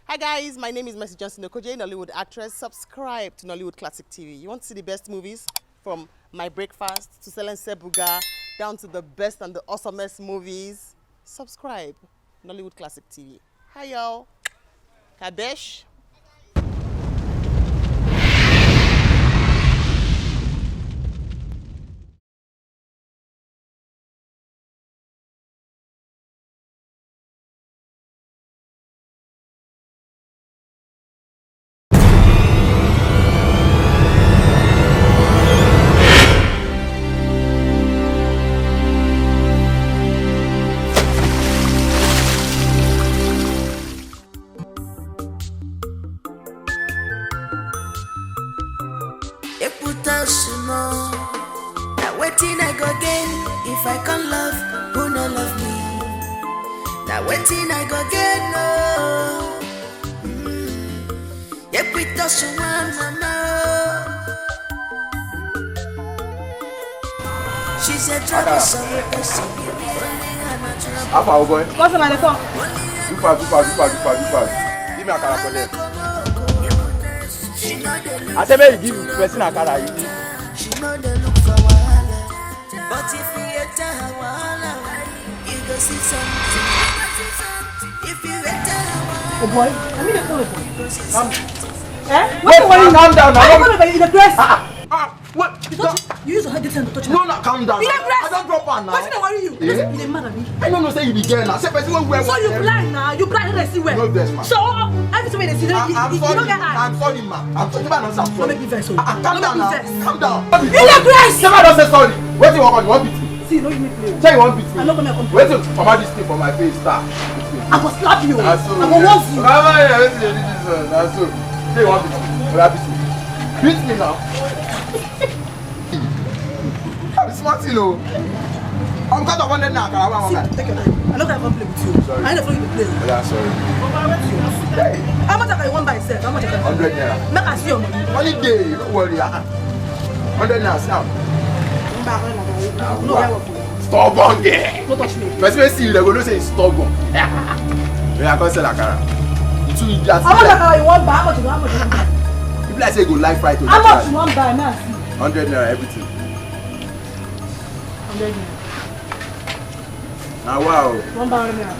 Hi guys, my name is Mercy Johnson Okoje, Nollywood actress. Subscribe to Nollywood Classic TV. You want to see the best movies from My Breakfast to Selen Sebuga down to the best and the awesomest movies? Subscribe Nollywood Classic TV. Hi y'all. Kabesh. Now waiting I go again. If I can't love, who no love me? Now waiting I go again. No. Yep, we touch one mama. She's a troublesome person. How are we going? What's the matter? Do fast. Give me a car for them. I said, may you give person a car. She know they look for wahala, but if you enter her wahala, you go see something. If you enter her wahala, oh boy, I mean the phone. Calm. Eh? What's the worry? Calm down now. I'm going to in the dress. What? You use your hand to touch No, calm down. In the dress. I don't drop her now. What's the worry you? Yeah? You the man of me. I don't know say you be girl now. Say person when we So you blind now? You blind and see where? No dress, man. So every time they see them, you don't get eye. I'm sorry, ma. I'm sorry, man. I'm sorry. Don't make me vex. Calm down now. Calm down. In the dress. Never don't say sorry. What do you want? You want beat me? See, no, you make me. Say you want beat me. I'm not gonna complain. Wait till Mama this thing for my face start. I go slap you. I So, go once you. That's so. Say you want beat me. Beat me. Beat me now. I'm smart, you know. I'm kind of wondering now. Take your time. I'm not gonna play with you. Sorry. I ain't afraid to play. Yeah, sorry. Hey, How much I want by itself? How much I can? 100 naira. Make I see your money. Only day, don't worry. 100 naira, Sam. No, I work. Stubborn girl. Don't touch me. First when see you, they go know say it's stubborn. Yeah, I can't sell a car. You two idiots. How much you want buy? How much you want buy? People like say go life right to How much you want buy? Now see. 100 naira everything. 100 naira. Now wow. One buy 100 naira.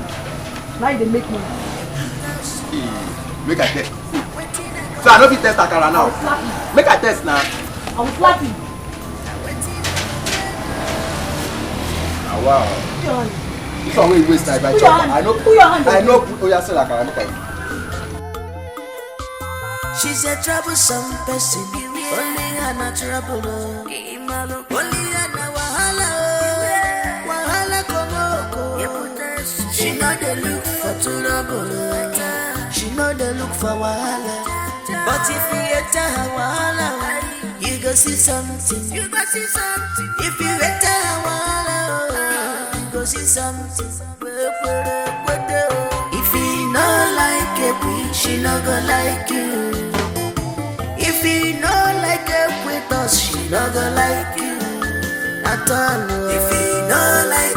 Now they make money. Make a test. So I don't fit test Akara now. Make a test now. I will slap you. Ah wow. Put your hand. This one wey you waste time by Put your chop. hand. I know. Put your hand. I know. Oh yeah, sell Akara. Make I. she's a troublesome person. Only a natural trouble. Only a wahala. Wahala komoko. She know they look for trouble. She know they look for wahala. But if you enter her wahala, you go see something. You go see something. If you enter her wahala, you go see something. If you know like a queen, she no go like you. If you know like a with us, she no go like you at all. If you know like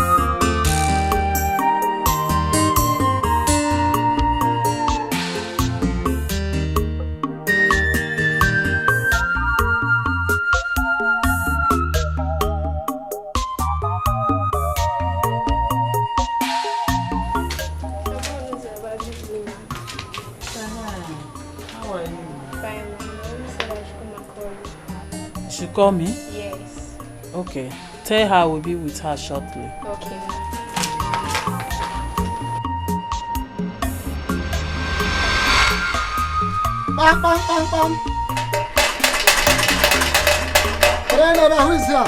She call me? Yes. Okay. Tell her I will be with her shortly. Okay. Bam. Who is here?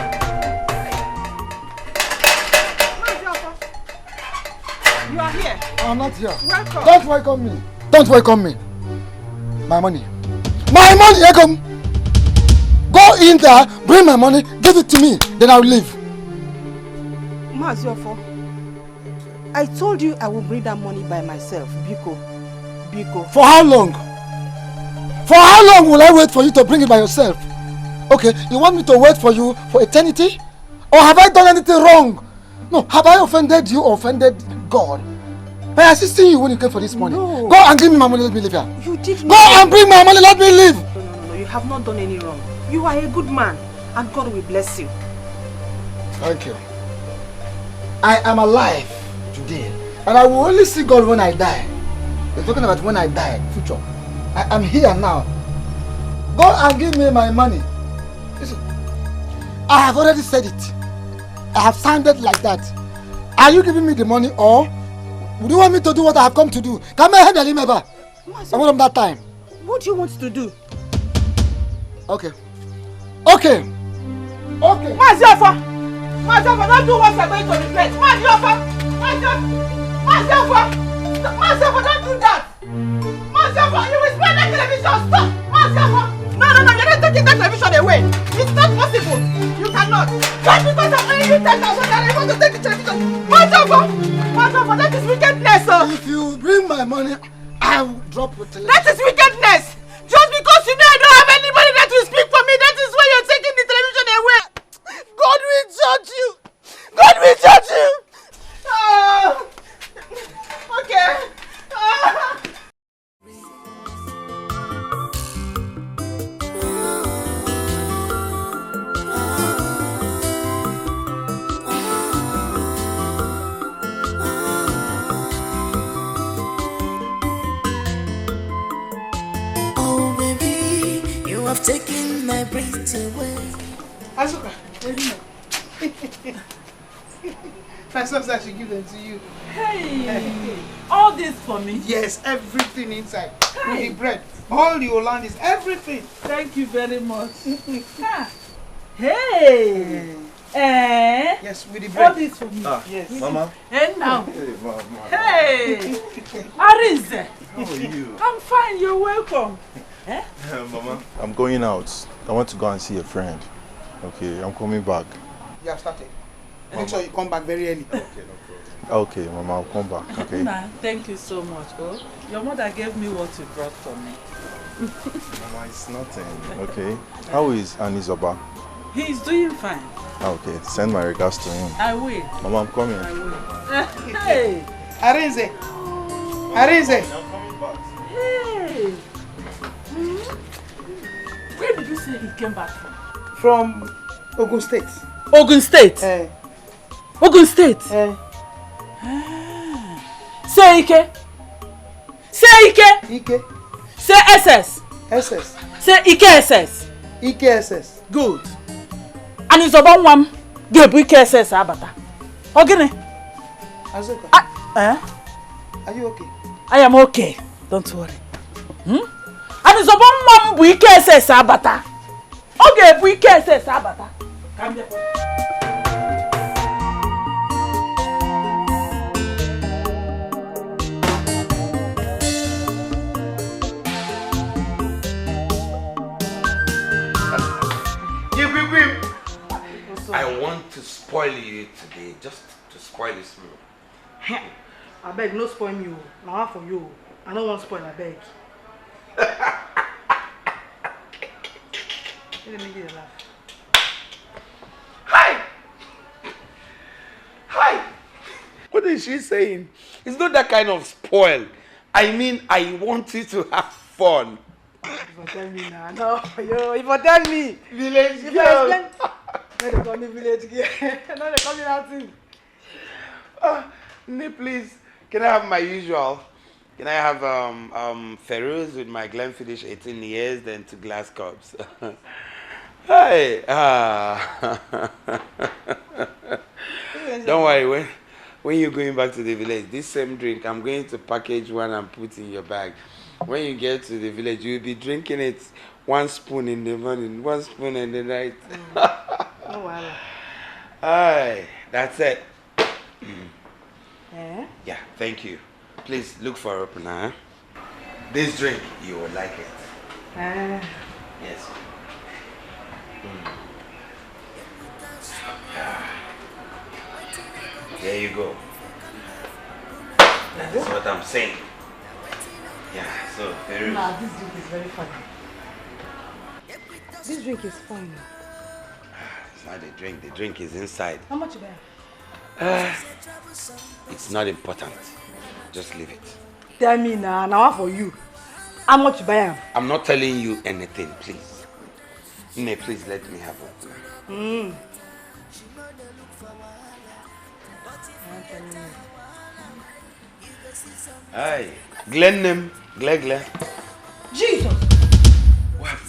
You are here. I'm not here. Welcome. Don't welcome me. Don't welcome me. My money. My money, Ekom. Go in there, bring my money, give it to me, then I'll leave. Maziofo, I told you I will bring that money by myself, Biko. For how long? For how long will I wait for you to bring it by yourself? Okay, you want me to wait for you for eternity? Or have I done anything wrong? No, have I offended you or offended God? By assisting you when you came for this money. No. Go and give me my money, let me leave here. You did Go not. and bring my money, let me leave. No. You have not done any wrong. You are a good man. And God will bless you. Thank you. I am alive today. And I will only see God when I die. You're talking about when I die, future. I am here now. Go and give me my money. Listen, I have already said it. I have sounded like that. Are you giving me the money or would you want me to do what I have come to do? Come here, Dalimeba. I want that time. What do you want to do? Okay. Okay. Okay. Maziafa, don't do what you're going to regret. Maziafa, don't do that. Maziafa, you will spoil that television. Stop. Maziafa. No, you're not taking that television away. It's not possible. You cannot. Just because I'm only 10,000 and I want to take the television. Maziafa, that is wickedness. If you bring my money, I will drop the television. That is wickedness. Just because you know I don't have anybody that will speak for me, that is why you're taking the television away. God will judge you. God will judge you. Okay. Oh baby, you have taken my breath away. Azuka, my sons, I should give them to you. Hey, all this for me? Yes, everything inside. With the bread, all the Hollandis, everything. Thank you very much. Hey! Yes, with the bread. All this for me? Yes. Mama. And now? Hey, Mama. Hey! Arinze! How are you? I'm fine, you're welcome. Mama. I'm going out. I want to go and see a friend. Okay, I'm coming back. You have started. Make sure you come back very early. Okay, no problem. Okay, Mama, I'll come back. Okay. Nah, thank you so much. Oh, your mother gave me what you brought for me. Mama, it's nothing. Okay. How is Anizoba? He's doing fine. Okay, send my regards to him. I will. Mama, I'm coming. I will. Hey! Arinze. Arinze. I'm coming back. Hey! Where did you say he came back from? From Ogun State. Ogun State. Ogun State. Say Ike. Say Ike. Ike. Say SS. SS. Say Ike SS. Ike SS. Good. And it's about one. Get Ike SS abata. Okay. Azuka. Are you okay? I am okay. Don't worry. And it's about one Ike SS abata. Okay, Ike SS abata. Come here. I want to spoil you today, just to spoil this mood. I beg, no spoil me. Now for you. I don't want to spoil, I beg. Let me get a laugh. Hi! Hi! What is she saying? It's not that kind of spoil. I mean, I want you to have fun. If you tell me now, no, yo, if you tell me, Village if girl. I explain, no, they call me village girl. No, they call me nothing. Nee, please, can I have my usual? Can I have Feroz with my Glenfiddich 18 years, then 2 glass cups? Hey, don't worry, when you're going back to the village, this same drink, I'm going to package one and put in your bag. When you get to the village, you'll be drinking it 1 spoon in the morning, 1 spoon in the night. No, wow. Aye, that's it. Yeah, thank you. Please look for opener. This drink, you will like it. Yes. There you go. That's what I'm saying. Yeah, so there is. Nah, this drink is very funny. This drink is fine. It's not the drink is inside. How much you buy? It's not important. Just leave it. Tell me now for you. How much you buy him? I'm not telling you anything, please. Nne, please let me have it. Aye. Glenn. Jesus! What?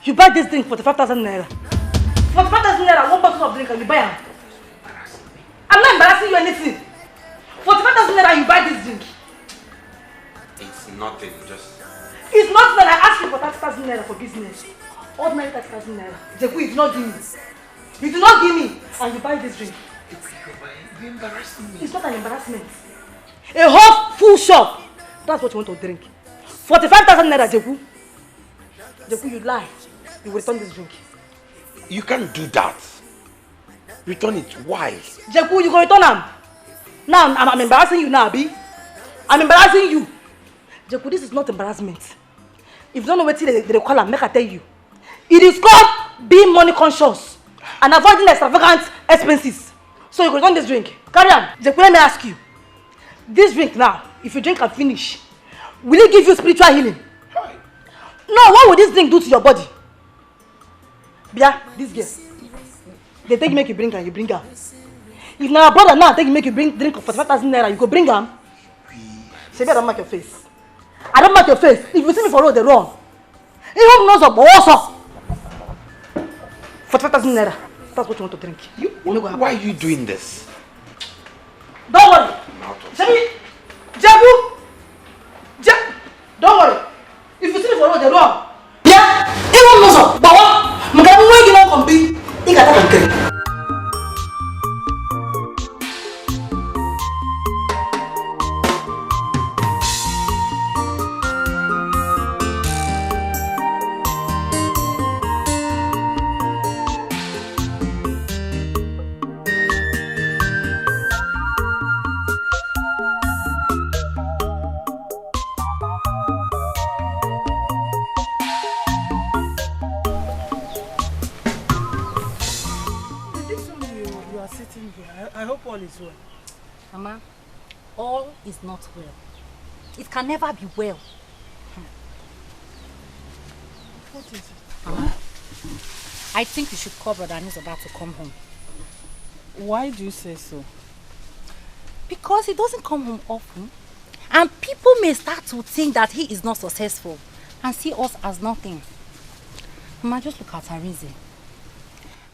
You buy this drink for 45,000 naira. 45,000 naira, one bottle of drink and you buy it. I'm not embarrassing you anything. 45,000 naira, you buy this drink. It's nothing, just... It's not that I asked you for 30,000 naira for business. Ordinary 30,000 naira. Zeku, you do not give me. You do not give me, and you buy this drink. You're embarrassing me. It's not an embarrassment. A whole full shop. That's what you want to drink. 45,000 naira, Zeku. Zeku, you lie. You will return this drink. You can't do that. Return it. Why? Zeku, you go return them. Now, I'm embarrassing you now, Abi. I'm embarrassing you. Zeku, this is not embarrassment. If you don't know what they call them, make I tell you. It is called being money conscious and avoiding extravagant expenses. So you go return this drink. Carry on. Zeku, let me ask you. This drink now, if you drink and finish, will it give you spiritual healing? Hi. No, what will this drink do to your body? Bia, this girl. They take you make you bring her, you bring her. If now a brother now take you make you bring drink of 45,000 naira, you go bring her. Say, I don't mark your face. I don't mark your face. If you see me for road, they run. Even knows of also. 45,000 naira. That's what you want to drink. Why are you doing this? Don't worry. Shaggi, Jabu, don't worry. If you see me for road, they run. Yeah. Even knows of Bawa. Makamu where you don't compete. You got that okay. I hope all is well. Mama, all is not well. It can never be well. What is it? Mama, I think you should call Broda He's about to come home. Why do you say so? Because he doesn't come home often. And people may start to think that he is not successful and see us as nothing. Mama, just look at Arinze.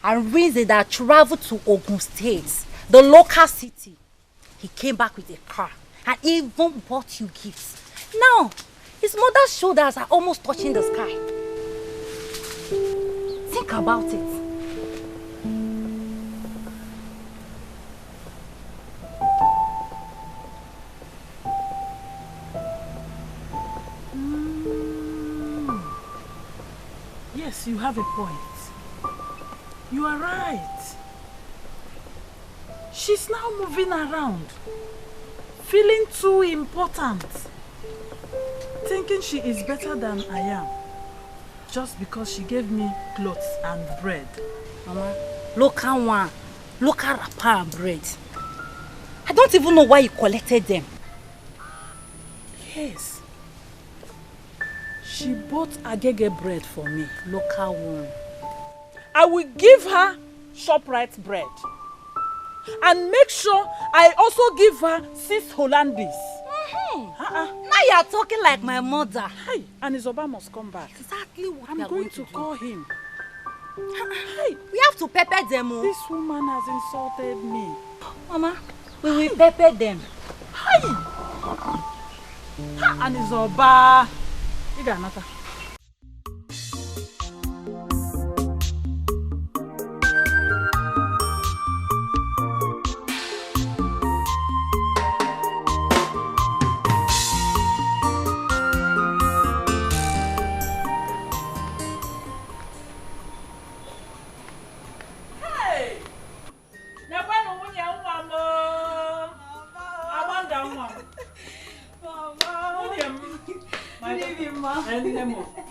Arinze that traveled to Ogun State, the local city. He came back with a car and even bought you gifts. Now, his mother's shoulders are almost touching the sky. Think about it. Yes, you have a point. You are right. She's now moving around, feeling too important, thinking she is better than I am, just because she gave me clothes and bread. Mama, local one, local wrapper and bread. I don't even know why you collected them. Yes. She bought agege bread for me, local one. I will give her ShopRite bread. And make sure I also give her 6 Hollandies. Now you are talking like my mother. Hey, and Izoba must come back. Exactly what I'm going to call him. Hey, we have to pepper them. This woman has insulted me. Mama, we will pepper them. Hey! And Izoba. You got another.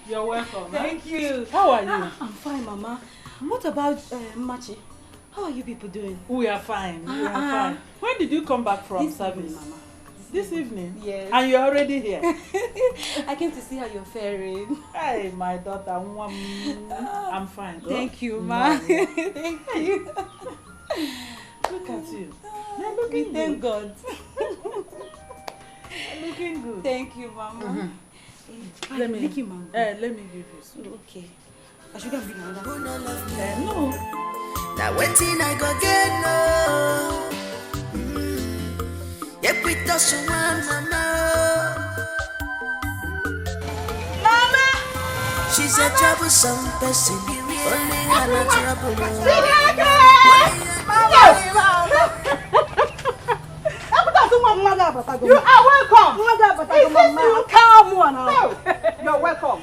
You're welcome. Thank you. How are you? I'm fine, Mama. What about Machi? How are you people doing? We are fine. We are fine. When did you come back from service? Mama. This evening? Yes. And you're already here? I came to see how you're faring. Hey, my daughter. I'm fine. Thank you, ma. Thank you. Look at you. You're looking good. Thank God. Looking good. Thank you, Mama. Let me give you. Let me give you some. Okay. I should have been another. No. Now waiting I go get no. Yep, we touch one, mama. Mama! She's a troublesome person. Only I'm a trouble. You are welcome. Come on now. You're welcome.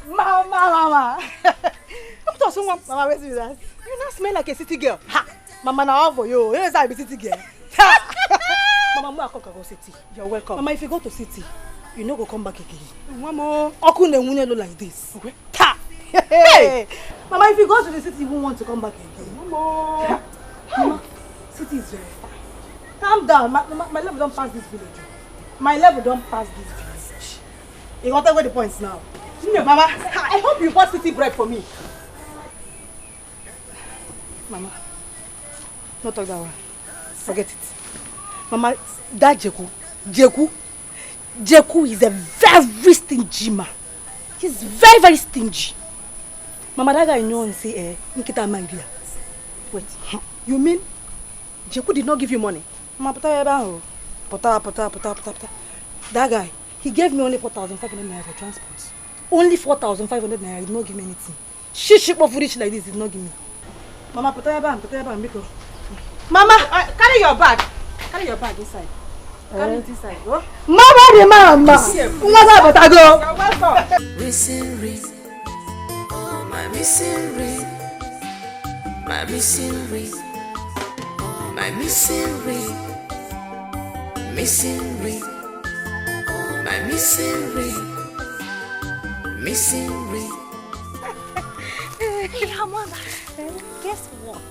Mama. Mama, wait a minute. You not smell like a city girl. Ha. Mama, now for you. You know I be city girl. Mama, go city. You're welcome. Mama, if you go to city, you know go come back again. Mama. Okune wunelo like this. Okay. Ha! Hey! Mama, if you go to the city, you won't want to come back again. Mama. Mama, city is very fine. Calm down. My level don't pass this village. My level don't pass this village. You got to go the points now. Mama, I hope you bought city bread for me. Mama, not talk that one. Forget it. Mama, that Jeku is a very stingy man. He's very, very stingy. Mama, that guy know and say, Nikita my dear. Wait, you mean Jeku did not give you money? Mama, pota. That guy, he gave me only 4,500 naira for transport. Only 4,500 naira, he did not give me anything. She of rich like this, he did not give me. Mama, put your bag, Miko. Mama, carry your bag. Carry your bag inside. Carry it inside. Oh. Mama. You're welcome. Missing ring. Oh, my missing ring. My missing ring. My missing ring. Missing ring. My missing ring. Missing ring. Hey, Amanda. Guess what?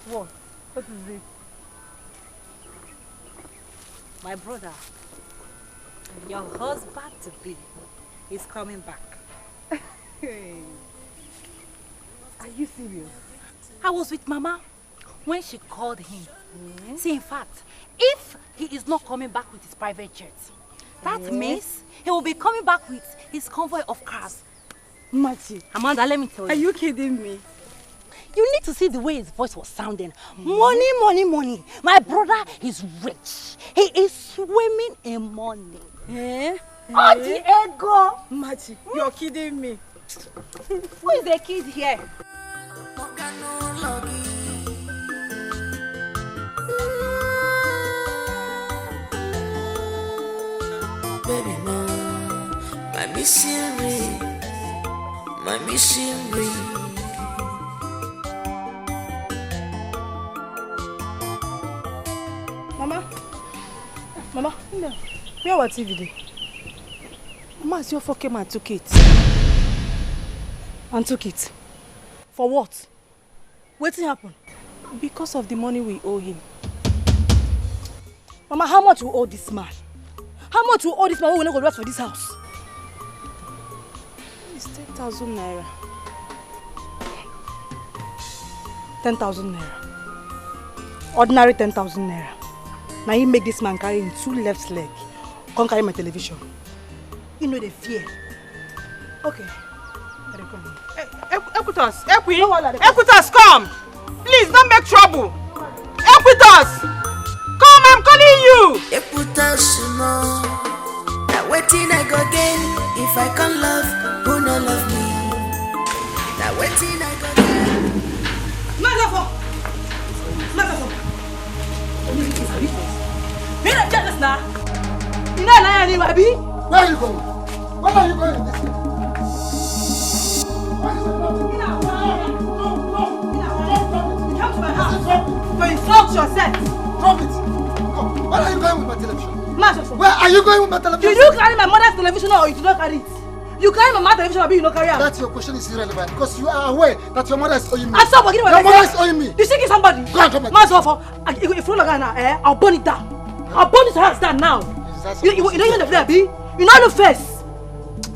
What? What is it? My brother, your husband to be, is coming back. Hey. Are you serious? I was with Mama when she called him. See, in fact, if he is not coming back with his private jet, that means he will be coming back with his convoy of cars. Machi. Amanda, let me tell you. Are you kidding me? You need to see the way his voice was sounding. Money. My brother is rich. He is swimming in money. Oh, the ego. Machi, you're kidding me. Who is the kid here? Baby, no, my missing ring. My missing ring. Mama, where was TV? Mama, your fuck came and took it. And took it? For what? What happened? Because of the money we owe him. Mama, how much you owe this man? How much you owe this man when we not go rest for this house? It's 10,000 naira. 10,000 naira. Ordinary 10,000 naira. Now he make this man carry in 2 left legs. Come carry my television. You know the fear. Okay. Equitas, Equitas, come! Please don't make trouble. Equitas, come! I'm calling you. Equitas, no. Now waiting I go again. If I can't love, who no love me? Now waiting I go again. You don't get this now. You don't lie anymore, Abi. Where are you going? Where are you going this way? Come to my house. To insult yourself. Drop it. Come. Where are you going with my television? Where are you going with my television? Did you carry my mother's television or you did not carry it? You carry my mother television, Abi, you no carry her. That your question is irrelevant because you are aware that your mother is owing me. I saw what your mother is owing me. You see somebody? Go and drop my television. If you look at now, I'll burn it down. I'll burn this house down now. You don't even have Abi. You know the face.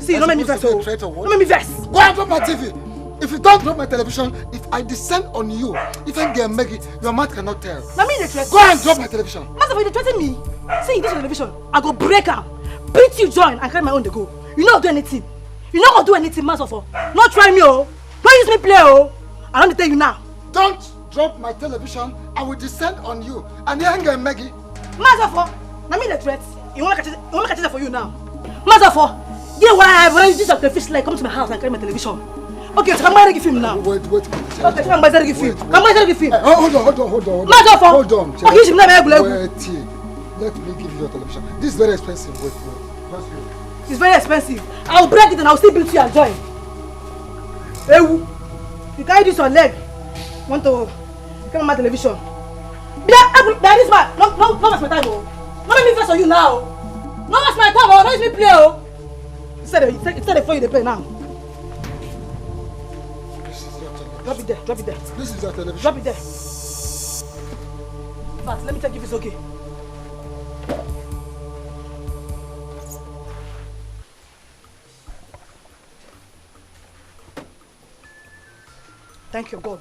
See, you don't make me vex. Don't make me vex. Go and drop my TV. If you don't drop my television, if I descend on you, if I get Maggie, your mouth cannot tell. Now me the threat. Go and drop my television. Master, you threaten me. See this television, I go break her, beat you join and carry my own to go. You not do anything. You not do anything, Master. Not try me, oh. Don't use me play, oh. I don't tell you now. Don't drop my television. I will descend on you and you ain't get Maggie. Master, now me the threat. You want to catch it for you now. Master, yeah, why when you just the fish like come to my house and carry my television. Okay, so I'm going to give him now. Wait. Okay, so I'm going to give him. I'm going to give him. Hold on. Hold on. Okay, you should never wait. Let me give you your television. This is very expensive. Wait. It's very expensive. I'll break it and I'll still build you and join. Hey, you carry this on leg. Want to come on my television? Yeah, this man. No, waste my time. No, let me face on you now. No, waste my time. Don't let me play. Instead of for you to pay now. Drop it there. This is your television. Drop it there. But let me check if it's okay. Thank you, God.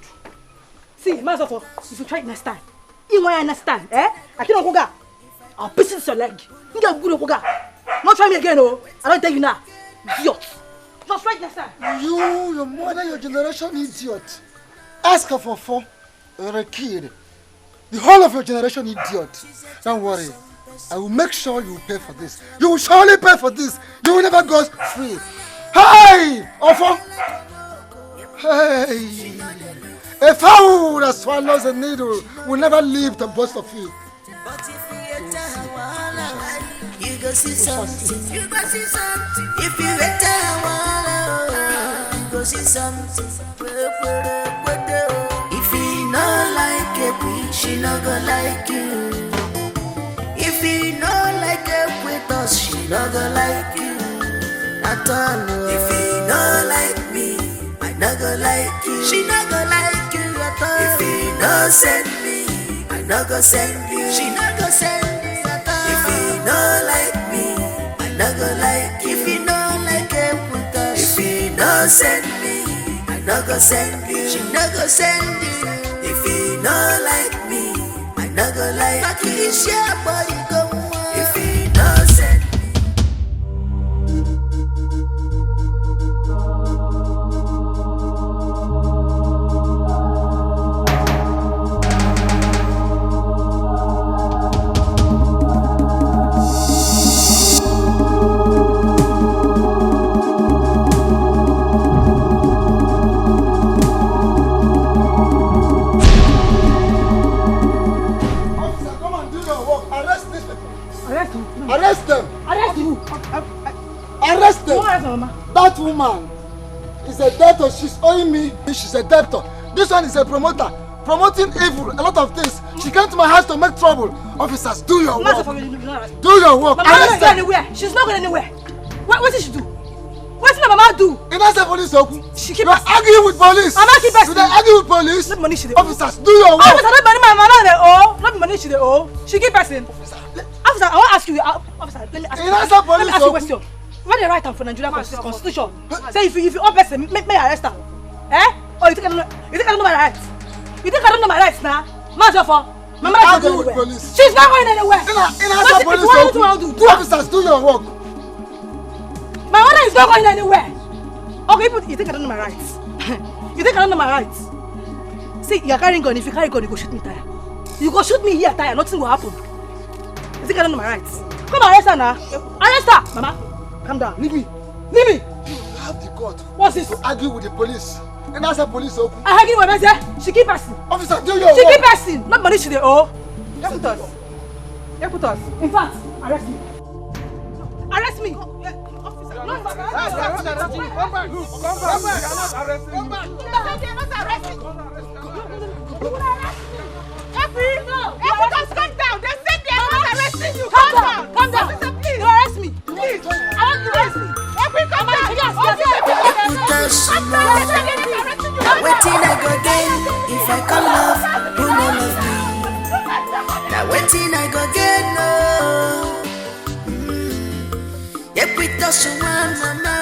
See, myself, if you try it next time, you want next time, I think I'll piss your leg. You get good, not try me again, oh. I don't tell you now. Idiot. Just right next time. You, your mother, your generation, idiot. Ask her for 4. You're a kid. The whole of your generation, idiot. Don't worry. I will make sure you pay for this. You will surely pay for this. You will never go free. Hey! Offer! Hey! A fowl that swallows a needle will never leave the both of you. You go see something. If you enter you go see something. If you not like a queen, she not gonna like you. If you not like a with us, she not gonna like you. At all. If you not like me, I not gonna like you. She not gonna like you at all. If you not send me, I not gonna send you. She not gonna send me at all. If you not like me, I not gonna like you. If you not like it with us, if you not send me, I not gonna send you. She not gonna send you. If you not like me, I not gonna like you. It's your body go on. If you not send me. Arrest them! Arrest who? Arrest them! Who arrest Mama? That woman is a debtor. She's owing me. She's a debtor. This one is a promoter. Promoting evil, a lot of things. She came to my house to make trouble. Officers, do your work. Do your work. Mama not anywhere. She's not going anywhere. What did she do? What did Mama do? In that police, she keep arguing with police. Mama keep us. Do they argue with police? Not money she dey. Officers, do your work. Officer, not money Mama dey owe. Not money she dey owe. She keep person. Officer, I want to ask you. Officer, let me ask you. Let me ask you a question. What the right time for Nigerian constitution? Say if you owe person, make me arrest her. Or you think I don't know my rights? You think I don't know my rights now? Master for Mama is not going anywhere. She's not going anywhere. Officers, do your work. My mother is not going anywhere. Okay, you think I don't know my rights? You think I don't know my rights? See, you're carrying gun. If you carry gun, you go shoot me tire. You go shoot me here tire. Nothing will happen. You think I don't know my rights? Come arrest her now. Arrest her, Mama. Calm down. Leave me. Leave me. You have the court. What's this? To argue with the police. And that's a police open. I argue with her. She keep passing. Officer, do your work. She keep passing. Not money she dey owe. You put us. You put us. In fact, arrest me. Arrest me. Officer. No, come back. Come back. You're not arresting me. Come back. You're not arresting me. Officers, calm down. They said they are not arresting you. Calm down. Calm down. Officer, please. You arrest me. Please. I want you to arrest me. Calm down. Yes. does she want, mama?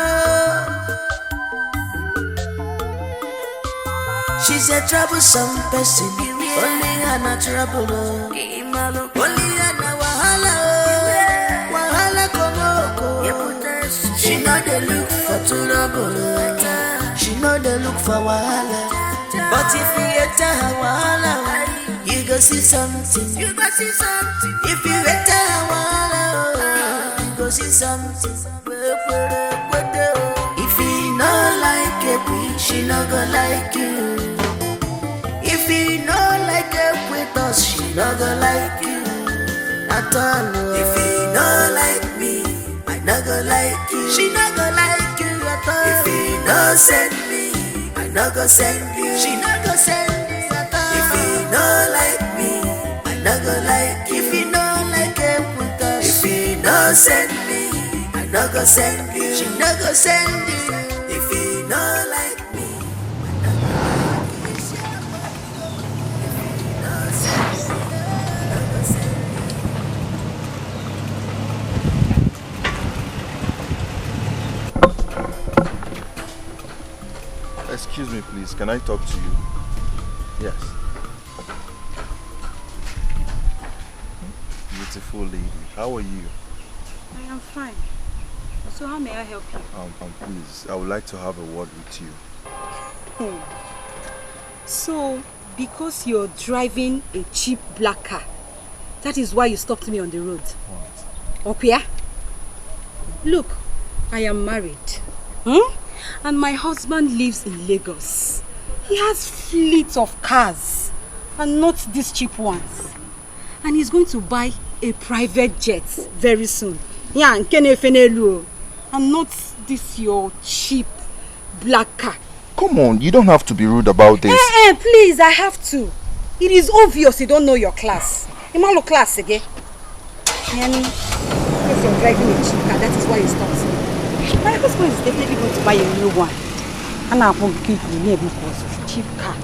She's a troublesome person. Only Anna trouble. Only Anna wahala. Wahala komoko. She know they look for trouble. She know they look for wahala. But if you enter her wahala, you go see something. You go see something. If you enter her wahala, you go see something. If you no like a queen, she no go like you. If you no like a with us, she no go like you at all. If you no like me, I no go like you. She no go like you at all. If you no send me, I no go send you. She no go send you at all. If you no like me, I no go like you. If you no like a with us, if you no send me, I no go send you. She no go send you. If you no like me, Excuse me, please. Can I talk to you? Yes. Beautiful lady. How are you? I am fine. So how may I help you? Please, I would like to have a word with you. So, because you're driving a cheap black car, that is why you stopped me on the road? What? Okay? Look, I am married. And my husband lives in Lagos. He has fleets of cars and not these cheap ones. And he's going to buy a private jet very soon. Yeah, and not this your cheap black car. Come on, you don't have to be rude about this. Please, I have to. It is obvious you don't know your class. You might look class again. And if you're driving a cheap car, that is why you stopped. My husband is definitely going to buy a new one. And I won't keep me because of cheap car.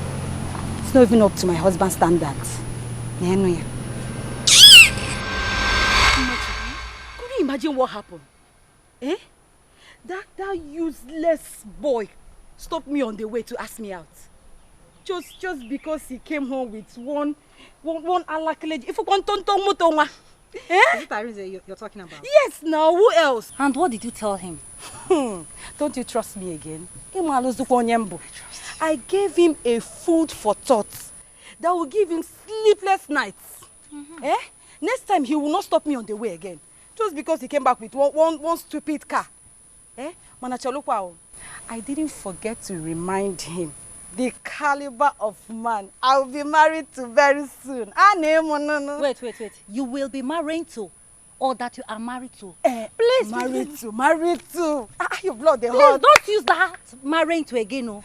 It's not even up to my husband's standards. Could you imagine what happened? That useless boy stopped me on the way to ask me out. Just because he came home with one alakaleji. If you want to is it Arize you're talking about? Yes, now who else? And what did you tell him? Don't you trust me again? I gave him a food for thought that will give him sleepless nights. Next time he will not stop me on the way again. Just because he came back with one stupid car. I didn't forget to remind him the caliber of man I'll be married to very soon. Wait. You will be marrying to, or that you are married to? Please. Married to. Your blood, the Please heart. don't use that marrying to again. No.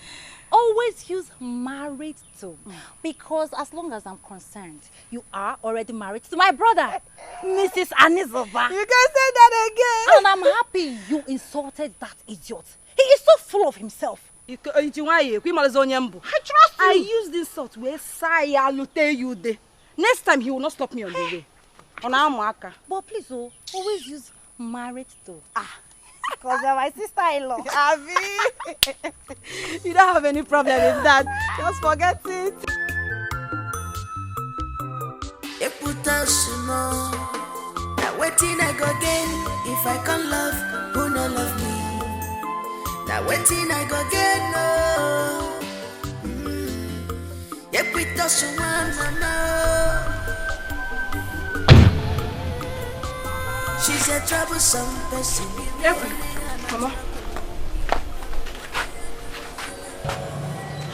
Always use married to. Because as long as I'm concerned, you are already married to my brother, Mrs. Anizova. You can say that again. And I'm happy you insulted that idiot. He is so full of himself. I trust you. I use this salt where say you there. Next time he will not stop me on the way. But please, always use married to. Because you're my sister-in-law. You don't have any problem with that. Just forget it. Now waiting I go again. If I can love, who no love me? Now waiting I go again. She's a troublesome person. Mama.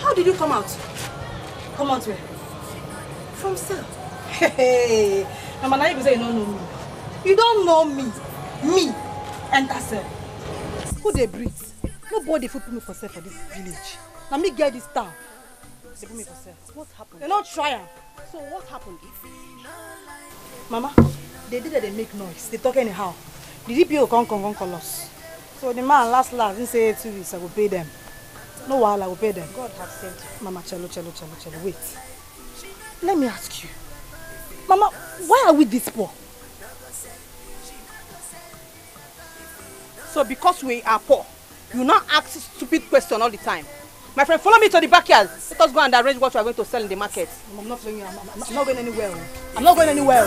How did you come out? Come out where? From cell. Hey, Mama, now you say you don't know me. You don't know me. Me. Enter cell. Who they breathe? Nobody put me for cell for this village. Now me get this town. They put me for cell. What happened? They're not trying. So what happened? Mama, they did that they make noise. They talk anyhow. The DPO can't call us. So the man last didn't say 2 weeks I will pay them. No while I will pay them. God have sent Mama Chelo. Wait. Let me ask you. Mama, why are we this poor? So because we are poor, you not ask stupid questions all the time. My friend, follow me to the backyard. Let us go and arrange what we are going to sell in the market. I'm not following you. I'm not going anywhere. I'm not going anywhere.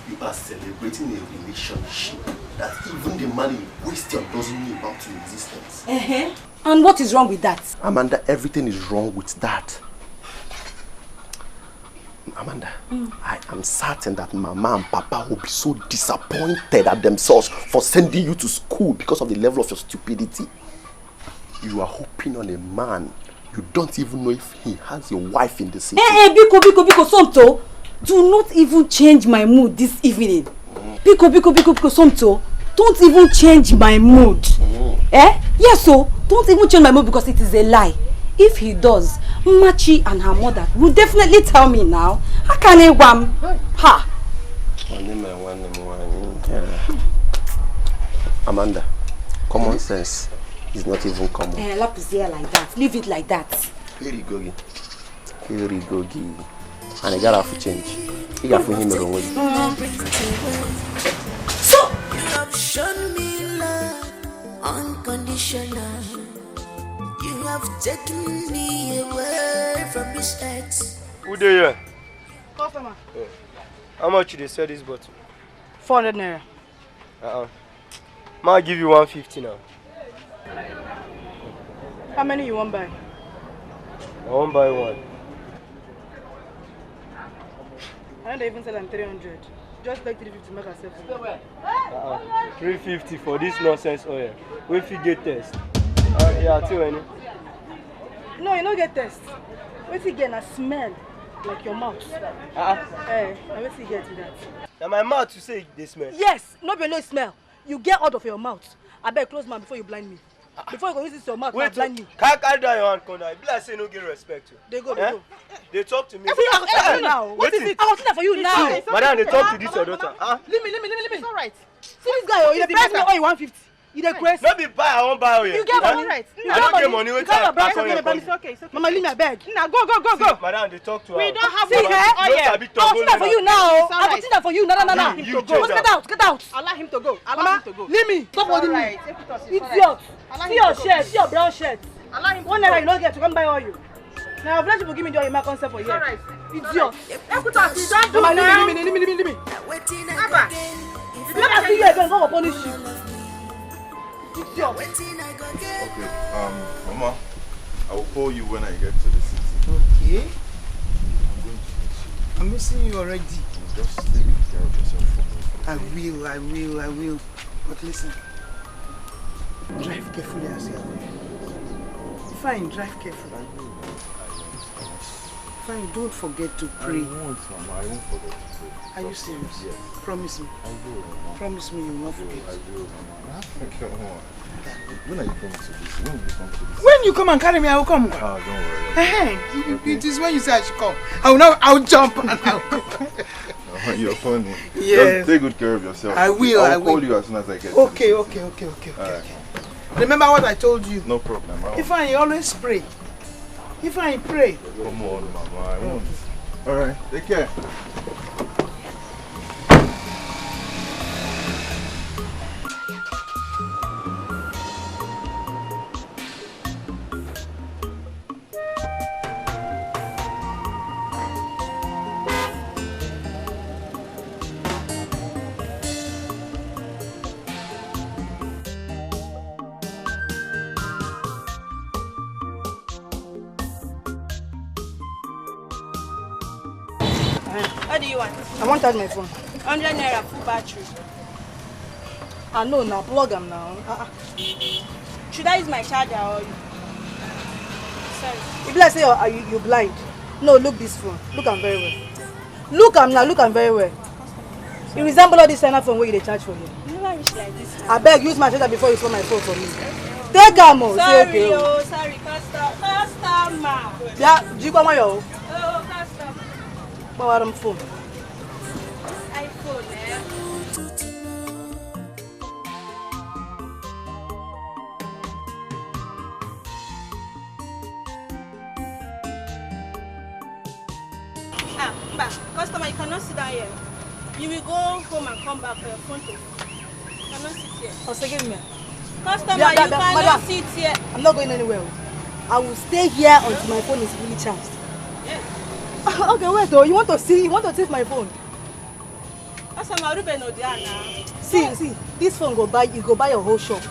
You are celebrating a relationship that even the man in question doesn't know about your existence. And what is wrong with that? Amanda, everything is wrong with that. Amanda, I am certain that Mama and Papa will be so disappointed at themselves for sending you to school because of the level of your stupidity. You are hoping on a man. You don't even know if he has a wife in the city. Biko, Somto. Do not even change my mood this evening. Biko, Somto. Don't even change my mood. Yes, so don't even change my mood because it is a lie. If he does, Machi and her mother will definitely tell me now. How can I wham? Ha! Amanda, common sense is not even common. Lapuzia like that. Leave it like that. Very gogi. And I got off to change. You got for him the wrong way. So you have shown me love unconditional. You have taken me away from this earth. Who do you? Customer. How much did they sell this bottle? 400 naira. I'll give you 150 now. How many you want buy? I won't buy one. I don't even sell them 300. Just like 350 make herself. 350 for this nonsense oil. If you get test. Yeah, too any. No, you don't get test. Wait till get a smell like your mouth. Wait till get to that. Now my mouth you say they smell. Yes, not below smell. You get out of your mouth. I better close mouth before you blind me. Before you go use this your mouth, wait, blind me. Can't carry down your hand corner. If I say no get respect to. They go, they go. They talk to me. I for you now. What is it? I was there for you now. Madam, they talk to this your daughter. Leave me. It's all right. See this guy, you the best me oil 150. You the grace. Not be buy, I won't buy oil. You get money. I don't get money. Wait till I pass on your money. It's okay. Mama, leave me beg. Now go. Madam, they talk to her. We don't have see her. Oh yeah. I was there for you now. I was there for you. No. Allow him to go. Get out. Allow him to go. Leave me. Stop holding me. Idiot. See your shirt. See your brown shirt. Allow him. One night you don't get to come buy all you. Now I've let you give me the oil. My concept for you. All right. Idiot. Mama, leave me. Abba. If you ever see you again, God will punish you. Okay, Mama, I will call you when I get to the city. Okay. I'm going to miss you. I'm missing you already. Just take care of yourself for me. I will. But listen, drive carefully as well. Fine, drive carefully. Fine, don't forget to pray. I won't, Mama. I won't forget to pray. Are you serious? Yes. Promise me. I will, Mama. Promise me you will not forget. I will, Mama. Come on. When are you coming to this? When will you come to this? When you come and carry me, I will come. Don't worry. Hey, it is when you say I should come. I'll jump and I'll come. No, you're funny. Yes. Just take good care of yourself. I will. I'll call you as soon as I get Okay. to Okay. Remember what I told you? No problem. If I always pray. If I pray. Come on, Mama. I won't. Alright, take care. What do you want? I want to charge my phone. 100 naira full battery. I know now, plug them now. Should I use my charger or you? Sorry. If let's say you blind. No, look this phone. Look am very well. Look am very well. It resembles all this China phone where you charge for me. You never reach like this. I beg, use my charger before you swap my phone for me. Take am o. Sorry, sorry, customer. Yeah, do you come on yo? Oh, customer. Power them phone. iPhone, Customer, you cannot sit down here. You will go home and come back for your phone to. You cannot sit here. Oh, so give me. Customer, you cannot sit here. I'm not going anywhere. I will stay here until my phone is fully charged. Yeah. Okay, wait though. You want to take my phone? See, this phone you go buy your whole shop.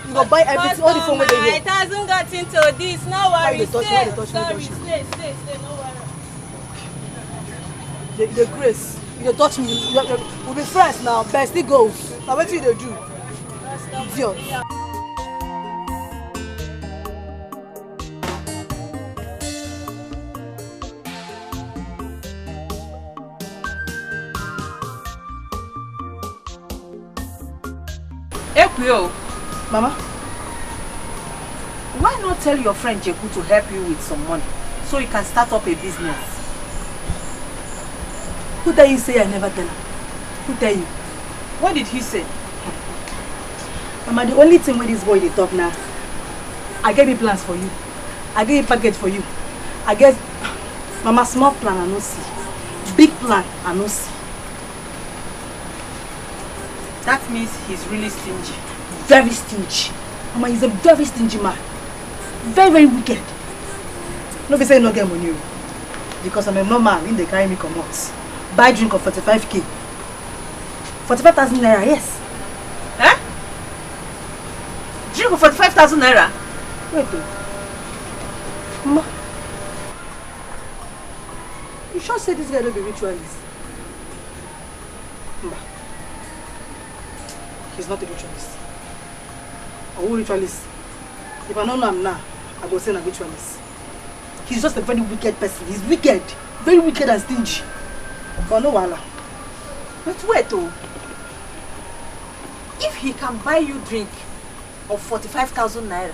You go buy everything, all the phone with the here. It hasn't got into this. No worry. Stay, no worry. The grace. You touch me. We'll be friends now. Bestie goes. Now what you do? Idiot. Ekwio. Mama? Why not tell your friend Jeku to help you with some money so you can start up a business? Who dare you say I never tell her? Who dare you? What did he say? Mama, the only thing with this boy they talk now, I gave you plans for you. I gave you package for you. I guess, Mama, small plan I no see. Big plan I no see. That means he's really stingy. Very stingy. Mama, he's a very stingy man. Very, very wicked. No be say no get money. Because I'm a normal man, they carry me come out. Buy drink of 45k. 45,000 naira, yes. Eh? Drink of 45,000 naira? Wait though. Mama. You sure say this guy don't be ritualist? Mama. He's not a ritualist. A who ritualist? If I don't know him now, I go say a ritualist. He's just a very wicked person. He's wicked. Very wicked and stingy. But no wala. But wait though. If he can buy you drink of 45,000 naira,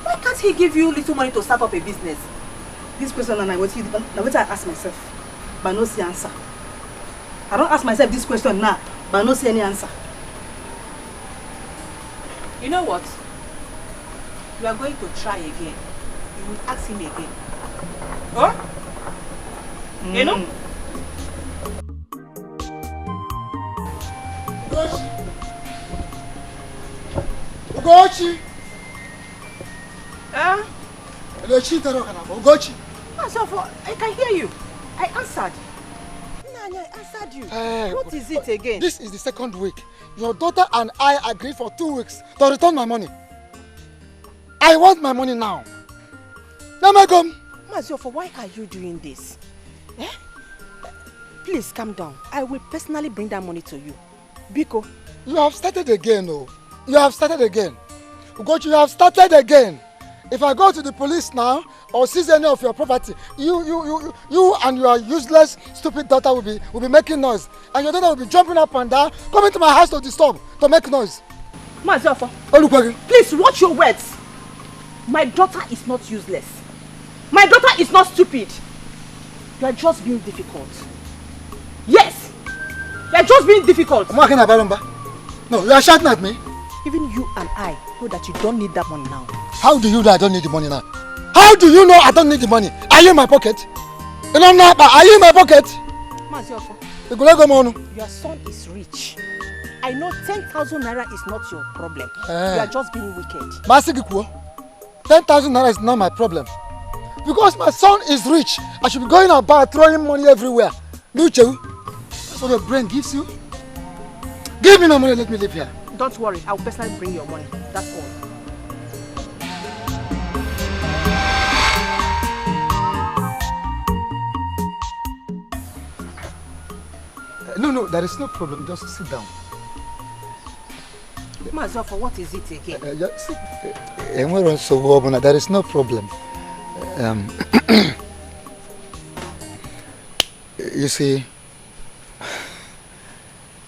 why can't he give you little money to start up a business? This question and I what I ask myself, but no see answer. I don't ask myself this question now, but no see any answer. You know what? You are going to try again. You will ask him again. Huh? You know? Ugochi! Ugochi! I can hear you. I answered. Nanya, I answered you. What is it again? This is the second week. Your daughter and I agreed for 2 weeks to return my money. I want my money now. Now, Magom. Maziofo, why are you doing this? Eh? Please calm down. I will personally bring that money to you. Biko. You have started again, oh. You have started again. Ugochi, you have started again. If I go to the police now or seize any of your property, you and your useless, stupid daughter will be making noise. And your daughter will be jumping up and down, coming to my house to disturb, to make noise. Maziofo, please watch your words. My daughter is not useless. My daughter is not stupid. You are just being difficult. Yes! You are just being difficult. No, you are shouting at me. Even you and I know that you don't need that money now. How do you know I don't need the money now? How do you know I don't need the money? Are you in my pocket? You know, are you in my pocket? Maziofo, your son is rich. I know 10,000 naira is not your problem. You are just being wicked. 10,000 naira is not my problem. Because my son is rich, I should be going about throwing money everywhere. Luchu, that's what your brain gives you. Give me my money, let me live here. Don't worry, I will personally bring your money. That's all. No, there is no problem. Just sit down. Maziofo, what is it again? There is no problem. You see,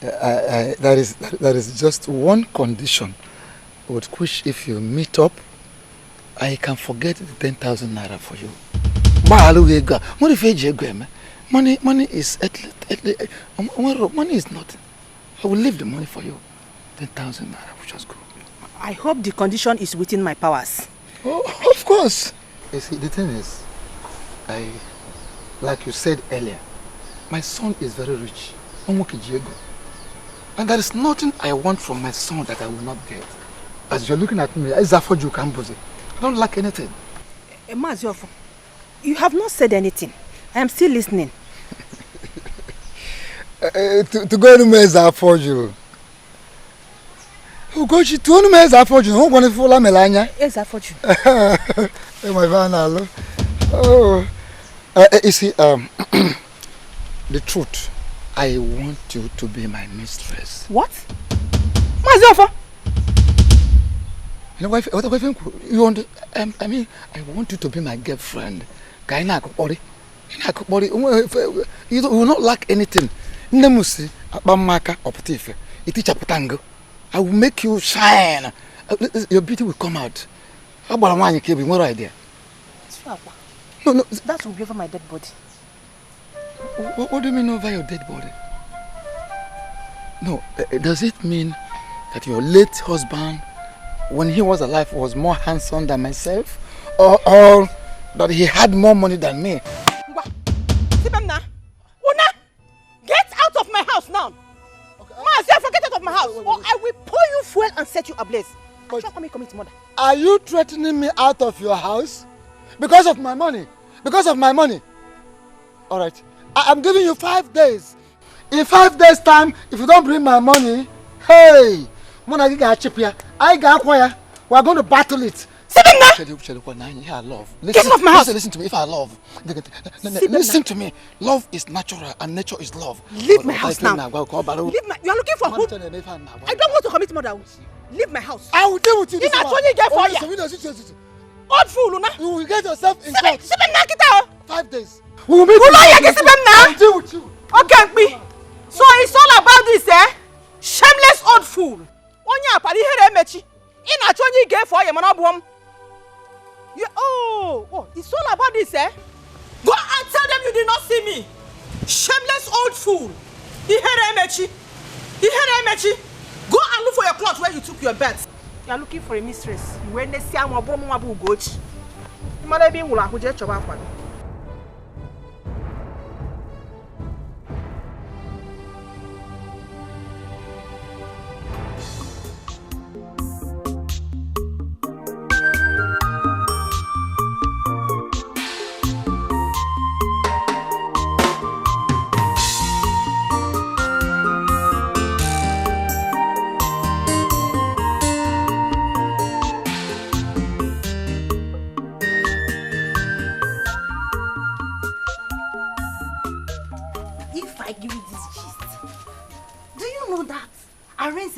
there is just one condition with which if you meet up, I can forget the 10,000 naira for you. Money is money is nothing. I will leave the money for you. 10,000 naira will just go. I hope the condition is within my powers. Oh, of course. You see, the thing is, like you said earlier, my son is very rich. And there is nothing I want from my son that I will not get. As you're looking at me, I don't lack anything. Maziofo, you have not said anything. I am still listening. To go to Meza for you. Who goes to Meza for you? Who going to follow Melania? Yes, I for you. My van, oh, you see, the truth. I want you to be my mistress. What? Maziofo? You know what you want? I mean, I want you to be my girlfriend. You will not lack anything. Nemusi, Abamaka, or Patife. You teach a patango. I will make you shine. Your beauty will come out. How about one you came more idea? No, that will be over my dead body. What do you mean over your dead body? No, does it mean that your late husband, when he was alive, was more handsome than myself? Or that he had more money than me? Get out of my house now! Maziofo, get out of my house, or I will pour you fuel and set you ablaze. Are you threatening me out of your house? Because of my money? Because of my money? Alright, I'm giving you 5 days. In 5 days time, if you don't bring my money, hey, I got wire. We're going to battle it. Love. Get off my house. Listen to me. If I love, listen to me. Love is natural and nature is love. Leave my house now. You are looking for who? I don't want to commit murder. Leave my house. I will deal with you. You're not only get for you. Old fool, Una. You will get yourself in court. 5 days. We will meet I'll deal with you. Okay, so it's all about this, eh? Shameless old fool. Onya pari here mechi. Ina chonyi get for you, manabum. Oh, it's all about this, eh? Go and tell them you did not see me. Shameless old fool. Go and look for your clothes where you took your bed. You are looking for a mistress. You went to see a bromo mabu gochi. You might be wula who just chop.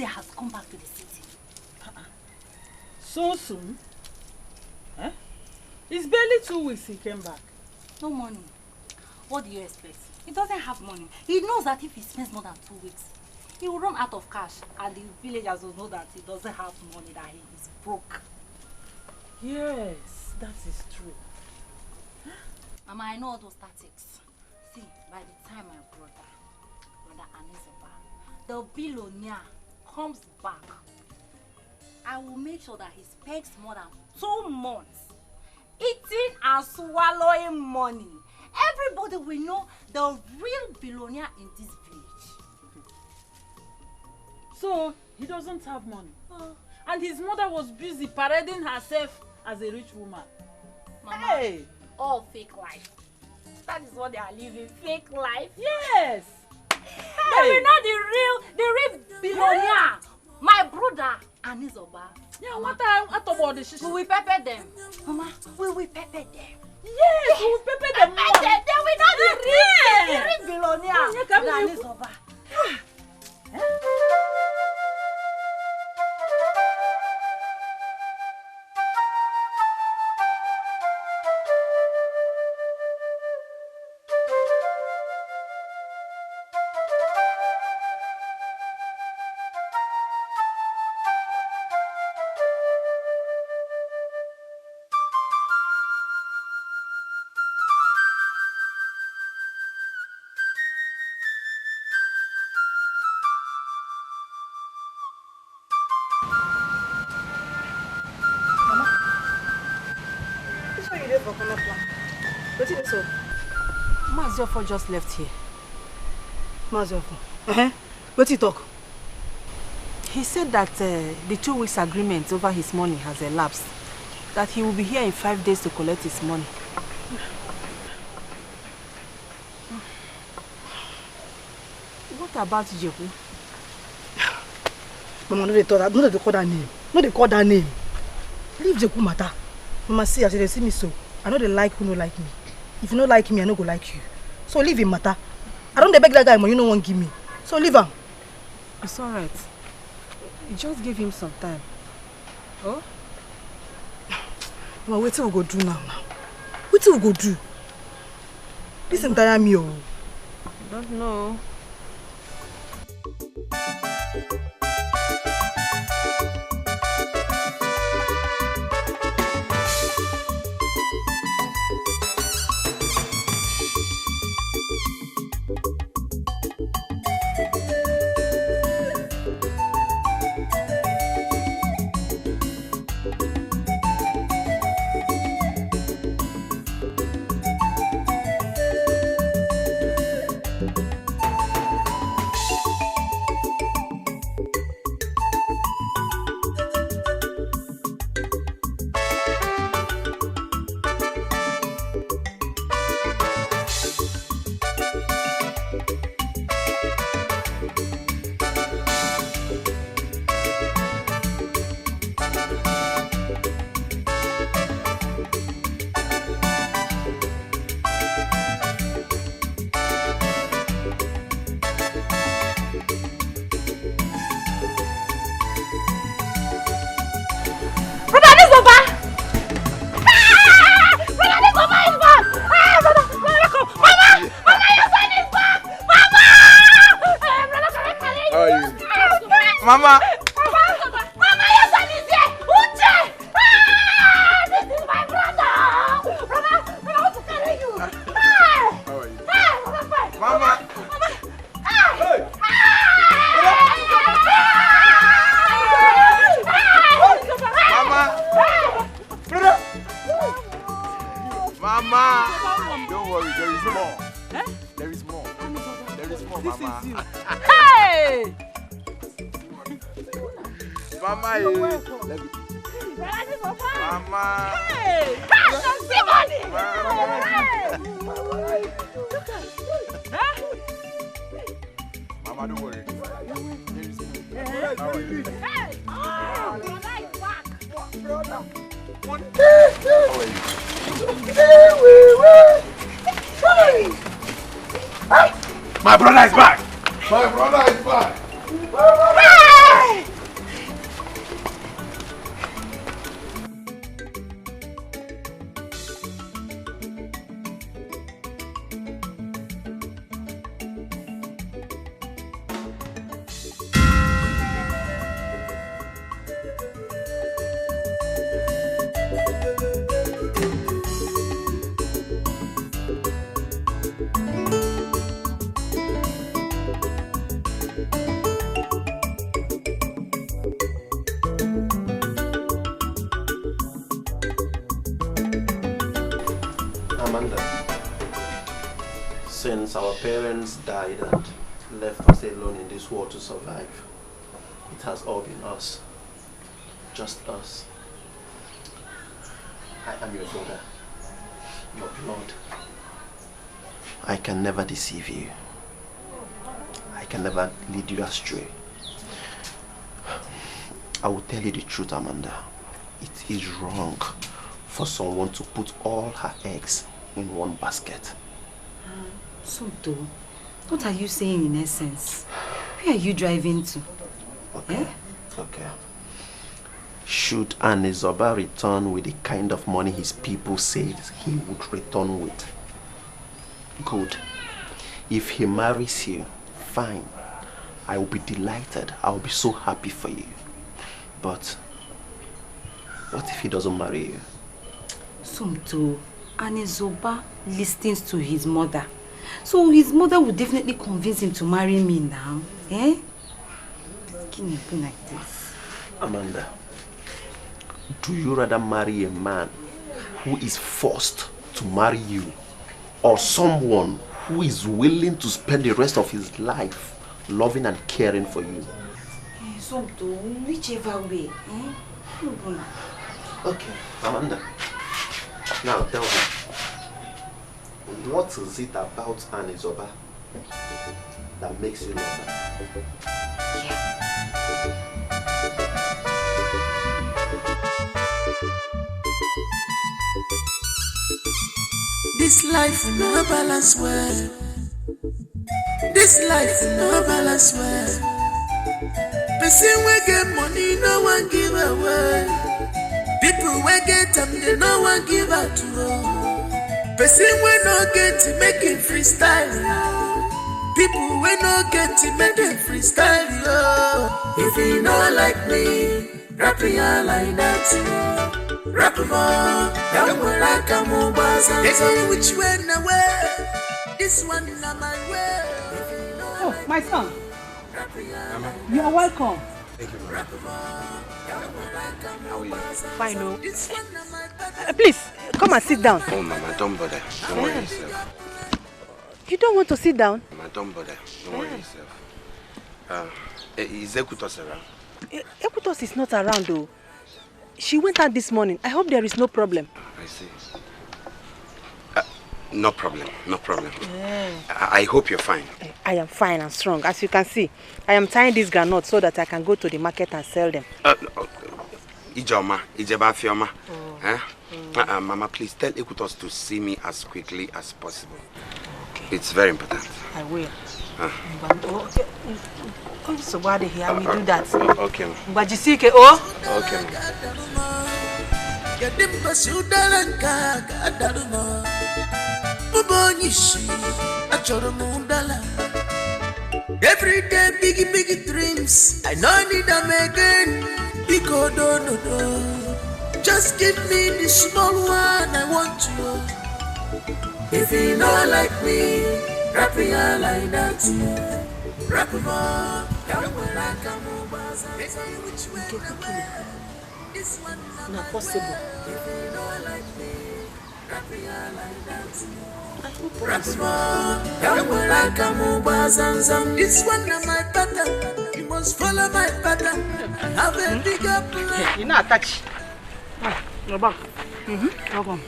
Has come back to the city. So soon? Eh? It's barely 2 weeks he came back. No money. What do you expect? He doesn't have money. He knows that if he spends more than 2 weeks, he will run out of cash, and the villagers will know that he doesn't have money, that he is broke. Yes, that is true. Mama, I know all those tactics. See, by the time my brother Anisoba, the billionaire, comes back, I will make sure that he spends more than 2 months eating and swallowing money. Everybody will know the real billionaire in this village. So, he doesn't have money. And his mother was busy parading herself as a rich woman. Mama, hey! All fake life. That is what they are living, fake life. Yes! They will know the real billionaire. My brother Anisoba. Yeah, what about the shishi? We will pepper them. Mama, we will pepper them. Yes, we will pepper them. They will know the real billionaire. Anisoba. Maziofo just left here. Maziofo? What did he talk? He said that the 2 weeks agreement over his money has elapsed. That he will be here in 5 days to collect his money. What about Jehu? Mama, no, they call that name. No, they call that name. Leave Jehu matter. Mama, see, as they see me so. I know they like who no like me. If you don't like me, I no go like you. So leave him matter. I don't beg that guy, but you no want give me. So leave him. It's alright. You just give him some time. Oh? Mama, what we go do now? What we go do? This entire me, oh. I don't know. Mama! Mama, your son is here! Uche! This is my brother! Brother, I want to carry you! How are you? Mama! Hey! Mama! Brother! Mama! Don't worry, there is more. There is more. There is more, Mama. Hey! Mama, Mama. Hey! Mama, don't worry. How are you? Hey! Oh, brother is back. Brother. My brother is back. My brother is back. Hey! Since our parents died and left us alone in this world to survive, it has all been us. Just us. I am your brother, your blood. I can never deceive you. I can never lead you astray. I will tell you the truth, Amanda. It is wrong for someone to put all her eggs in one basket. So, though, what are you saying in essence? Where are you driving to? Okay. Okay. Should Anizoba return with the kind of money his people said he would return with? Good. If he marries you, fine. I will be delighted. I will be so happy for you. But what if he doesn't marry you? Somto, Anizoba listens to his mother. So his mother would definitely convince him to marry me now. Eh? Can you be like this? Amanda, do you rather marry a man who is forced to marry you, or someone who is willing to spend the rest of his life loving and caring for you? So, whichever way. Okay, Amanda. Now tell me, what is it about Annie Zoba that makes you love her? This life no balance well. This life no balance well. Person we get money, no one give away. People we get them, they no one give out to. Person we no get to make it freestyle. People we no get to make it freestyle. If you know like me, rap ya like that. Rap more, that one like a mobile. They say which way na way. This one na my way. Oh, my son. You are welcome. Thank you, Mama. How are you? Fine, oh. Please, come and sit down. Oh, Mama, don't bother. Don't worry yourself. You don't want to sit down? Mama, don't bother. Don't worry yourself. Is Ekutos around? Ekutos is not around, though. She went out this morning. I hope there is no problem. I see. No problem. No problem. I hope you're fine. I am fine and strong. As you can see, I am tying this granite so that I can go to the market and sell them. Ijoma, Ijeba Fioma. Mama, please tell Ekutos to see me as quickly as possible. Okay. It's very important. I will. Okay. So why they hear me do that? Okay. But you see, oh? Okay. Every day, biggie dreams. I know need them again. Because no. Just give me the small one I want to. If you know like me, rap ya like that. Rap more. Not possible. This one is my pattern. You must follow my pattern. Have a bigger plan. You're not attached. You're back. Welcome.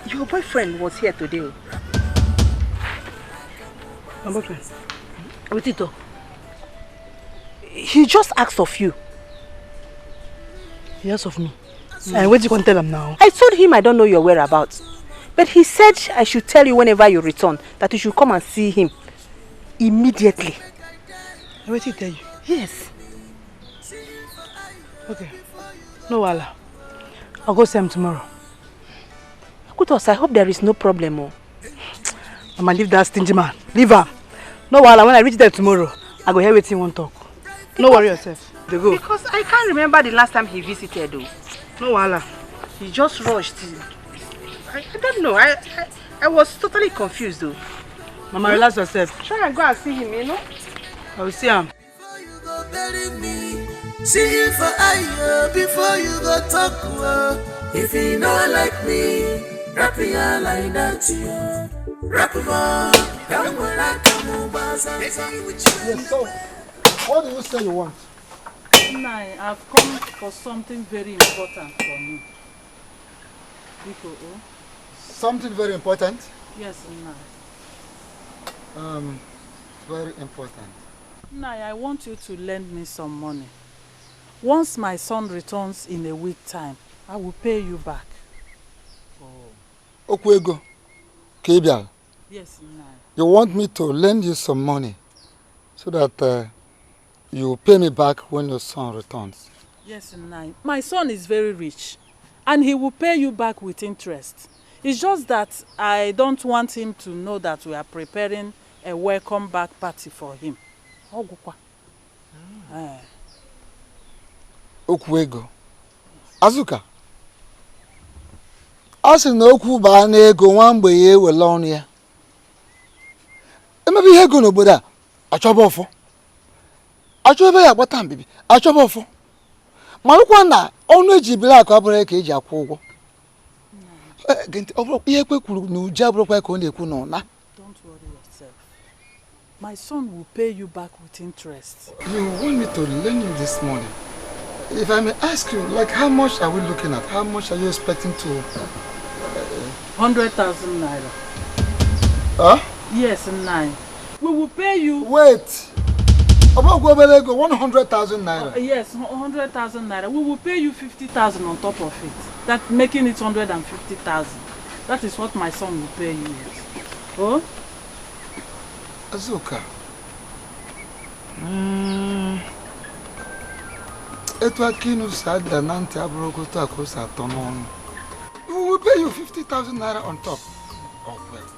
Your boyfriend was here today. My boyfriend? With it, he just asked of you. He asked of me? And what do you want to tell him now? I told him I don't know your whereabouts. But he said I should tell you whenever you return that you should come and see him immediately. What did he tell you? Yes. Okay. No wala. I'll go see him tomorrow. Kutos, I hope there is no problem. Mama, leave that stingy man. Leave her. No wala. When I reach there tomorrow, I go hear what he won't talk. No worry yourself. They go. Because I can't remember the last time he visited though. No wala. He just rushed. I don't know. I was totally confused though. Mama, relax yourself. Try and go and see him, you know? I will see him. See him for eye before you go talk. If you know like me, rap ya like that. Rap more. Yes, so what do you say you want? Nai, I've come for something very important for me. Something very important? Yes, Nai. Very important. Nai, I want you to lend me some money. Once my son returns in a week time, I will pay you back. Okwego, Kebial. Yes, Nai. You want me to lend you some money so that you will pay me back when your son returns? Yes, Nai. My son is very rich and he will pay you back with interest. It's just that I don't want him to know that we are preparing a welcome back party for him. Okwego. Azuka. Asi na okwu ba na ego nwa mgbe ya ewele ọnụ ya. Emebe ihe ego n'obodo a achọba ọfọ. Achọ ebe ya agbata mbibi achọba ọfọ. Marụkwa na ọnụ eji biri akụ abụrụ ka eji akwụ ụgwọ. Don't worry yourself. My son will pay you back with interest. You want me to lend you this money? If I may ask you, like how much are we looking at? How much are you expecting to... 100,000 naira. Huh? Yes, 9. We will pay you... Wait! About 100,000 naira. Yes, 100,000 naira. We will pay you 50,000 on top of it. That making it 150,000. That is what my son will pay you. Oh? Azuka. We will pay you 50,000 naira on top. Oh, well.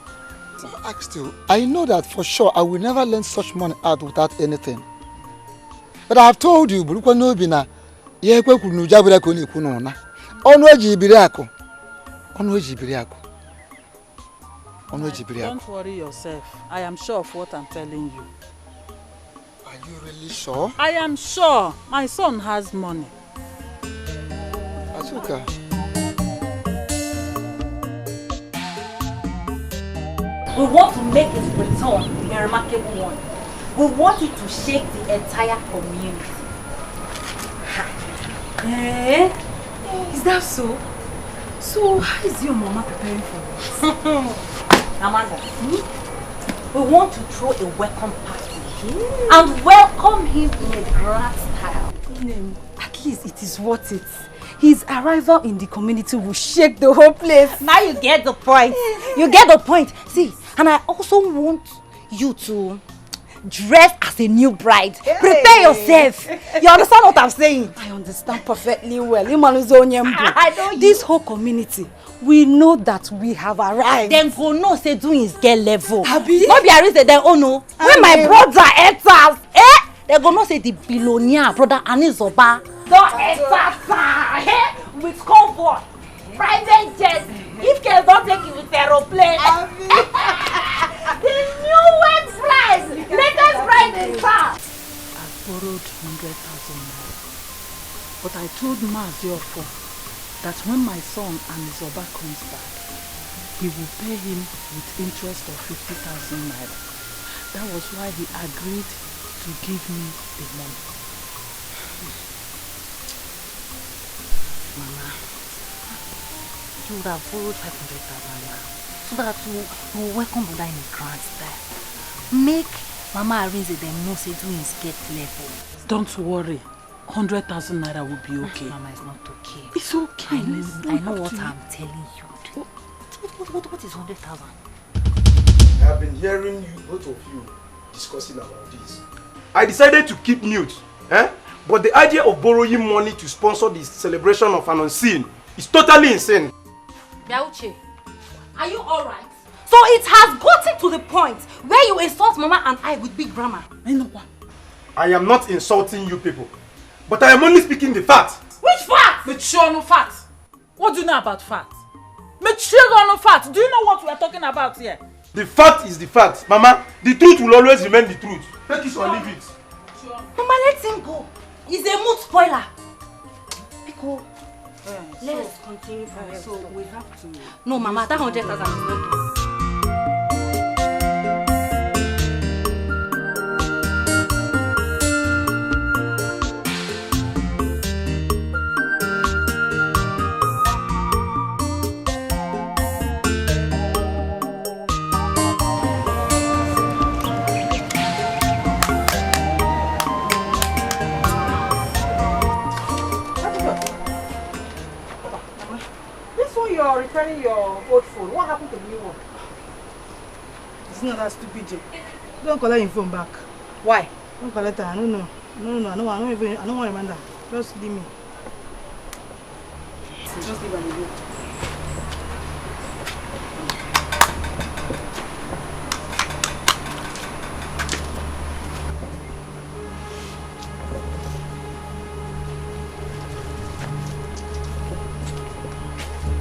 So I asked you, I know that for sure I will never lend such money out without anything. But I have told you, don't worry yourself. I am sure of what I'm telling you. Are you really sure? I am sure. My son has money. Azuka. We want to make his return a remarkable one. We want it to shake the entire community. Eh? Is that so? So, how is your mama preparing for us? Amanda, we want to throw a welcome party and welcome him in a grand style. At least it is worth it. His arrival in the community will shake the whole place. Now you get the point. You get the point. See, and I also want you to dress as a new bride. Hey. Prepare yourself. You understand what I'm saying? I understand perfectly well. I know this whole community, we know that we have arrived. Then go no say doing is get level. Abi? Not be a reason then oh no. When my brother enters, they go no say the billionaire brother Anizoba. Don't enter with comfort, private jets. If kids don't take you with aeroplane. The newest price, latest price in town. I borrowed 100,000 naira, but I told Maziofo that when my son Anizoba comes back, he will pay him with interest of 50,000 naira. That was why he agreed to give me the money. Mama, you would have borrowed 500,000 naira so that you welcome Broda in a grand style. Make Mama Arinze them know say doing is get level. Don't worry, 100,000 naira will be okay. Mama, it's not okay. It's okay. I know what I'm telling you. What is 100,000? I have been hearing you, both of you, discussing about this. I decided to keep mute, but the idea of borrowing money to sponsor the celebration of an unseen is totally insane. Yauche, are you alright? So it has gotten to the point where you insult Mama and I with big grammar. I am not insulting you people, but I am only speaking the fact. Which fact? Mature no fact. What do you know about fact? Mature no fact. Do you know what we are talking about here? The fact is the fact. Mama, the truth will always remain the truth. Take it or leave it. Mama, let him go. He's a mood spoiler. Pico, let's continue from here. So we have to... No, Mama, that 100,000 is not. Repairing your old phone. What happened to the new one? It's not that stupid, Jay. Don't collect your phone back. Why? Don't collect it. I don't know. No, I don't want to remember. Just leave me. Just leave and go.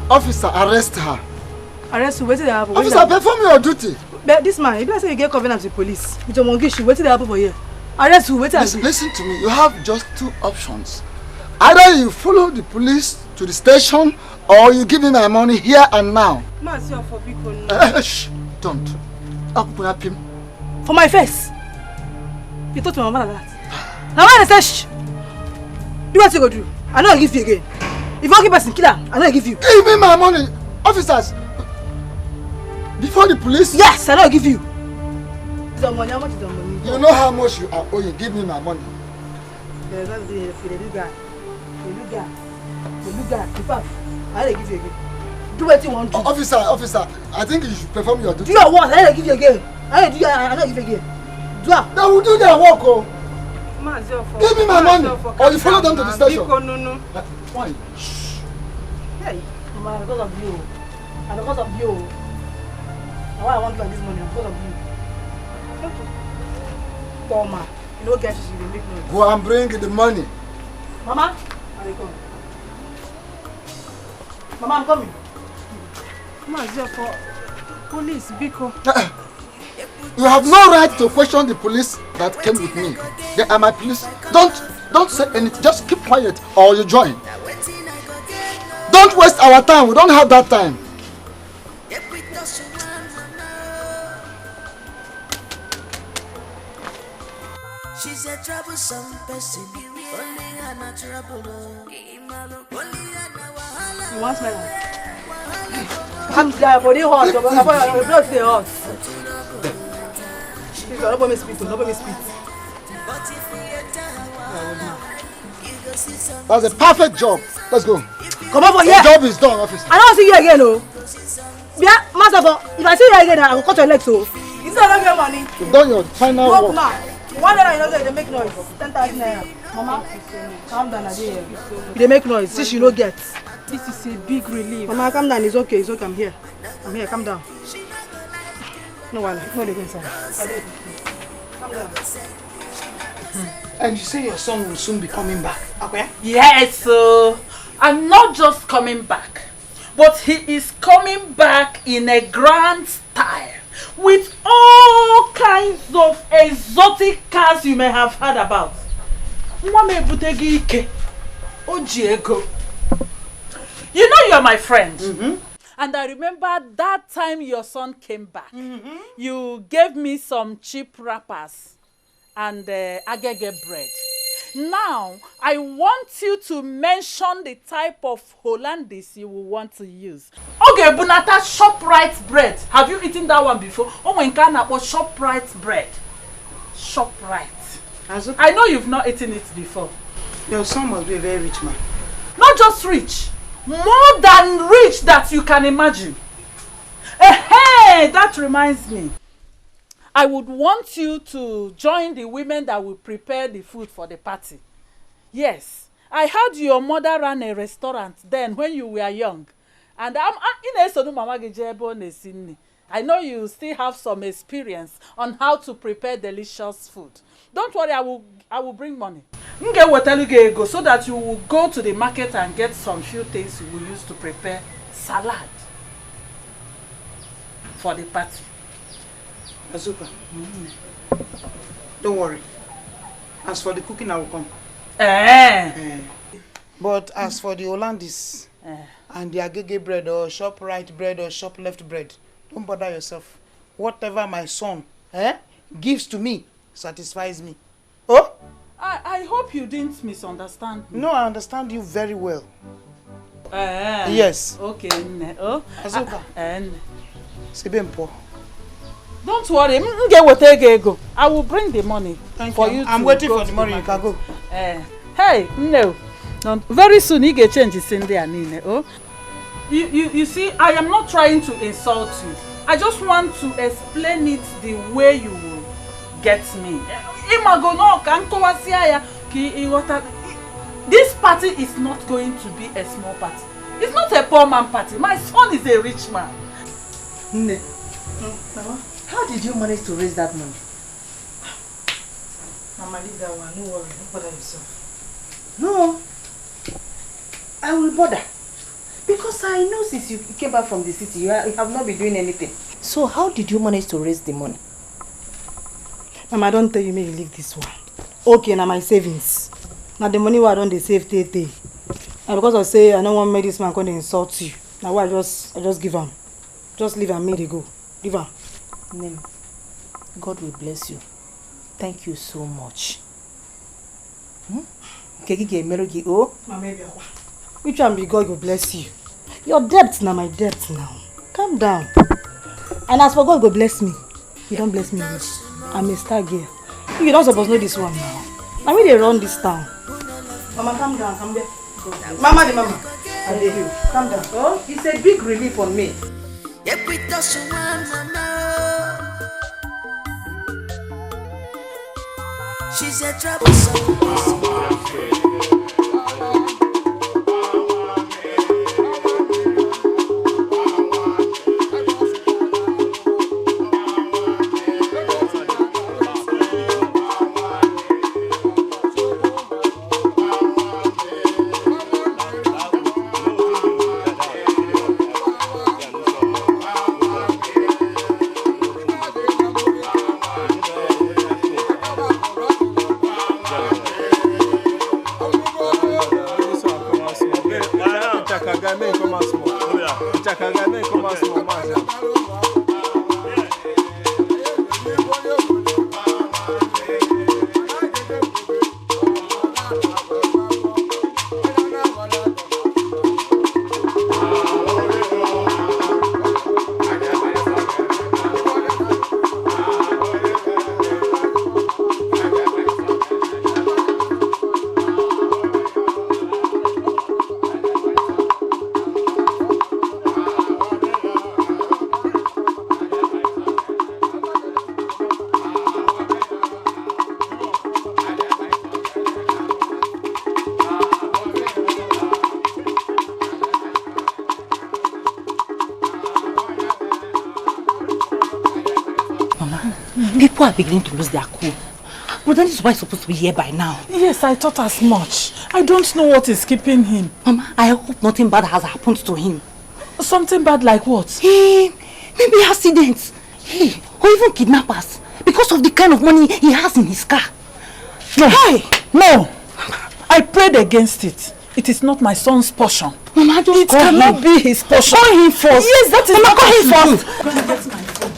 Officer, arrest her. Arrest who? Wait till they happen. Officer, perform your duty. But this man, if I say you get covenant with police, with your monkey shoe, wait till they happen for you. Arrest who? Wait till listen to me. You have just two options. Either you follow the police to the station, or you give me my money here and now. Shh, don't. I'll put him. For my face? You talk to my mama like that? Now when I say shh, do what you go do. I know I give you again. If you don't give person kill her, I know I give you. Give me my money, officers. Before the police? Yes, I know I give you. It's on money. How much is on money? You know how much you are owing. Give me my money. The little guy. In fact, I know I give you again. Do what you want to. Officer, I think you should perform your duty. Do your work, I know I give you again. I know I give you again. Do it. They will do their work, oh. Give me my money, or you follow them to the station. Why? Shh. Hey, Mama, because of you. And because of you. Now why I want to this money? Because of you. Poor man. You know, guys, you make noise. Go and bring the money. Mama, I will come. Mama, I'm coming. Mama, for police, Biko. You have no right to question the police that came with me. They are my police. Don't say anything. Just keep quiet or you join. Don't waste our time. We don't have that time. She's a troublesome person. Only a natural blow. You want my life? I'm there for the horse. I'm not the horse. Nobody me speak. That's a perfect job. Let's go. Come over here. The job is done, officer. I don't see you again, oh. Yeah, master, if I see you again, I will cut your legs, so. You still don't get money. You've done your final work. Walk now. 1 naira, you don't get, they make noise. 10,000 naira. Mama, calm down, again. They make noise. See, you don't get. This is a big relief. Mama, calm down. It's okay. I'm here. Calm down. No one. No, they go inside. Calm down. And you say your son will soon be coming back. Okay? Yes, so I'm not just coming back, but he is coming back in a grand style with all kinds of exotic cars you may have heard about. You know you're my friend. And I remember that time your son came back. You gave me some cheap wrappers and agege bread. Now, I want you to mention the type of Hollandis you will want to use. Okay, Bunata ShopRite bread. Have you eaten that one before? Oh my God, ShopRite bread. ShopRite. I know you've not eaten it before. Your son must be a very rich man. Not just rich. More than rich that you can imagine. Hey, that reminds me. I would want you to join the women that will prepare the food for the party. Yes, I heard your mother ran a restaurant then when you were young. And I know you still have some experience on how to prepare delicious food. Don't worry, I will bring money. So that you will go to the market and get some few things you will use to prepare salad for the party. Azuka, don't worry. As for the cooking, I will come. But as for the Hollandis and the agege bread or ShopRite bread or shop left bread, don't bother yourself. Whatever my son gives to me satisfies me. Oh? I hope you didn't misunderstand me. No, I understand you very well. Yes. Okay. Oh, Azuka. Sebempo. Don't worry, I will bring the money for you. I'm waiting for the money. You can go. Hey, no. Very soon you get changes in there, Nine. Oh, you see, I am not trying to insult you. I just want to explain it the way you will get me. This party is not going to be a small party. It's not a poor man party. My son is a rich man. Mama, how did you manage to raise that money? Mama, leave that one. No worry. Don't bother yourself. No. I will bother. Because I know since you came back from the city, you have not been doing anything. So how did you manage to raise the money? Mama, don't tell you may leave this one. Okay, now my savings. Now the money I don't save day. And because I say I don't want make this man come and insult you. Now why I just give him. Just leave him, me they go. Leave him. Name. God will bless you. Thank you so much. Which one be God will bless you? Your debt now, my debt now. Calm down. And as for God will bless me, you don't bless me rich. I'm a star girl. You don't supposed to know this one now. I mean they run this town. Mama, calm down, come there. Mama, the mama. I beg you. Calm down. Oh, it's a big relief on me. She's a troublesome person. People are beginning to lose their cool. But then this is why he's supposed to be here by now. Yes, I thought as much. I don't know what is keeping him. Mama, I hope nothing bad has happened to him. Something bad like what? Maybe accidents. Or even kidnappers. Because of the kind of money he has in his car. No. No. I prayed against it. It is not my son's portion. Mama, just it cannot be his portion. Call him first. Yes, that is Mama, call him first. Go and get my phone.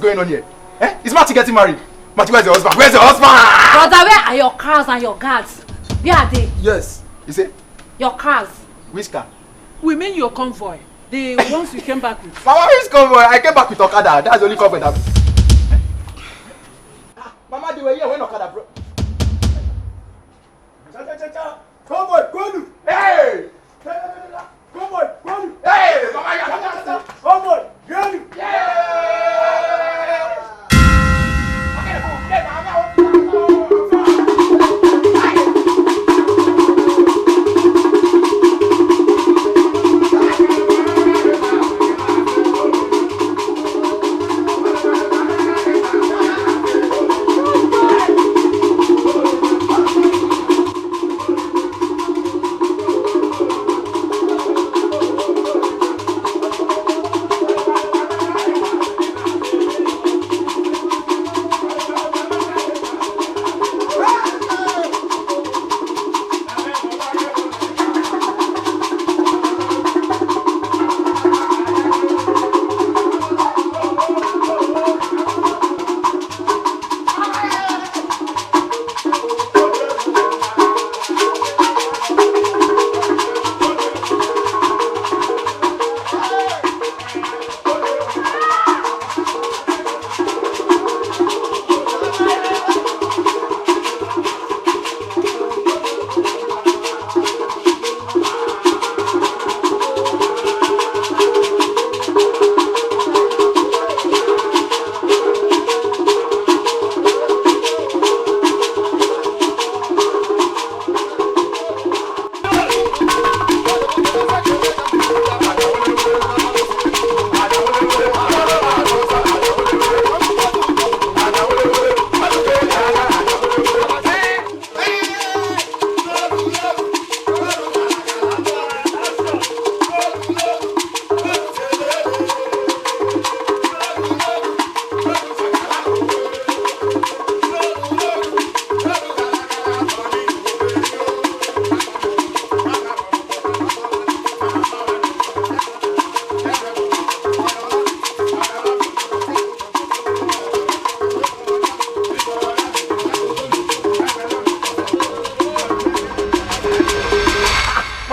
Going on here? Is Marty getting married? Marty, where's your husband? Where's your husband? Brother, where are your cars and your guards? Where are they? Yes. You say? Your cars. Which car? We mean your convoy. The ones you came back with. Mama, which convoy? I came back with Okada. That's the only convoy that. Mama, they were here when Okada broke. Convoy, go! Hey! Convoy, go! Hey! Mama, convoy, go!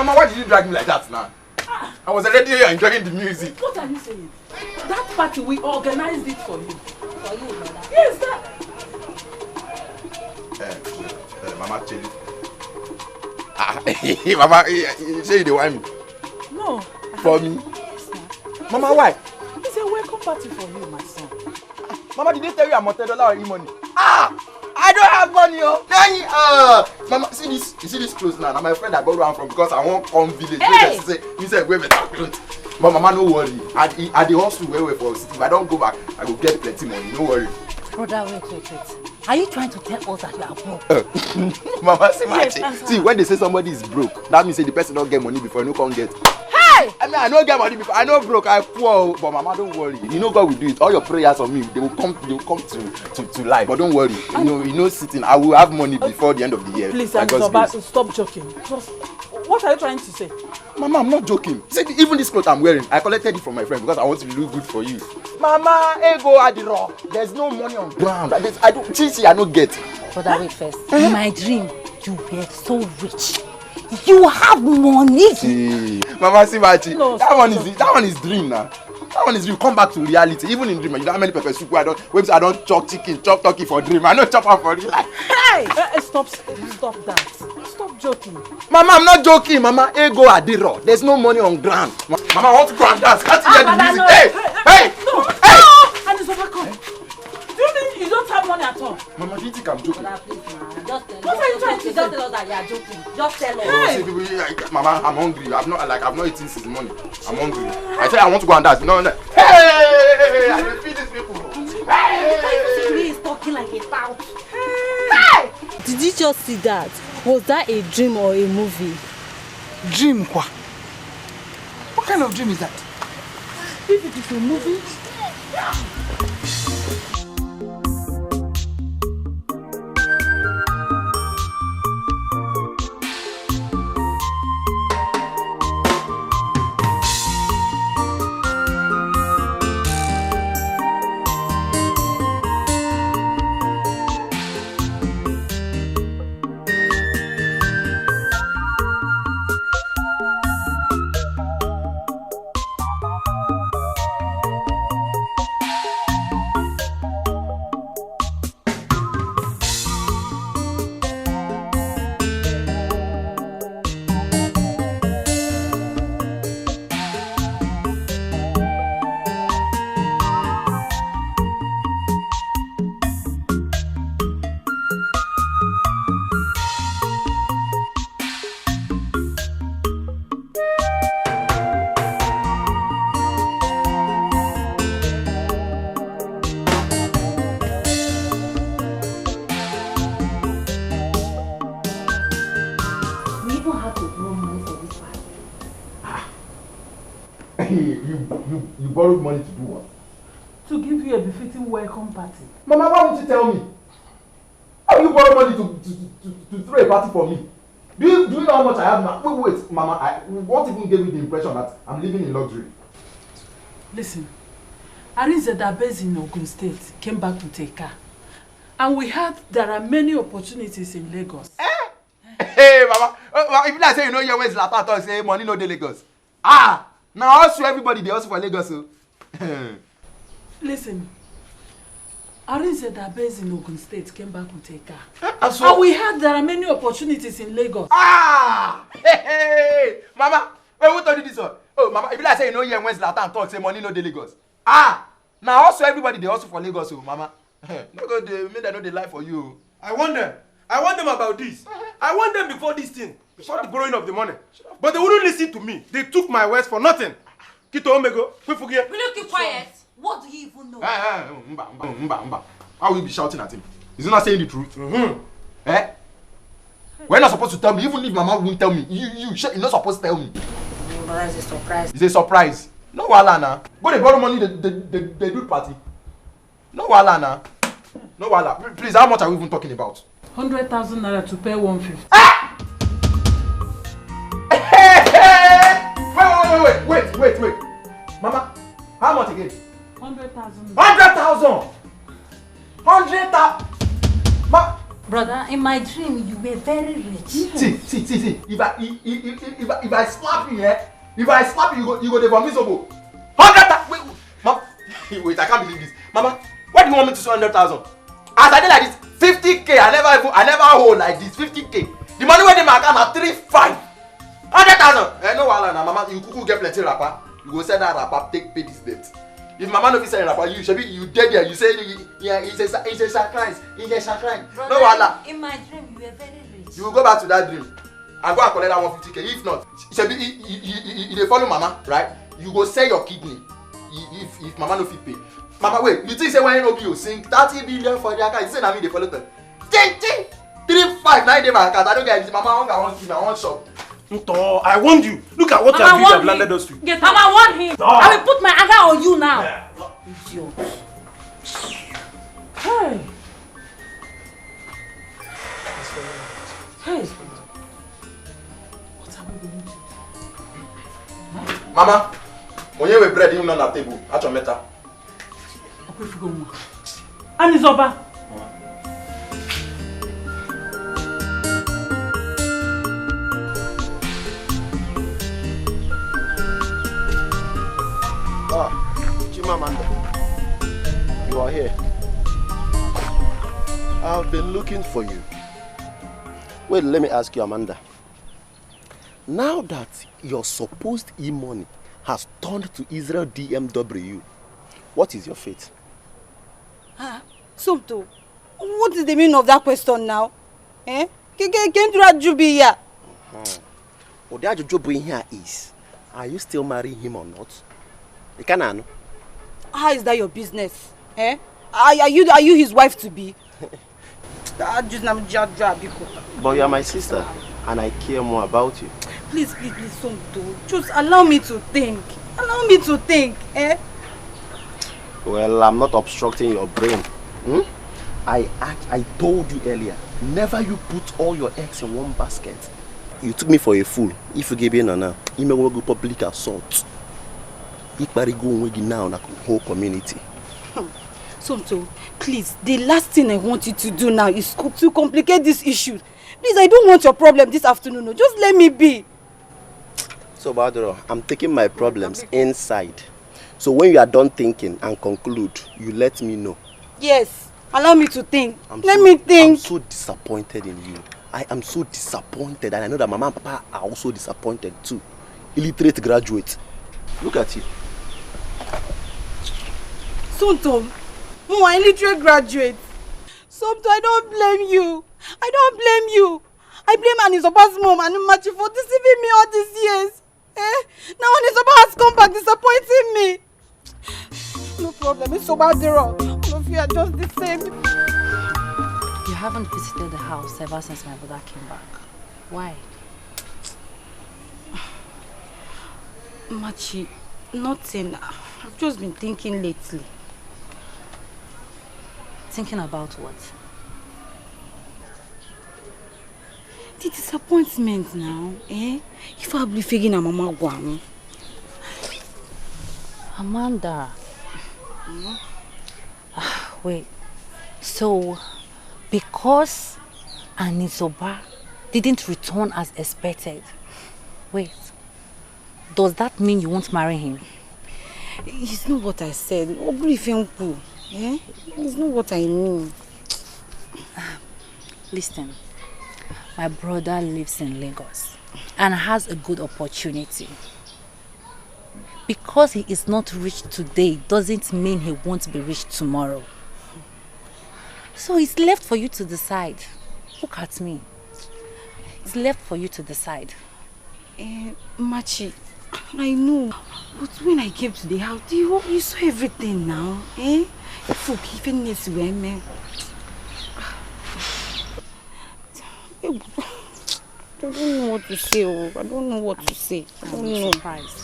Mama, why did you drag me like that now? I was already here enjoying the music. What are you saying? That party, we organized it for you. For you, brother? Yes, that. Mama, chill. Mama, you say you don't want me? No. For me? Mama, why? It's a welcome party for you, my son. Mama, did they tell you I'm $100 or money? I don't have money, oh. Mama, see this? You see this clothes now? Now my friend I bought one from because I want come village. Hey! He said, wear better clothes. But Mama, no worry. I the hustle where for city. If I don't go back, I will get plenty money. No worry. Brother, wait. Are you trying to tell us that you are broke? Mama, see Yes, see when they say somebody is broke, that means say the person don't get money before you can't get. Hey! I mean, I don't get money before. I know broke, I poor, but Mama, don't worry. You know God will do it. All your prayers on me, they will come to life. But don't worry. You know sitting. I will have money before the end of the year. Please, stop joking. Just, what are you trying to say? Mama, I'm not joking. See, even this clothes I'm wearing, I collected it from my friend because I want to look good for you. Mama, ego at the raw. There's no money on ground. I don't get. Brother, wait first. In my dream, you were so rich. You have money. See, Mama, see, Machi. No, that one is dream now. That one is you come back to reality. Even in dream, you know how many pepper soup I don't chop chicken, chop turkey for dream. I don't chop up for real life. Hey! Stop that. Stop joking. Mama, I'm not joking. Mama, ego adiro. There's no money on ground. Mama, I want to go and dance. Can't you hear the music? Hey! No! And it's overcome. Do you think you don't have money at all? Mama, do you think I'm joking? Just tell us that you are joking. Just tell us. Hey. Mama, I'm hungry. I've not eaten since morning. I'm hungry. I said I want to go and dance. No. Hey! I will feed these people. He is talking like a tout. Hey! Did you just see that? Was that a dream or a movie? Dream quoi? What kind of dream is that? If it is a movie, You borrowed money to do what? To give you a befitting welcome party. Mama, why won't you tell me? How do you borrow money to throw a party for me? Do you know how much I have now? Wait, Mama, what even gave me the impression that I'm living in luxury? Listen, Arinze that based in Ogun State came back with a car. And we heard there are many opportunities in Lagos. Hey, Mama, if I say you know your ways, Lata say money no de Lagos. Now also everybody they also for Lagos. So. Listen, Arinze that based in Ogun State came back with a car. And we heard there are many opportunities in Lagos. Hey, Mama, who told you this one? Oh, Mama, if I say you know your ways, Lata talk say money no de Lagos. Now also everybody they also for Lagos. So, Mama, no go they make them know they lie for you. I want them about this. I want them before this thing, before the borrowing of the money. But they wouldn't listen to me. They took my words for nothing. Kito Omego, quick forget. Will you keep quiet? What do you even know? Mba. How will you be shouting at him? Is he not saying the truth? We're not supposed to tell me. Even if Mama won't tell me, you're not supposed to tell me. It's a surprise. It's a surprise. No wahala na. Go they borrow money, they do party. No wahala na. No wahala. Please, how much are we even talking about? 100,000 naira to pay 150. Wait. Mama, how much again? 100,000. 100,000! 100,000! Brother, in my dream, you were very rich. See. If I slap you, if I slap you, you go there for miserable. 100,000. Wait, I can't believe this. Mama, why do you want me to spend 100,000? As I did like this, 50K, I never hold like this, 50K. The money went in my account at 3,500. 100,000. No, Mama, you could get plenty rapper. You go send that rapper, pay this debt. If Mama no be selling rapper, you dead there. You say, yeah, it's a sacrifice. No, Wala. In my dream, you were very rich. You will go back to that dream and go and collect that 150K. If not, if they follow Mama, right? You go sell your kidney. If Mama no fit pay. Mama, wait, you think say when you sing 30 billion for the account, you say na me they follow them. 3,500 9 day my account. I don't get it. Mama, I want give me one shop. I warned you. Look at what you have landed us with. Mama, warn him. I will put my anger on you now. Idiot. Hey. Hey. What are we going to do? Mama, when you have bread even on the table, at your meter. And it's over. Chimamanda, you are here. I've been looking for you. Wait, let me ask you, Amanda. Now that your supposed e-money has turned to Israel DMW, what is your fate? Sumto, what is the meaning of that question now? Can't you add Zubby here? What the Jobu in here is, are you still marrying him or not? You can. How is that your business? Are you his wife to be? But you are my sister, and I care more about you. Please, Sumto, just allow me to think. Well, I'm not obstructing your brain. I told you earlier, never you put all your eggs in one basket. You took me for a fool. If you gave in now, you may go public assault. Go now in the whole community. Sumto, please, the last thing I want you to do now is to complicate this issue. Please, I don't want your problem this afternoon. No. Just let me be. So, Badro, I'm taking my problems inside. So when you are done thinking and conclude, you let me know. Yes, allow me to think. Let me think. I'm so disappointed in you. I am so disappointed, and I know that Mama and Papa are also disappointed too. Illiterate graduate. Look at you. Sumto, I illiterate graduate. Sumto, I don't blame you. I blame Anizoba's mom and Machi for deceiving me all these years. Now Anizoba has come back disappointing me. No problem, it's so bad, zero. No fear, just the same. You haven't visited the house ever since my brother came back. Why? Machi, nothing. I've just been thinking lately. Thinking about what? The disappointment now, If I be figuring out Mama Guam. Amanda. Wait. So, because Anizoba didn't return as expected, wait, does that mean you won't marry him? It's not what I said. It's not what I mean. Listen, my brother lives in Lagos and has a good opportunity. Because he is not rich today doesn't mean he won't be rich tomorrow. So it's left for you to decide. Look at me. It's left for you to decide. Machi, I know. But when I came to the house, you saw everything now. I don't know what to say. I don't know what to say. I don't know. Surprised.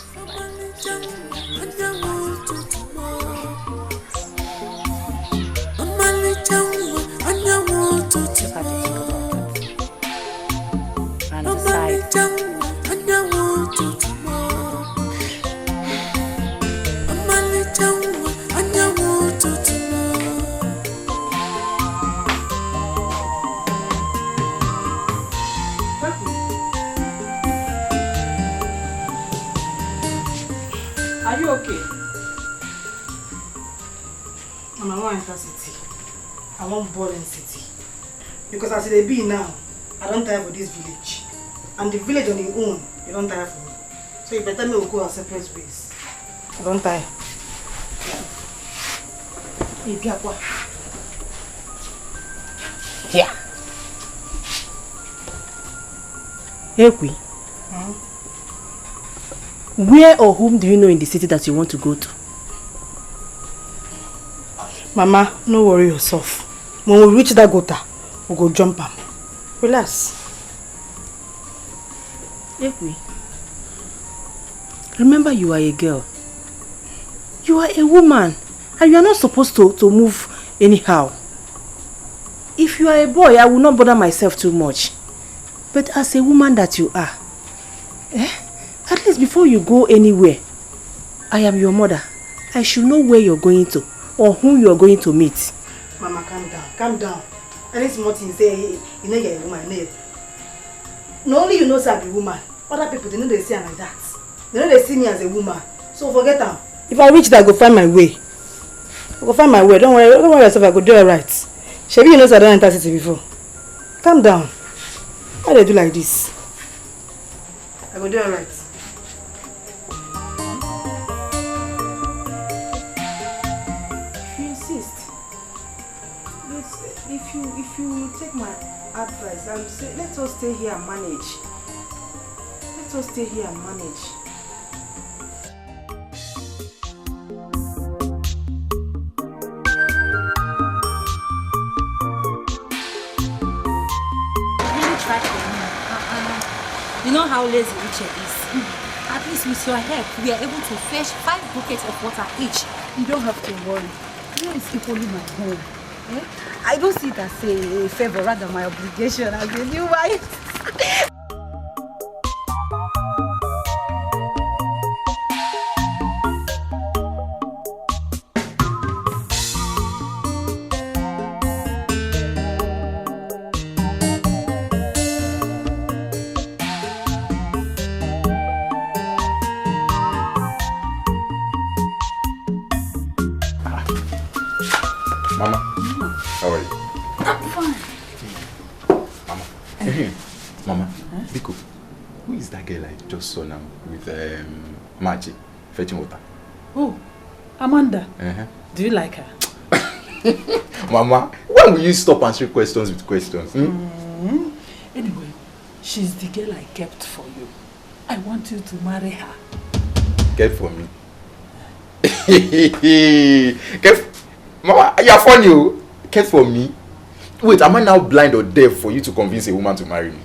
And decide. Are you okay? Mama, I want to enter city. I want ball in city. Because as they be now, I don't tire for this village. And the village on its own, you don't tire for me. So you better me will go our separate ways. I don't tire. Here. Ekwi. Where or whom do you know in the city that you want to go to? Mama, no worry yourself. When we reach that gutter, we'll go jump am. Relax. Ekwi. Remember, you are a girl. You are a woman. And you are not supposed to move anyhow. If you are a boy, I will not bother myself too much. But as a woman that you are, at least before you go anywhere, I am your mother. I should know where you're going to or whom you're going to meet. Mama, calm down. Calm down. And it's Martin say, you know you're a woman. Not only you know say I be a woman, other people, they know they see me like that. They know they see me as a woman. So forget them. If I reach there, I go find my way. I go find my way. Don't worry yourself, I go do alright. Shebi, you know I don't enter city before. Calm down. Why they do like this? I go do alright. If you insist, if you take my advice, I would say let us stay here and manage. Let us stay here and manage. You know how lazy Uche is. At least with your help, we are able to fetch 5 buckets of water each. You don't have to worry. Here is equally my home. I don't see it as a favor, rather my obligation as a new wife. Mama, how are you? I'm fine. Mama. Mama, Biko, who is that girl I just saw now with Machi fetching water? Oh, Amanda. Do you like her? Mama, when will you stop answering questions with questions? Anyway, she's the girl I kept for you. I want you to marry her. Kept for me? Mama, you're funny. Kept for me? Wait, am I now blind or deaf for you to convince a woman to marry me?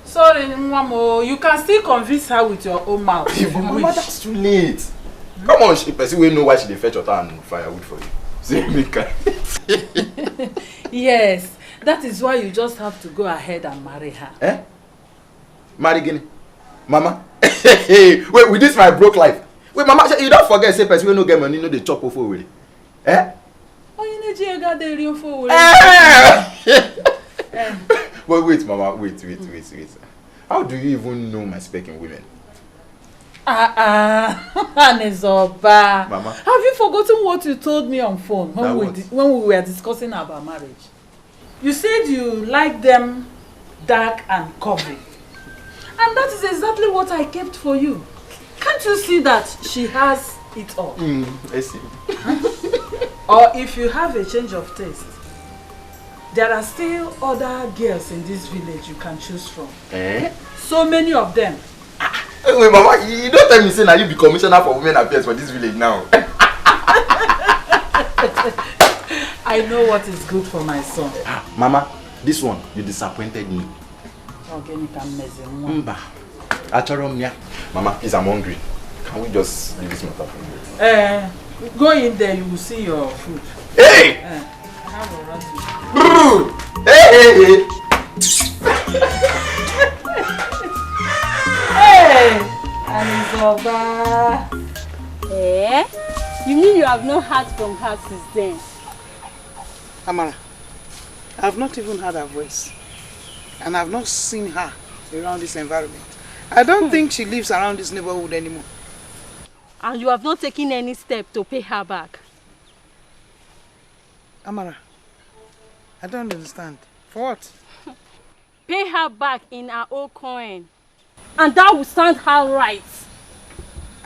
Sorry, Mamo, you can still convince her with your own mouth. Mama, that's too late. Come on, she person will know why she dey fetch water and firewood for you. See me, Yes, that is why you just have to go ahead and marry her. Marry Guinea? Mama? Wait, with this my broke life. Wait, Mama, you don't forget say person will no get money, no dey chop over with. Wait, Mama, wait. How do you even know my spec in women? Anezoba. Mama. Have you forgotten what you told me on phone when we were discussing about marriage? You said you like them dark and curvy. And that is exactly what I kept for you. Can't you see that she has it all? I see. Or if you have a change of taste, there are still other girls in this village you can choose from. So many of them. Wait, Mama, you don't tell me say now you be commissioner for women affairs for this village now. I know what is good for my son. Mama, this one, you disappointed me. Mama, please, I'm hungry. Can we just leave this matter for you? Go in there, you will see your food. Hey! I have a run. Hey! Hey! Anizoba! You mean you have not heard from her since then? Amara, I have not even heard her voice. And I have not seen her around this environment. I don't think she lives around this neighborhood anymore. And you have not taken any step to pay her back. Amara, I don't understand. For what? Pay her back in her own coin. And that will stand her right.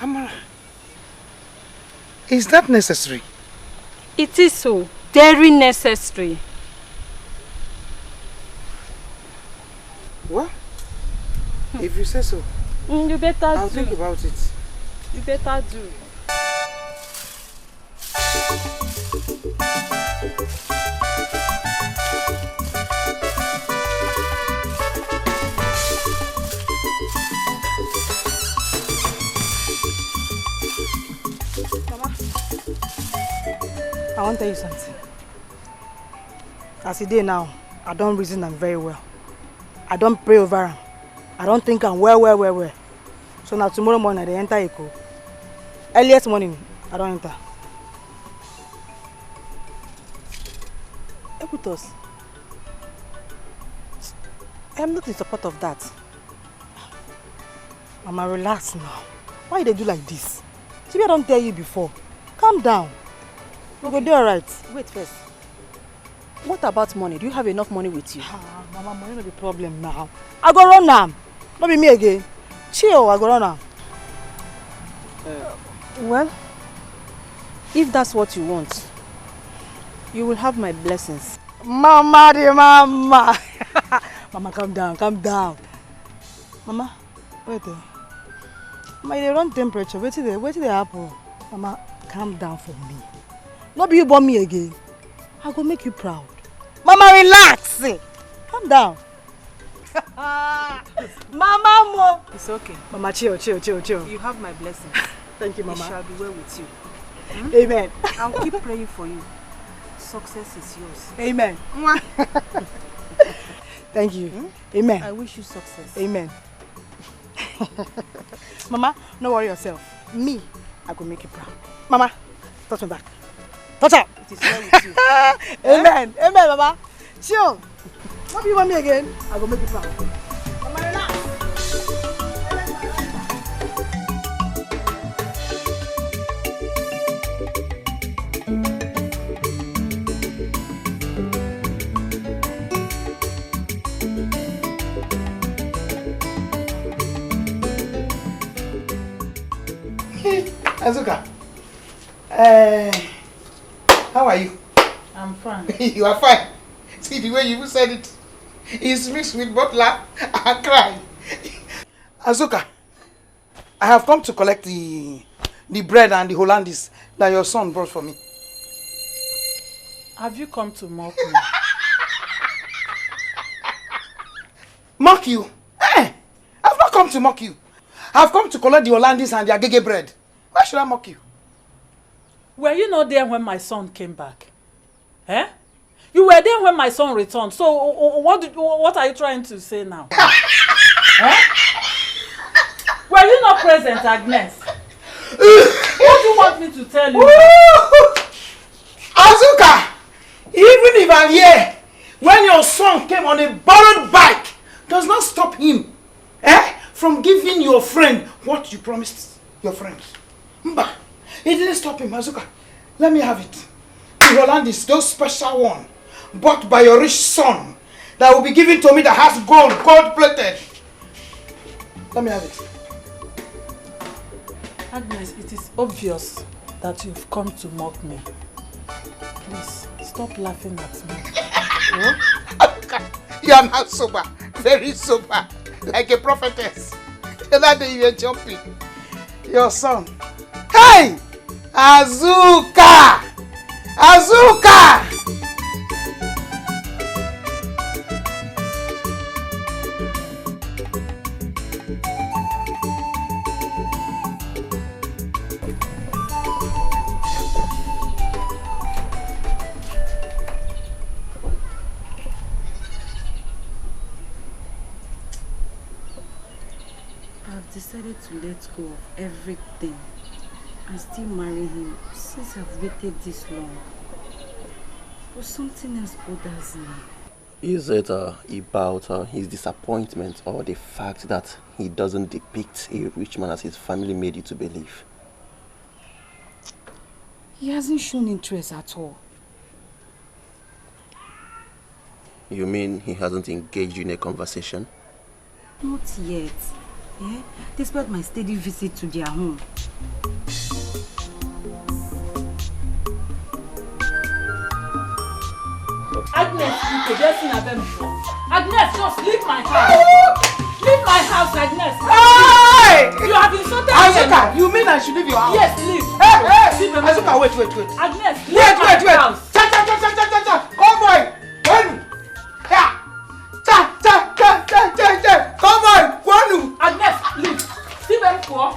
Amara, is that necessary? It is so. Very necessary. What? If you say so, you better I'll do. think about it. You better do. I want to tell you something. As it is now, I don't reason them very well. I don't pray over them. I don't think I'm well. So now tomorrow morning I enter Eko. Earliest morning, I don't enter. Ebutos, I am not in support of that. Mama, relax now. Why they do like this? Maybe I don't tell you before. Calm down. We go do alright. Wait first. What about money? Do you have enough money with you? Mama, money no be problem now. I go run now. Not be me again. Chill, I go run now. Well, if that's what you want, you will have my blessings. Mama, dear mama. Mama, calm down. Mama, wait there. Mama, they run temperature. Wait till they happen. Mama, calm down for me. Not be you born me again. I go make you proud. Mama, relax. Calm down. Mama, mo. It's okay. Mama, chill. You have my blessings. Thank you, Mama. It shall be well with you. Amen. I'll keep praying for you. Success is yours. Amen. Thank you. Amen. I wish you success. Amen. Mama, don't worry yourself. Me, I go make you proud. Mama, touch me back. Touch up. It is well with you. Amen. Amen, Mama. Chill. What you want me again? I go make you proud. Mama, relax. Azuka, how are you? I'm fine. You are fine. See the way you said it. It's mixed with both laugh and cry. Azuka, I have come to collect the bread and the Hollandis that your son brought for me. Have you come to mock me? Mock you? I've not come to mock you. I've come to collect the Hollandis and the agege bread. Why should I mock you? Were you not there when my son came back? Eh? You were there when my son returned. So what are you trying to say now? Eh? Were you not present, Agnes? What do you want me to tell you? Azuka! Even if I'm here, when your son came on a borrowed bike, does not stop him from giving your friend what you promised your friend. Mba, it didn't stop him, Azuka. Let me have it. The Hollandis, those special one, bought by your rich son, that will be given to me that has gold plated. Let me have it. Agnes, it is obvious that you've come to mock me. Please, stop laughing at me. Huh? You are not sober, very sober, like a prophetess. The other day you were jumping. Your son. Hey! Azuka! Azuka! I've decided to let go of everything and still marry him since I've waited this long. But something else bothers me. Is it about his disappointment or the fact that he doesn't depict a rich man as his family made you to believe? He hasn't shown interest at all. You mean he hasn't engaged you in a conversation? Not yet. Yeah? Despite my steady visit to their home. Agnes, Agnes, just leave my house. Leave my house, Agnes. Hey! You have insulted me. Azuka, you mean I should leave your house? Yes, leave. Hey! Azuka, wait. Agnes, leave my house. Cha! Convoy! One! Cha! Convoy! One! Agnes, leave. See them poor.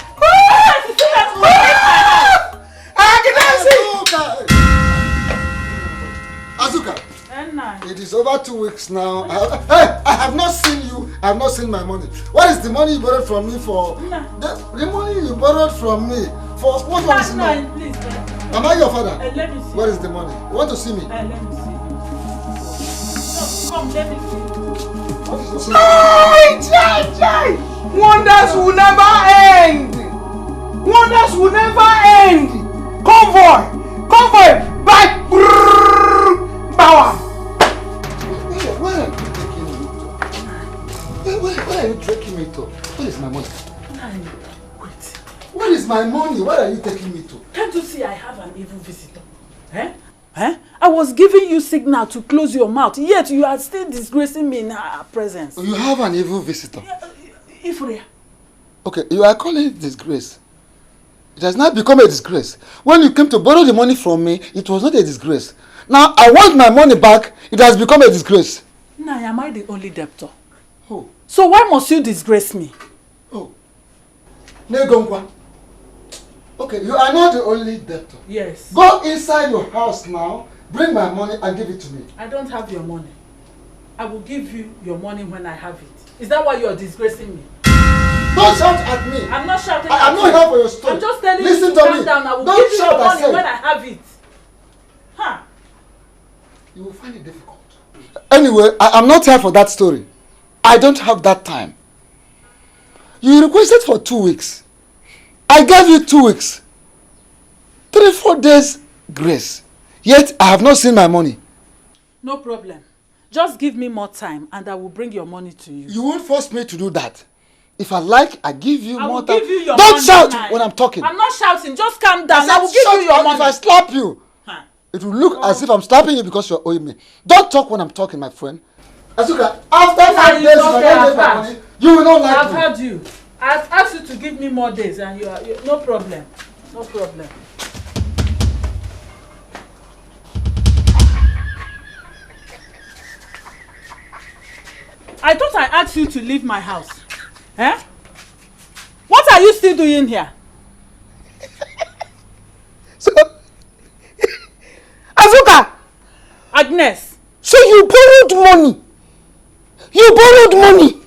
Azuka! It is over 2 weeks now. I have not seen you. I have not seen my money. What is the money you borrowed from me for? The money you borrowed from me for what was it now? Please. Am I your father? Let me see. Where is the money? You want to see me? Let me see. Come, let me see. Jai! Wonders will never end! Wonders will never end! Convoy! Back! Power! Where are you taking me to? Where is my money? Wait. Where is my money? Where are you taking me to? Can't you see I have an evil visitor? I was giving you signal to close your mouth, yet you are still disgracing me in her presence. You have an evil visitor. Ifre. Okay, you are calling it disgrace. It has not become a disgrace. When you came to borrow the money from me, it was not a disgrace. Now I want my money back. It has become a disgrace. Now, am I the only debtor? Oh. So why must you disgrace me? Oh. Negongwa. Okay, you are not the only debtor. Yes. Go inside your house now, bring my money and give it to me. I don't have your money. I will give you your money when I have it. Is that why you are disgracing me? Don't shout at me. I'm not shouting I'm not here for your story. I'm just telling Listen you to to calm me. down. I will Don't give you shout, your I money said. when I have it. Huh? You will find it difficult. Anyway, I'm not here for that story. I don't have that time. You requested for 2 weeks. I gave you 2 weeks. 3-4 days grace. Yet I have not seen my money. No problem. Just give me more time and I will bring your money to you. You won't force me to do that. If I like, I give you more time. I will give you your Don't money. shout when I'm talking. I'm not shouting. Just calm down. I I will give you your money. If I slap you, it will look as if I'm slapping you because you're owing me. Don't talk when I'm talking, my friend. Azuka, after 5 days, if I don't get my money, you will not like me. I've heard you. I've asked you to give me more days and you are no problem. No problem. I thought I asked you to leave my house. What are you still doing here? So, Azuka! Agnes. So you borrowed money? You borrowed money?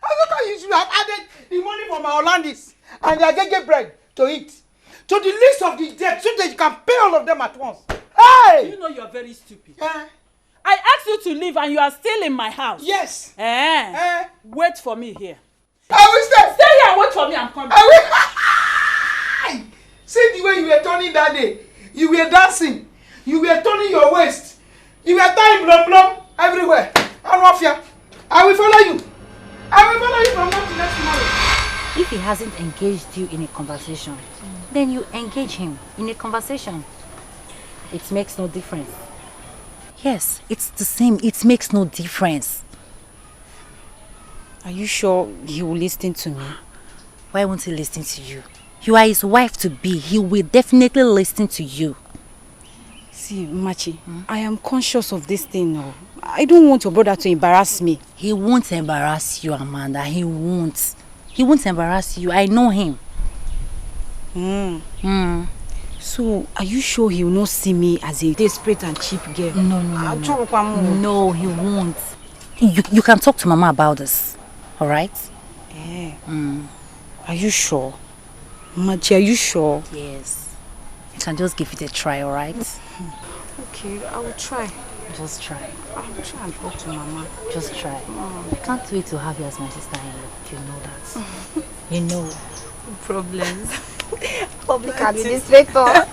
Azuka, you should have added the money from our Hollandis and their gege bread to it. To the list of the debt so that you can pay all of them at once. Hey! You know you are very stupid. I asked you to leave and you are still in my house. Yes. Wait for me here. I will stay. Stay here and wait for me. I'm coming. I will. See the way you were turning that day. You were dancing. You were turning your waist. You were tying blum everywhere. I will follow you. I will follow you from now to next tomorrow. If he hasn't engaged you in a conversation, then you engage him in a conversation. It makes no difference. Yes, it's the same. It makes no difference. Are you sure he will listen to me? Why won't he listen to you? You are his wife-to-be. He will definitely listen to you. See, Machi, I am conscious of this thing now. I don't want your brother to embarrass me. He won't embarrass you, Amanda. He won't. He won't embarrass you. I know him. So, are you sure he will not see me as a desperate and cheap girl? No. No, he won't. You can talk to Mama about this. Alright? Are you sure? Machi, are you sure? Yes. You can just give it a try, alright? Okay, I will try. Just try. I will try and talk to Mama. Just try. I can't wait to have you as my sister-in-law. You know that. You know. Problems. Public administrator.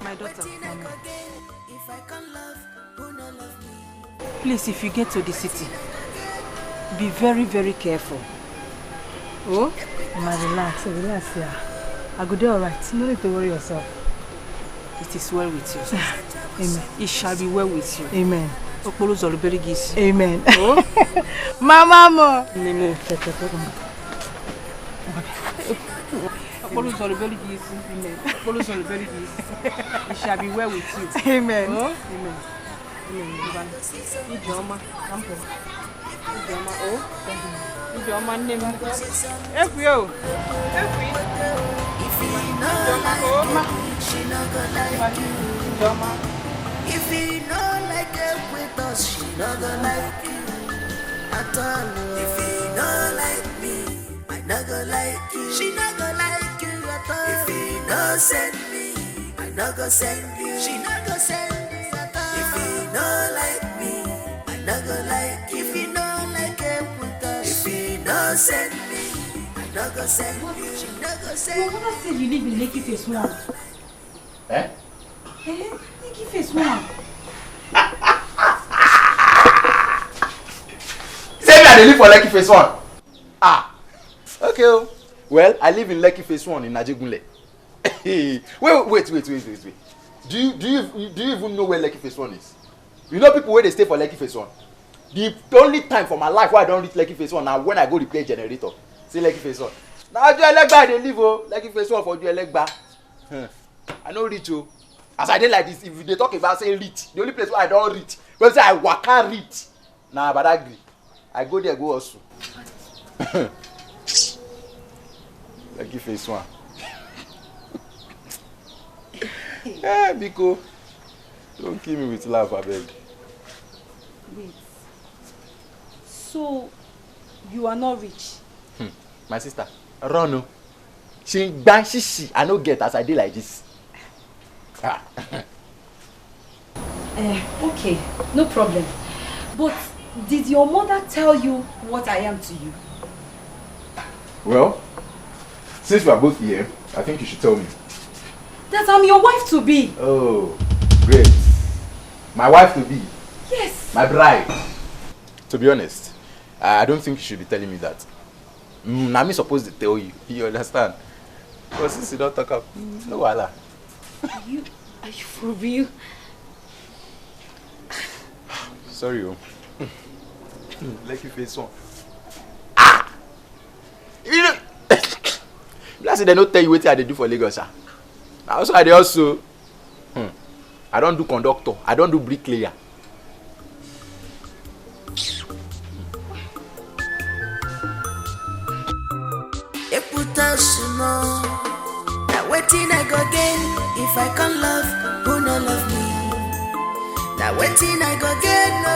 My daughter, please, if you get to the city, be very, very careful. Oh? Relax, yeah. I go do alright. No need to worry yourself. It is well with you. Amen. It shall be well with you. Amen. Amen. Oh? Mama. Amen. It shall be well with you. Amen. Oh? Amen. Amen. Ijoma, kampo. Ijoma, oh. Ijoma, name. Efio. If you know like she not gonna like you. If you know like it with us, she not gonna like you at all. If you know like me, I not gonna like you. She not gonna like you at all. If you know send me, I not gonna send you. She not gonna send you at all. If you know like me, I not gonna like you. If you know like it with us, if you know send me, I not gonna send you. She not gonna send you. Your mother said you live in Lekki Phase 1. Eh? Lekki Phase 1. Say me I dey live for Lekki Phase 1. Ah. Okay. Well, I live in Lekki Phase 1 in Ajegunle. wait. Do you even know where Lekki Phase 1 is? You know people where they stay for Lekki Phase 1? The only time for my life where I don't reach Lekki Phase 1 now when I go repair generator. See Lekki Phase 1. Now Ojo Elegba dey live oh. Lekki Phase 1 for Ojo Elegba. I no reach oh. As I dey like this, if they talk about say reach, the only place where I don't reach, when say I waka reach. Nah, Badagry. I go there go also. Lekki Phase 1. Yeah, Biko. Don't kill me with laugh, I beg. Wait. So, you are not rich? My sister, run oh. She bang shishi, I no get as I dey like this. Okay, no problem. But did your mother tell you what I am to you? Well, since we are both here, I think you should tell me. That I'm your wife to be. Oh, great. My wife to be. Yes. My bride. To be honest, I don't think you should be telling me that. Now me supposed to tell you. You understand? But since you don't talk up, no wahala. Are you for real? Sorry, oh. Lekki Phase 1. You know, let's say they don't tell you what I do for Lagos. Also, I also. I don't do conductor. I don't do bricklayer. Now waiting I go again. If I can't love, who no love me? Now waiting I go again. No.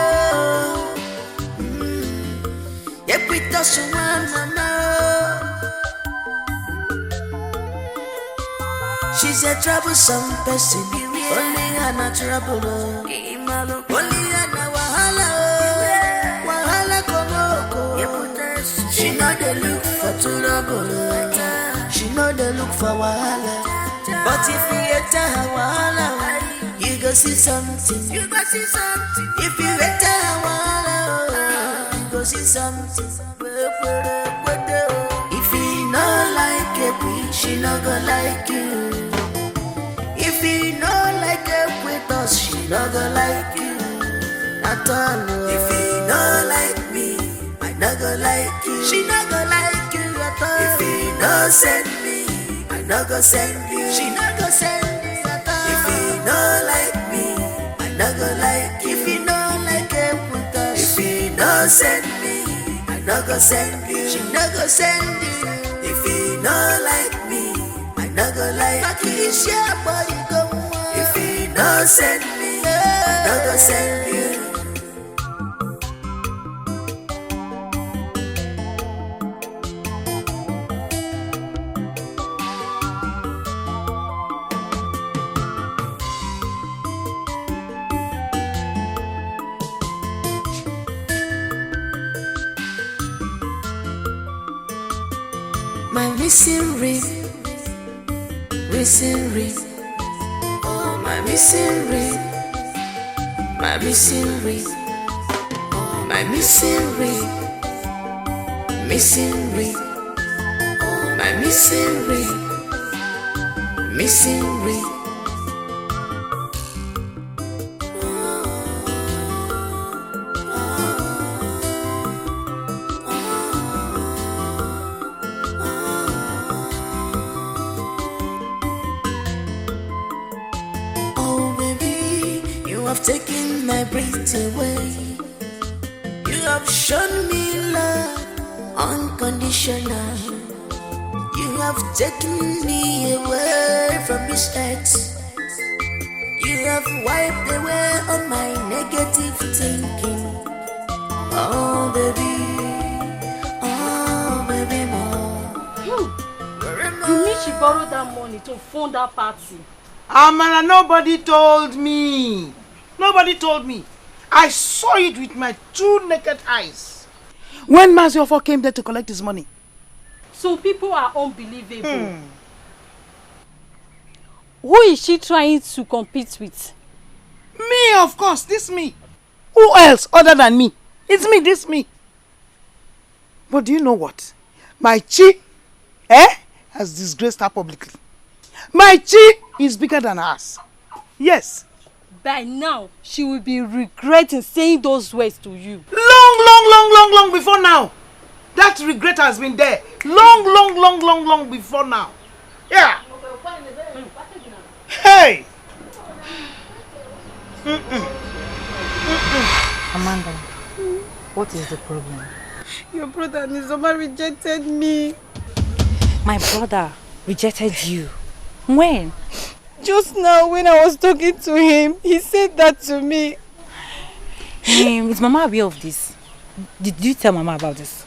Mama. She's a troublesome person. Only a trouble. Only a wahala. Wahala komoko. She know they look for trouble. She know they look for wahala. But if you enter her wahala, you go see something. If you enter her wahala, you go see something. If you know like a queen, she not gonna like you. If you know like a with us, she not gonna like you at all. If you know like me, I not gonna like you. She not gonna like you at all. If you know send me, I not gonna send you. She not gonna send you at all. If you know like me, I not gonna like you. If you know like a with us, if you know send me, I not gonna send you. She not gonna send you. If you know like me, I not gonna like you. If you know send me, I not gonna send you. my missing ring, missing ring. Oh, my missing ring, my missing ring, my missing ring, missing ring. Oh, my missing ring, missing ring. Taking my breath away. You have shown me love unconditional. You have taken me away from this earth. You have wiped away all my negative thinking. Oh baby, more. You mean she borrowed that money to fund that party? Amara, nobody told me. Nobody told me. I saw it with my two naked eyes. When Maziofo came there to collect his money. So people are unbelievable. Who is she trying to compete with? Me, of course. This me. Who else other than me? It's me, this me. But do you know what? My chi, has disgraced her publicly. My chi is bigger than us. Yes. By now, she will be regretting saying those words to you. Long before now. That regret has been there. Long before now. Yeah. Hey. Amanda, what is the problem? Your brother Nizoma rejected me. My brother rejected you? When? Just now when I was talking to him, he said that to me. Is Mama aware of this? Did you tell Mama about this?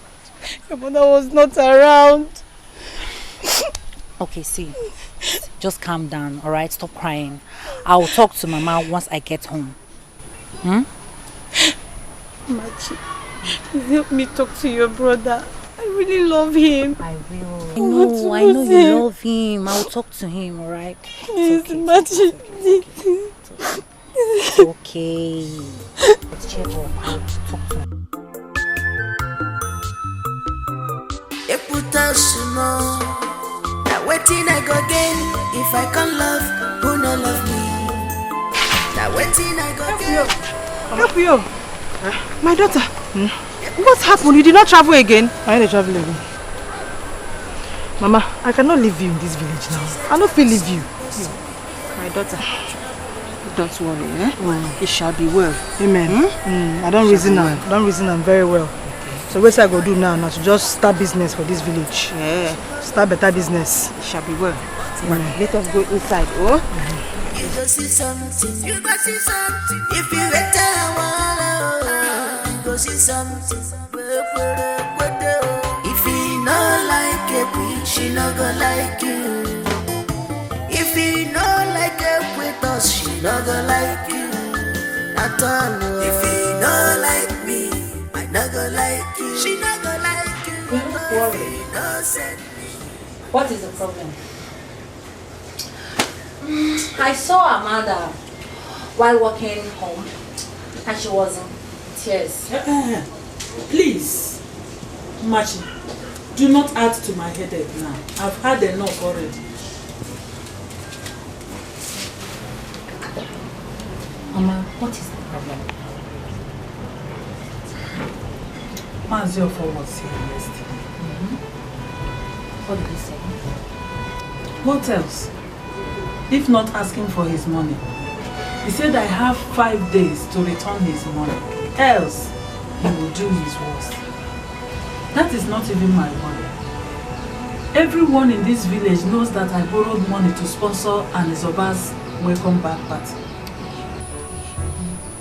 Your mother was not around. Okay, see. Just calm down, alright? Stop crying. I will talk to Mama once I get home. Machi, please help me talk to your brother. I really love him. I will. I know you love him. I will talk to him, alright? Please, Machi. It's okay. Let's cheer up. I will talk to him. Now waiting I go again. If I can't love, who no love me? Now waiting I go again. Help you. My daughter. What's happened? You did not travel again? I ain't travel again. Mama, I cannot leave you in this village now. I don't feel leave you. My daughter. Don't worry, It shall be well. Amen. I don't reason now. Don't reason I'm very well. So what I go do now? Now to just start business for this village. Yeah. Start better business. It shall be well. Let us go inside. Oh. You go see something. You go see something. If you wait you go see something. If he no like it, she no go like you. If he no like it with us, she no go like you. At all. If he no like me, I no go like you. She no go like you. Don't worry. What is the problem? I saw Amanda while walking home and she was in tears. Please, Machi, do not add to my headache now. I've had enough already. Mama, what is the problem? Maziofo was here yesterday. What did he say? What else? If not asking for his money. He said I have 5 days to return his money. Else, he will do his worst. That is not even my worry. Everyone in this village knows that I borrowed money to sponsor Anizoba's welcome back party.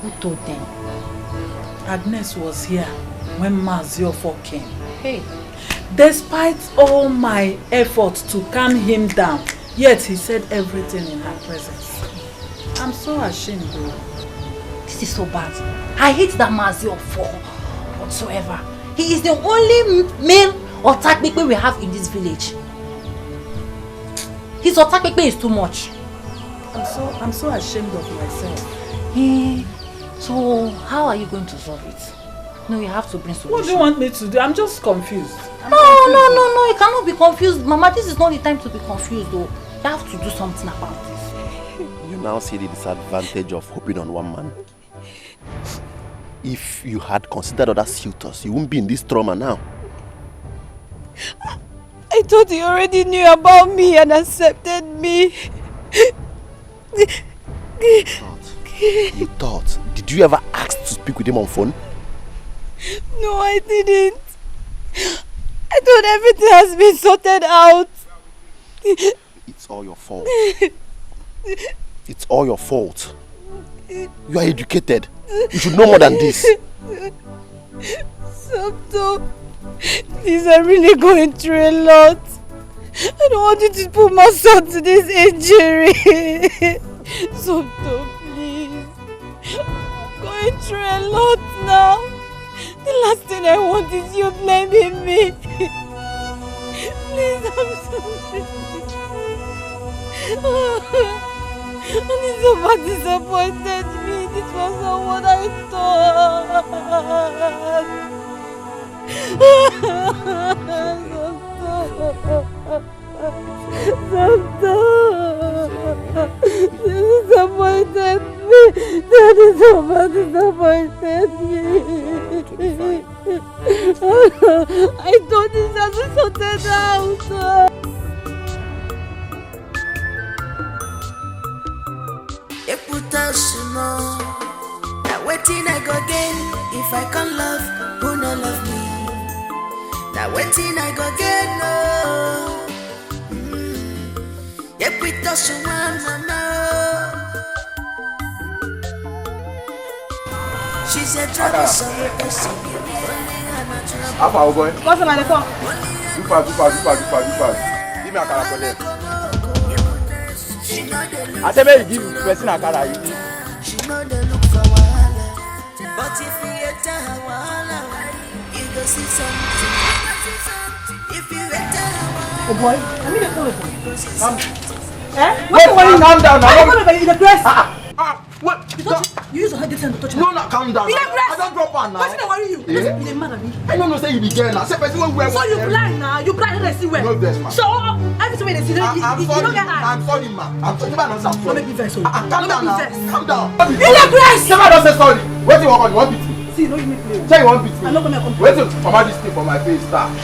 Who told them? Agnes was here when Maziofo came. Hey. Despite all my efforts to calm him down, yet he said everything in her presence. I'm so ashamed though. This is so bad. I hate that Maziofo whatsoever. He is the only male or tactic we have in this village. His otakpepe is too much. I'm so ashamed of myself. So how are you going to solve it? No, you have to bring solution. What do you want me to do? I'm just confused. No, you cannot be confused. Mama, this is not the time to be confused though. You have to do something about this. You now see the disadvantage of hoping on one man. If you had considered other suitors, you wouldn't be in this trauma now. I thought you already knew about me and accepted me. You thought? Did you ever ask to speak with him on phone? No, I didn't. I thought everything has been sorted out. It's all your fault. It's all your fault. You are educated. You should know more than this. Sabto, please, I'm really going through a lot. I don't want you to put my son to this injury. Sabto, please. I'm going through a lot now. The last thing I want is you blaming me. Please, I'm sorry. And it's so much disappointed me. This was not what I thought. This disappointed me. That is so much disappointed me. I thought this has been sorted out. Now waiting I go again. If I can love, who no love me? Now waiting I go again. No. She's a troublesome person. How far, boy? What's the matter? Do fast. Give me a car for them. I tell you, give person a car. She know they look for wahala, but if you enter her wahala, you go see something. If you enter her wahala, oh boy, I mean the phone. Wait, calm down. I'm going to be in the dress. What? You use your head to touch me. No, calm down. In the dress. I don't drop her now. What's going to worry you? Yeah? You're mad at me. I don't know say you be girl now. Say person when wear. So you blind now? You blind and I see where? No dress, man. So every time they see you don't get eye. I'm sorry, ma. I'm sorry, man. I'm sorry. Don't make me vex. Calm down now. Calm down. In the dress. Never don't say sorry. What do you want? You want beat me? See, no, you make me. Say you want beat me. I'm not going to come. Wait till mama this thing for my face start.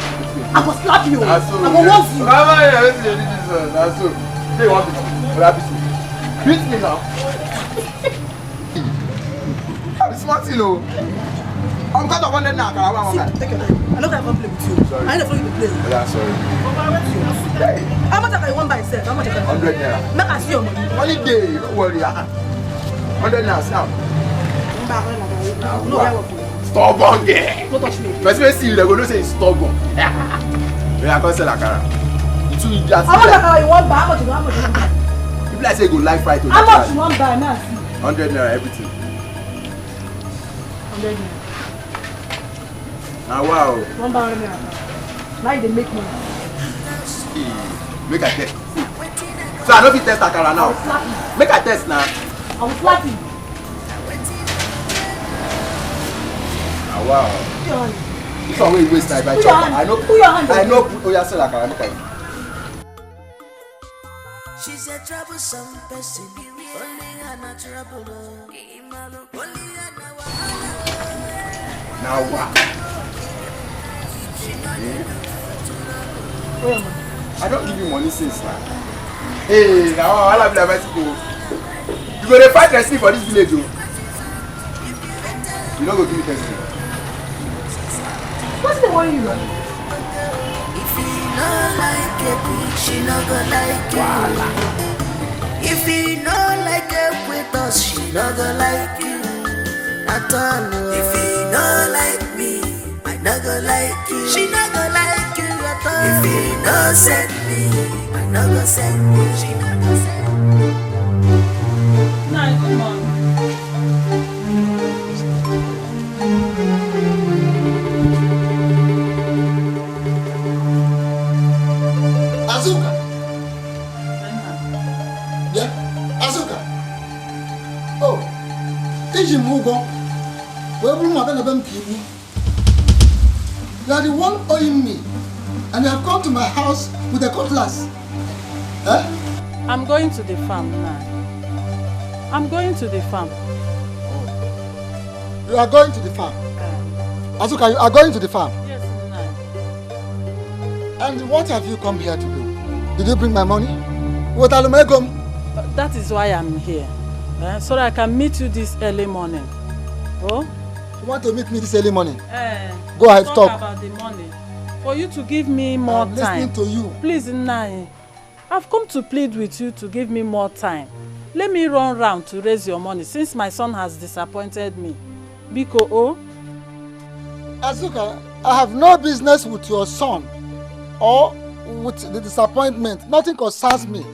I will slap you. I will want you. That's so. Say you want beat me. Well, beat me. Beat me now. I'm smart, you know. I'm going to run there now. Take your time. I'm not going to play with you. Sorry. I ain't going to play. Yeah, sorry. How much can you want by itself? How much can you 100 naira. Make I see your money. Only day, don't worry. 100 naira, Sam. No, I work for you. Stubborn girl. Don't touch me. First when see you, they go know say it's stubborn. When I come sell akara, you too idiots. How much akara you want buy? How much you want buy? People like say go life right to How much you want buy? Now see. 100 naira everything. 100 naira. Now wow. One buy 100 naira. Now you dey make money. Make I test. So I don't fit test akara now. Make I test now. I will slap you. Ah wow. This one wey you waste time by chop. I know. Oh yeah, sell akara make I. she's a troublesome person. Only a natural blow. Now what? I don't give you money since now. Hey, now I'll have the go. You go to fight wrestling for this village, oh. You don't go give me testing. What's the worry you? If you not like it, she not gonna like you. If you not like it with us, she not gonna like you. At all. If you not like me, I not gonna like you. She not gonna like you at all. If you not send me, I not gonna send you. She not gonna send me. Nah, come on. Azuka. You are the one owing me, and you have come to my house with a cutlass. Eh? I'm going to the farm now. I'm going to the farm. You are going to the farm? Azuka, you are going to the farm? Yes, Nai. And what have you come here to do? Did you bring my money? That is why I'm here. So that I can meet you this early morning. Oh? You want to meet me this early morning? Go ahead, talk. About the money. For you to give me more time. I'm listening to you. Please, Nai. I've come to plead with you to give me more time. Let me run round to raise your money since my son has disappointed me. Biko, oh? Azuka, I have no business with your son or with the disappointment. Nothing concerns me.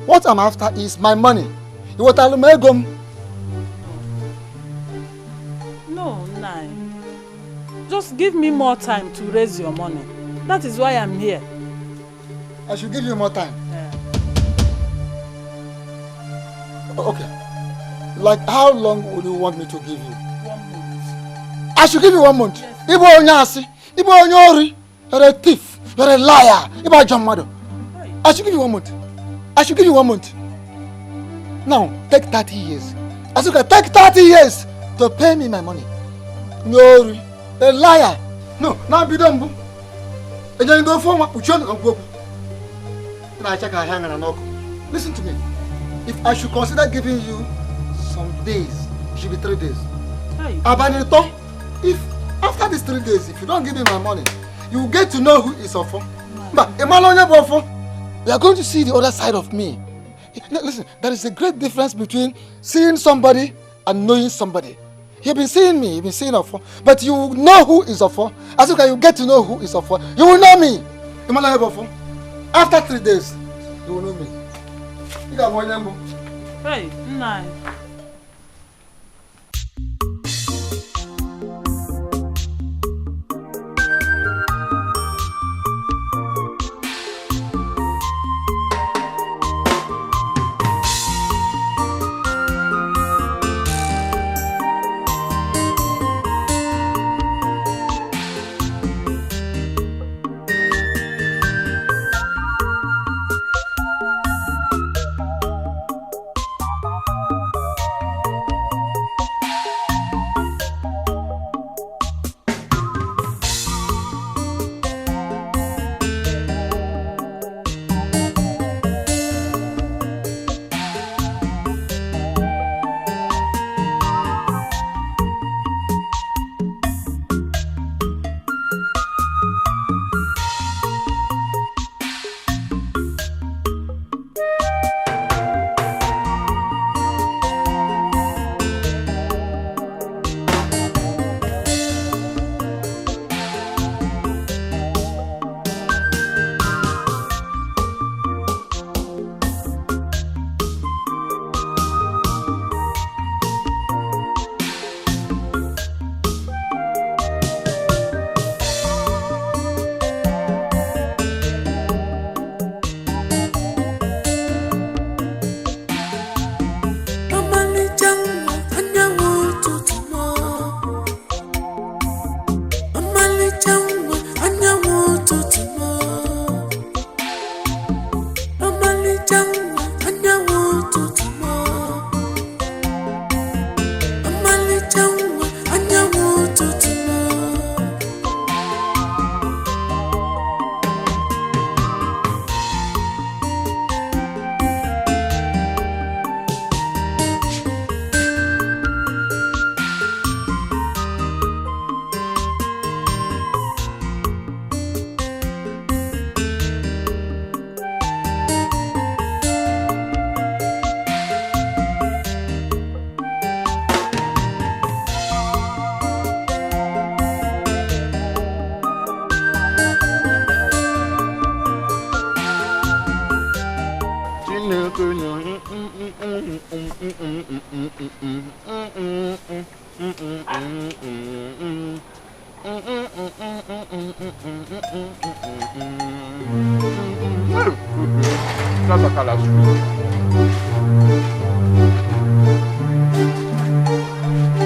What I'm after is my money. No, Nai. Just give me more time to raise your money. That is why I'm here. I should give you more time? Yeah. Okay. Like how long would you want me to give you? 1 month. I should give you 1 month? Yes. Ibo Onyasi, Ibo Onyori, you're a thief, you're a liar, Ibo Jamado. I should give you 1 month. I should give you 1 month. Now, take 30 years. Azuka, take 30 years to pay me my money. Nyori, a liar. No, now be done. And then go for my puchon and go. Listen to me. If I should consider giving you some days, it should be 3 days. Abanito, if after these 3 days, if you don't give me my money, you will get to know who is Ofo. But you are going to see the other side of me. Listen, there is a great difference between seeing somebody and knowing somebody. You've been seeing me, you've been seeing Ofo, but you know who is Ofo. As you get to know who is Ofo, you will know me. After 3 days, you will know me. You got one number. Hey, Nai.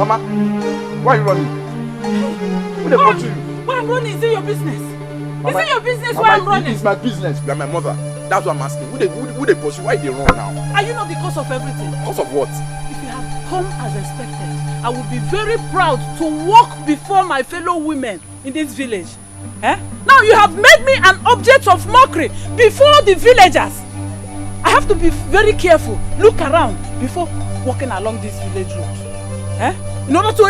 Mama, why are you running? Who they brought you? Why I'm running? Is it your business? Mama, is it your business Mama, why I'm running? It's my business. You are my mother. That's what I'm asking. Who they pursue? Why they run now? Are you not the cause of everything? Cause of what? If you have come as expected, I will be very proud to walk before my fellow women in this village. Eh? Now you have made me an object of mockery before the villagers. I have to be very careful. Look around before walking along this village road. Eh? In order to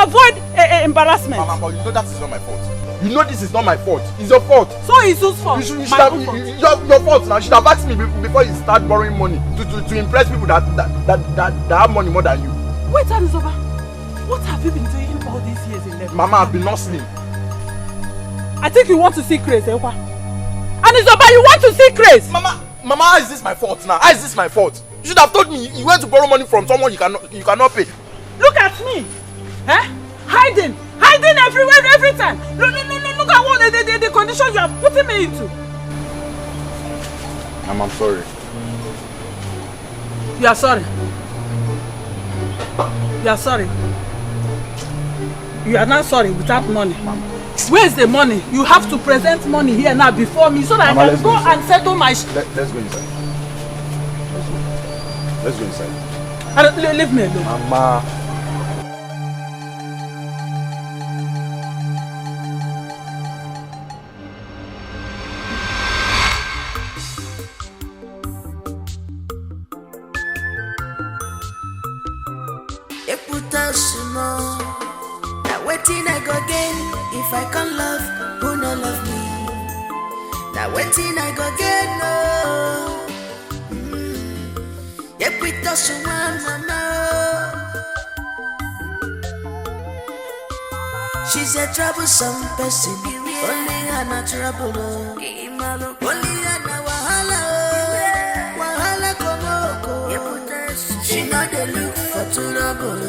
avoid embarrassment. Mama, but you know that is not my fault. You know this is not my fault. It's your fault. So it's whose fault? You should have, your fault now. You should have asked me before you start borrowing money to impress people that have money more than you. Wait, Anizoba. What have you been doing all these years in Lagos? Mama, I've been hustling. I think you want to see Grace, Ewa. Anizoba, you want to see Grace? Mama, how is this my fault now? How is this my fault? You should have told me you went to borrow money from someone you cannot pay. Look at me. Eh? Hiding everywhere, every time. Look at what the condition you have putting me into. Mama, I'm sorry. You are sorry. You are sorry. You are not sorry without money. Mama. Where's the money? You have to present money here now before me so that Mama, I can go and settle my... Let's go inside. Let's go inside. Leave me alone. Mama. Now waiting I go again. If I can't love, who no love me? Now waiting I go again. No. If we touch one, mama. She's a troublesome person. Only a natural trouble. Only a wahala. Wahala komoko. She know they look for trouble.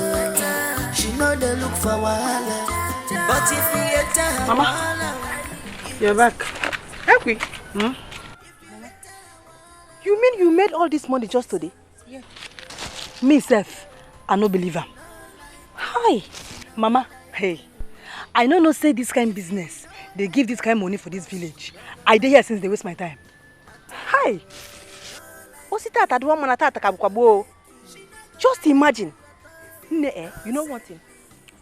She know they look for wahala. But if we get time, Mama, you're back. Help me. You mean you made all this money just today? Yeah. Me self, I no believe her. Hi, Mama. Hey, I no say this kind of business. They give this kind of money for this village. I dey here since they waste my time. Hi. Just imagine. You know one thing?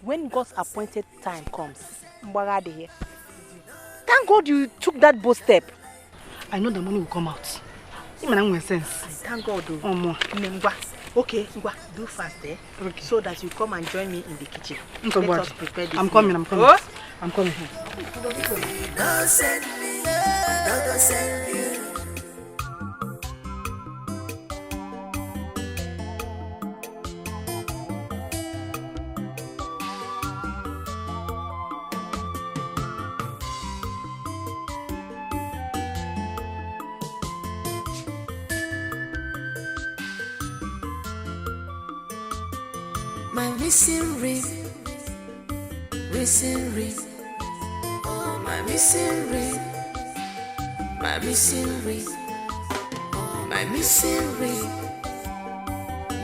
When God's appointed time comes, thank God you took that bold step. I know the money will come out. Sense. Thank God. Okay, do fast okay. So that you come and join me in the kitchen. Let us prepare this. I'm coming. Oh? I'm coming. Don't send me. Don't send me. My missing ring, missing ring. Oh, my missing ring, my missing ring. Oh, my missing ring,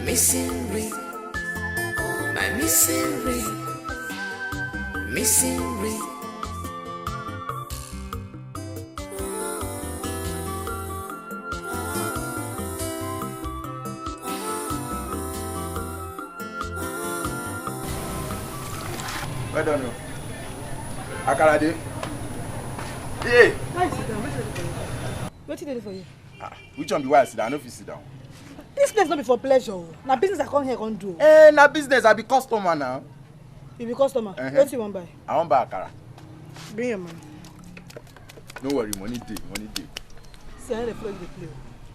missing ring. Oh, my missing ring, missing ring. Well done, Akara dey. Hey! What did they do for you? Which one be why I sit down? I no fit sit down. This place not be for pleasure. Now business I come here can't do. Na business, I be customer now. You be customer? What you want buy? I want buy Akara. Bring your money. No worry, money day. See, I know they play with the play.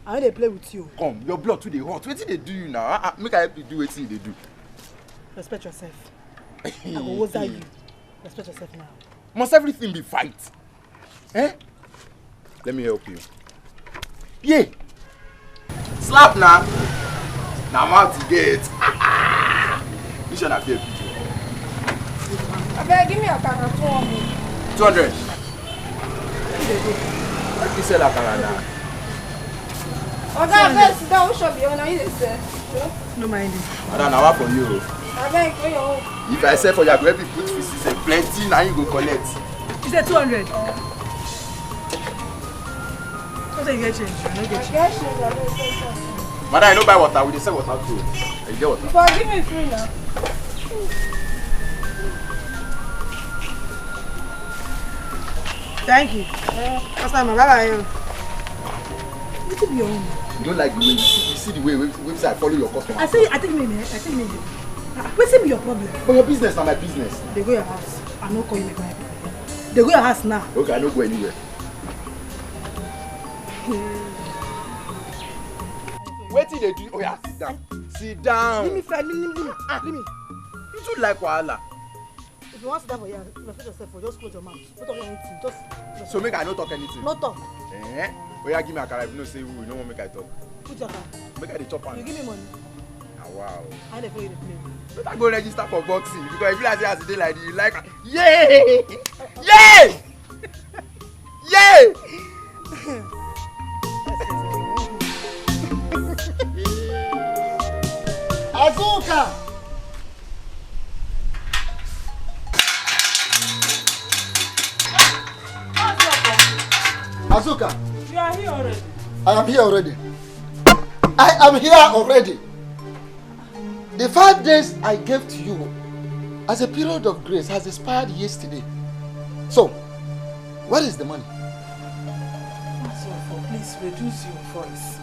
I know they play with you. Come, your blood too dey hot. Wetin they do you now? Make I help you do wetin they do. Respect yourself. I go woza you. Respect yourself now. Must everything be fight? Eh? Let me help you. Yeah. Slap now. Now I'm out to get. You should have helped you. Okay, give me a car. 200. Let me sell a car now. Okay, first, that will show you. No mind it. I don't know what for you. If I sell for you, I go help you put feces and plenty, now you go collect. You said 200. What do you get change? I don't get change. Madam, I don't buy water. We dey sell water too. You get water. But give me free now. Thank you. Customer, bye-bye. What be your own? You don't like the way you see the way I follow your customer. I think maybe. What's be your problem? For your business, not my business. They go your house. I'm not calling you my people. They go your house now. Okay, I don't go anywhere. What did they do? Oh yeah, sit down. Sit down. Leave me. You too like wahala. If you want to sit down for here, respect yourself. Just close your mouth. Don't talk anything. Just. So make I not talk anything. No talk. Eh? Oh yeah, give me a car. If you no say we don't want make I talk. Put your car. Make I the chop. You give me money. Ah wow. I dey play the play. Better go register for boxing because if you like say as a day like this, you like yay! Yay! Yay! Azuka! Azuka! You are here already. I am here already. I am here already. The 5 days I gave to you as a period of grace has expired yesterday. So, where is the money? Please reduce your voice.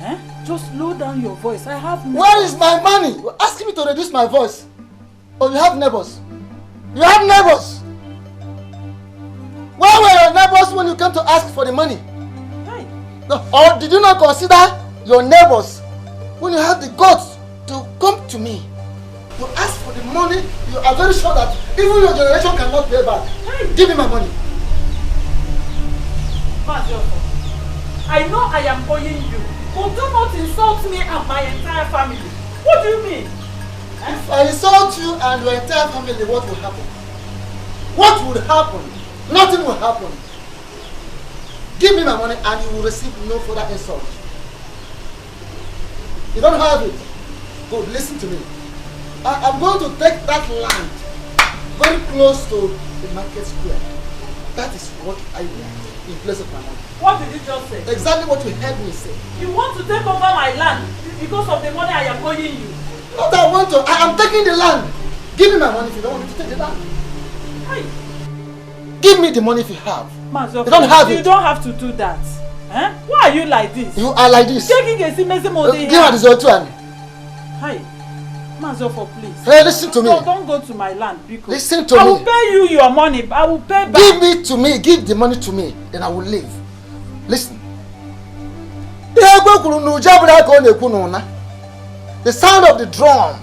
Eh? Just low down your voice. I have neighbors. Where is my money? You're asking me to reduce my voice. Oh, you have neighbors. You have neighbors. Where were your neighbors when you came to ask for the money? Hey. No, or did you not consider your neighbors when you had the guts to come to me? You ask for the money, you are very sure that even your generation cannot pay back. Hey. Give me my money. I know I am owing you, but do not insult me and my entire family. What do you mean? If I insult you and your entire family, what will happen? What would happen? Nothing will happen. Give me my money and you will receive no further insult. You don't have it. Good, listen to me. I'm going to take that land very close to the market square. That is what I want in place of my money. What did you just say? Exactly what you heard me say. You want to take over my land because of the money I am owing you? Not I want to. I am taking the land. Give me my money if you don't want me to take the land. Hey. Give me the money if you have. Mazof, you don't have it. You don't have to do that. Eh? Why are you like this? You are like this. Taking a simese money. Give her this one. Hi. Mazof, please. Hey, listen to me. Don't go to my land because listen to me. I will pay you your money. I will pay back. Give it to me. Give the money to me. Then I will leave. Listen. The sound of the drum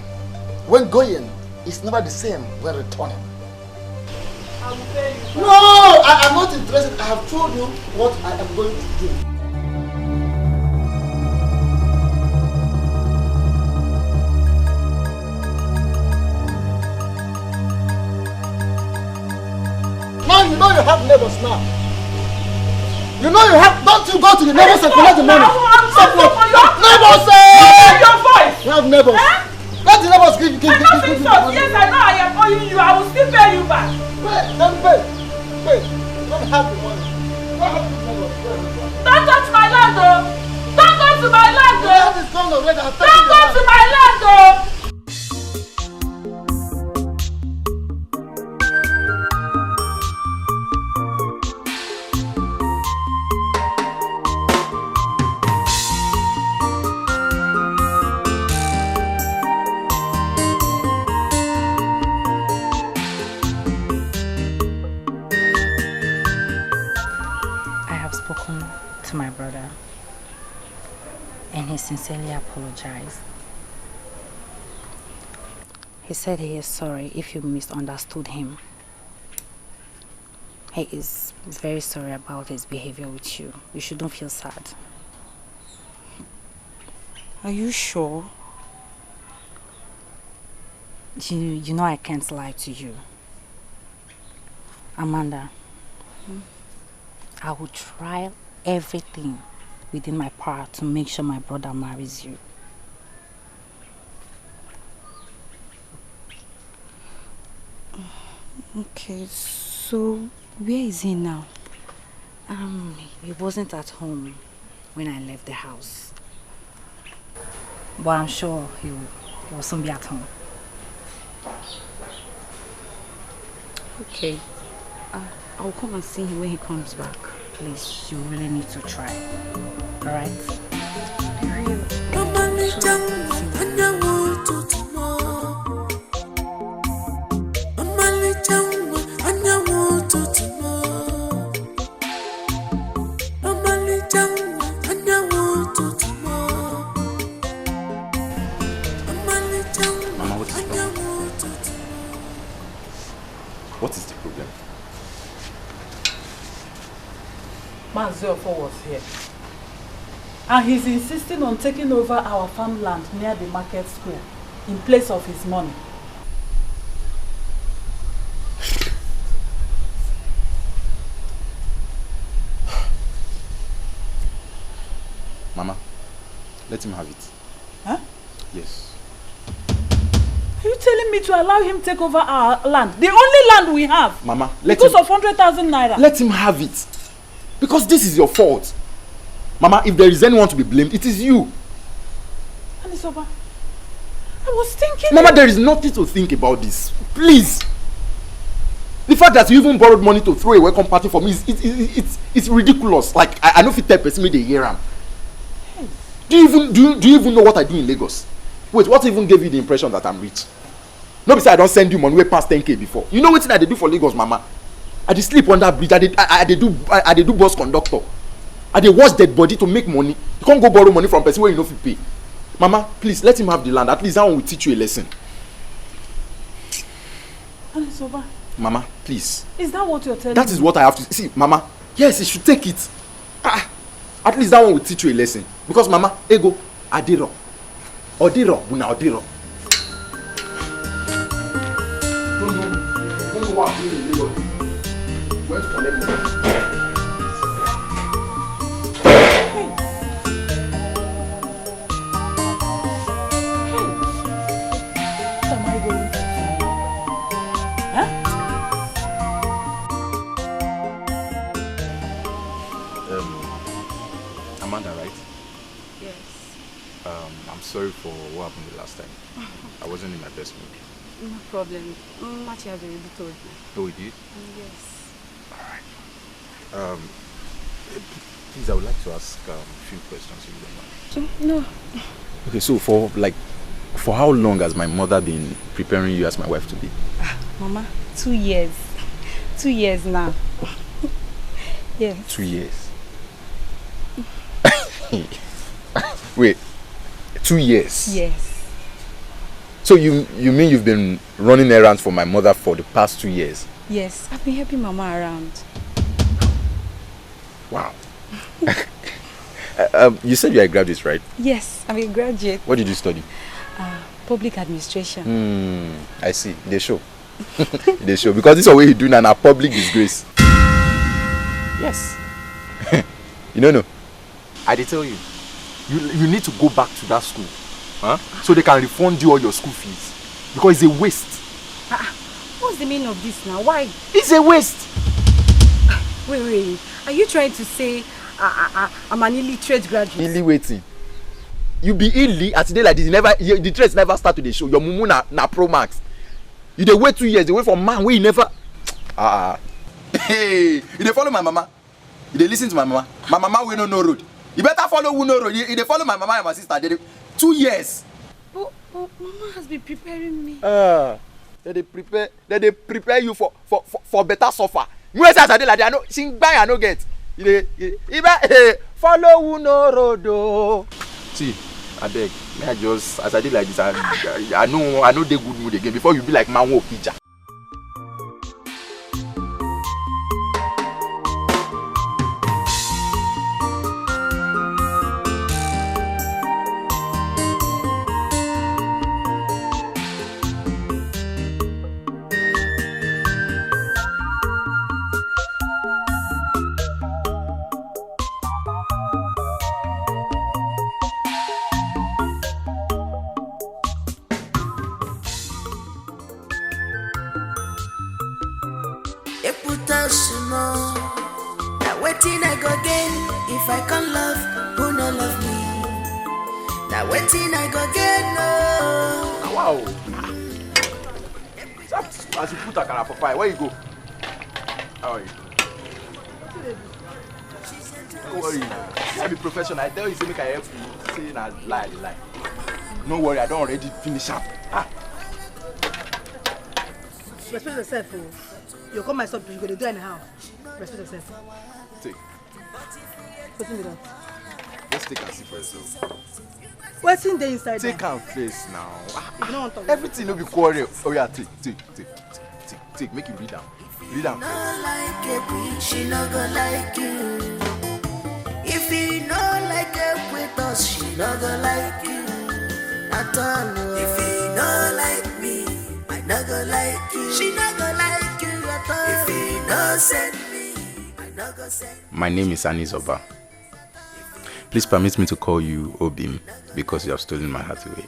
when going is never the same when returning. I will pay you. No, I am not interested. I have told you what I am going to do. Now you know you have neighbors now. You know you have. Don't you go to the neighbors and collect the money? Stop neighbors! Your voice. You have neighbors. Let the neighbors give you. Yes, I know I am owing you. I will still pay you back. Wait, don't pay. Wait, don't have the money. Don't have the money. Don't touch my land, though. Don't go to my land, though. The land is gone already. Don't go to my land, though. To my brother, and he sincerely apologized. He said he is sorry if you misunderstood him. He is very sorry about his behavior with you. You shouldn't feel sad. Are you sure? You know I can't lie to you. Amanda, I will try everything within my power to make sure my brother marries you. Okay, so where is he now? He wasn't at home when I left the house. But I'm sure he will soon be at home. Okay. I'll come and see him when he comes back. Please, you really need to try. Alright? Mama, what is wrong? What is the problem? Manziofo was here. And he's insisting on taking over our farmland near the market square in place of his money. Mama, let him have it. Huh? Yes. Are you telling me to allow him take over our land? The only land we have. Mama, because of 100,000 naira. Let him have it. Because this is your fault. Mama, if there is anyone to be blamed, it is you. Anisoba, I was thinking... Mama, there is nothing to think about this. Please. The fact that you even borrowed money to throw a welcome party for me, it's ridiculous. Like, I know if you tell person me they hear am. Hey. Do you even know what I do in Lagos? Wait, what even gave you the impression that I'm rich? No, besides I don't send you money way past 10k before. You know what I do for Lagos, Mama? I dey sleep under bridge. I dey do bus conductor. I dey wash dead body to make money. You can't go borrow money from person where you know if you pay. Mama, please let him have the land. At least that one will teach you a lesson. Anisoba. Mama, please. Is that what you're telling me? That is what I have to see, Mama. Yes, you should take it. At least that one will teach you a lesson. Because Mama, ego, adiro. Odiro, buna odiro. Don't know what I'm doing in Lagos. Went to collect money. Amanda, right? Yes. I'm sorry for what happened the last time. I wasn't in my best mood. No problem. Machi has already told me. Oh, he did? Yes. Alright. Please, I would like to ask a few questions if you don't mind. No. Okay, so for how long has my mother been preparing you as my wife to be? Mama, 2 years. 2 years now. Yes. 2 years. Wait, 2 years? Yes. So you mean you've been running errands for my mother for the past 2 years? Yes, I've been helping Mama around. Wow. You said you are a graduate, right? Yes, I'm a graduate. What did you study? Public administration. I see. They show. They show. Because this is the way you do now, public disgrace. Yes. You know, no. I did tell you. You need to go back to that school. Huh? So they can refund you all your school fees. Because it's a waste. What's the meaning of this now? Why? It's a waste. Wait. Are you trying to say I'm an illiterate graduate? Illy waiting. You be illy at today like this. The trades never start to the show. Your mumu na pro max. You dey wait 2 years. They wait for man where you never. Hey, you dey follow my mama. You dey listen to my mama. My mama we no road. You better follow who no road. You dey follow my mama and my sister. 2 years. But Mama has been preparing me. They prepare you for better suffer. You say as I dey like that, I know sing buy I no get. You follow who no road. See, I beg. May I just as I did like this, I know they good mood again before you be like man wo pija. else more. Now waiting I go again. If I can't love, who no love me? Now waiting I go again. No. Wow. As you put a cara for fire, where you go? How are you? Don't worry. I be professional. I tell you, say make I help you. Say na lie. No worry, I don't already finish up. Respect yourself, oh. You come myself, you go to do anyhow. Respect yourself. Take. What's in that? Just take and see for yourself. What's in the inside? Take and face now. You don't want to. Everything will be quarrel. Oh yeah, take. Make you read down. Read down. Like it, she not gonna like you. If you not like it with us, she not gonna like you. At all. If you not like me, I not gonna like you. She not gonna like you at all. If you not send me, I not gonna send. My name is Anizoba. Please permit me to call you Obim because you have stolen my heart away.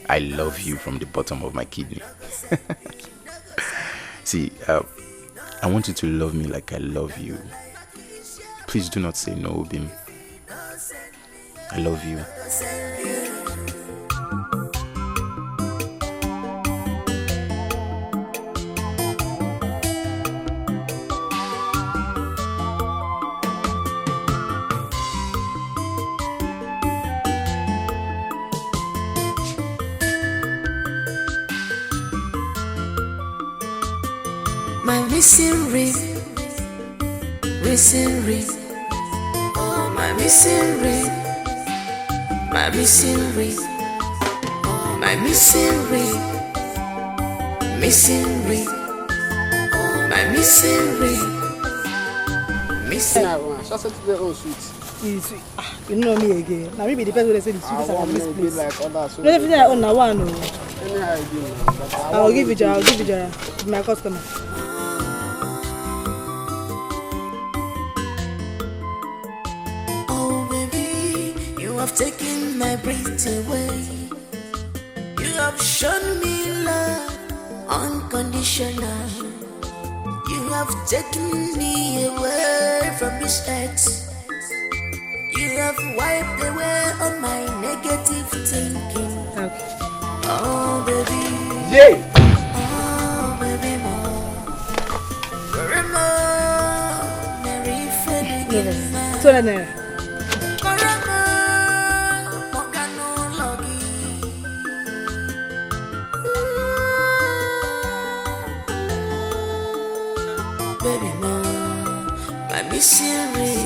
I love you from the bottom of my kidney. See, I want you to love me like I love you. Please do not say no, Obim. I love you. My missing ring, oh my missing ring, my missing ring, oh my missing ring, oh my missing ring, missing. You know me again. Now maybe the person will say the sweetest I have in this place. Like others. No, everything I own now one. I'll give you Jara. My customer. You have taken my breath away. You have shown me love unconditional. You have taken me away from this earth. You have wiped away all my negative thinking. Okay. Oh baby. Yeah. Oh baby more. Mary Frederick. So then. Baby, my misery.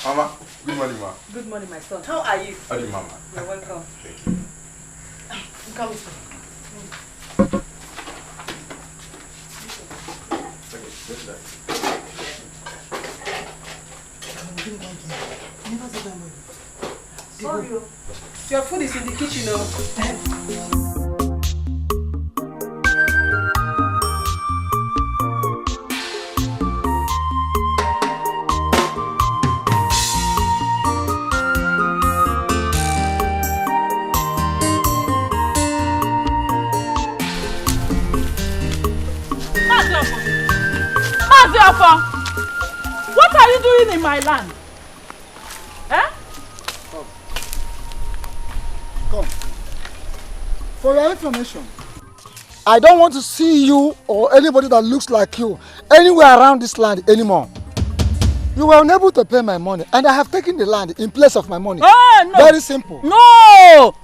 Mama, good morning, ma. Good morning, my son. How are you? How are you, Mama? You're welcome. Thank you. Come with me. Sorry, your food is in the kitchen now. What are you doing in my land? Eh? Come. For your information, I don't want to see you or anybody that looks like you anywhere around this land anymore. You were unable to pay my money and I have taken the land in place of my money. Oh, no. Very simple. No!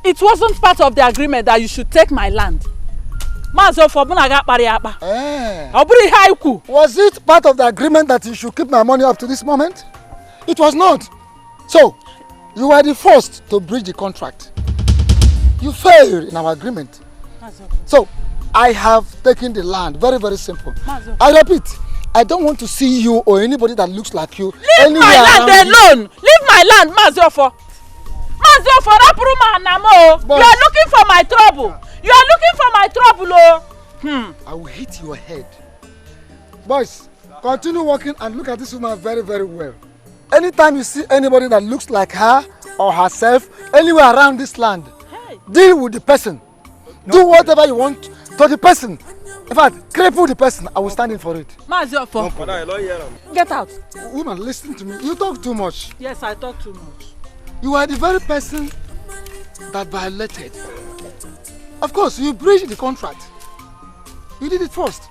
It wasn't part of the agreement that you should take my land. Was it part of the agreement that you should keep my money up to this moment? It was not. So, you were the first to breach the contract. You failed in our agreement. So, I have taken the land. Very, very simple. I repeat, I don't want to see you or anybody that looks like you. Leave my land alone! Leave my land, Maziofo! Maziofo, you are looking for my trouble. You are looking for my trouble, oh! I will hit your head. Boys, continue working and look at this woman very, very well. Anytime you see anybody that looks like her or herself anywhere around this land, deal with the person. Do whatever you want to the person. In fact, cripple the person. I will stand in for it. Get out. Woman, listen to me. You talk too much. Yes, I talk too much. You are the very person that violated. Of course, you breached the contract. You did it first.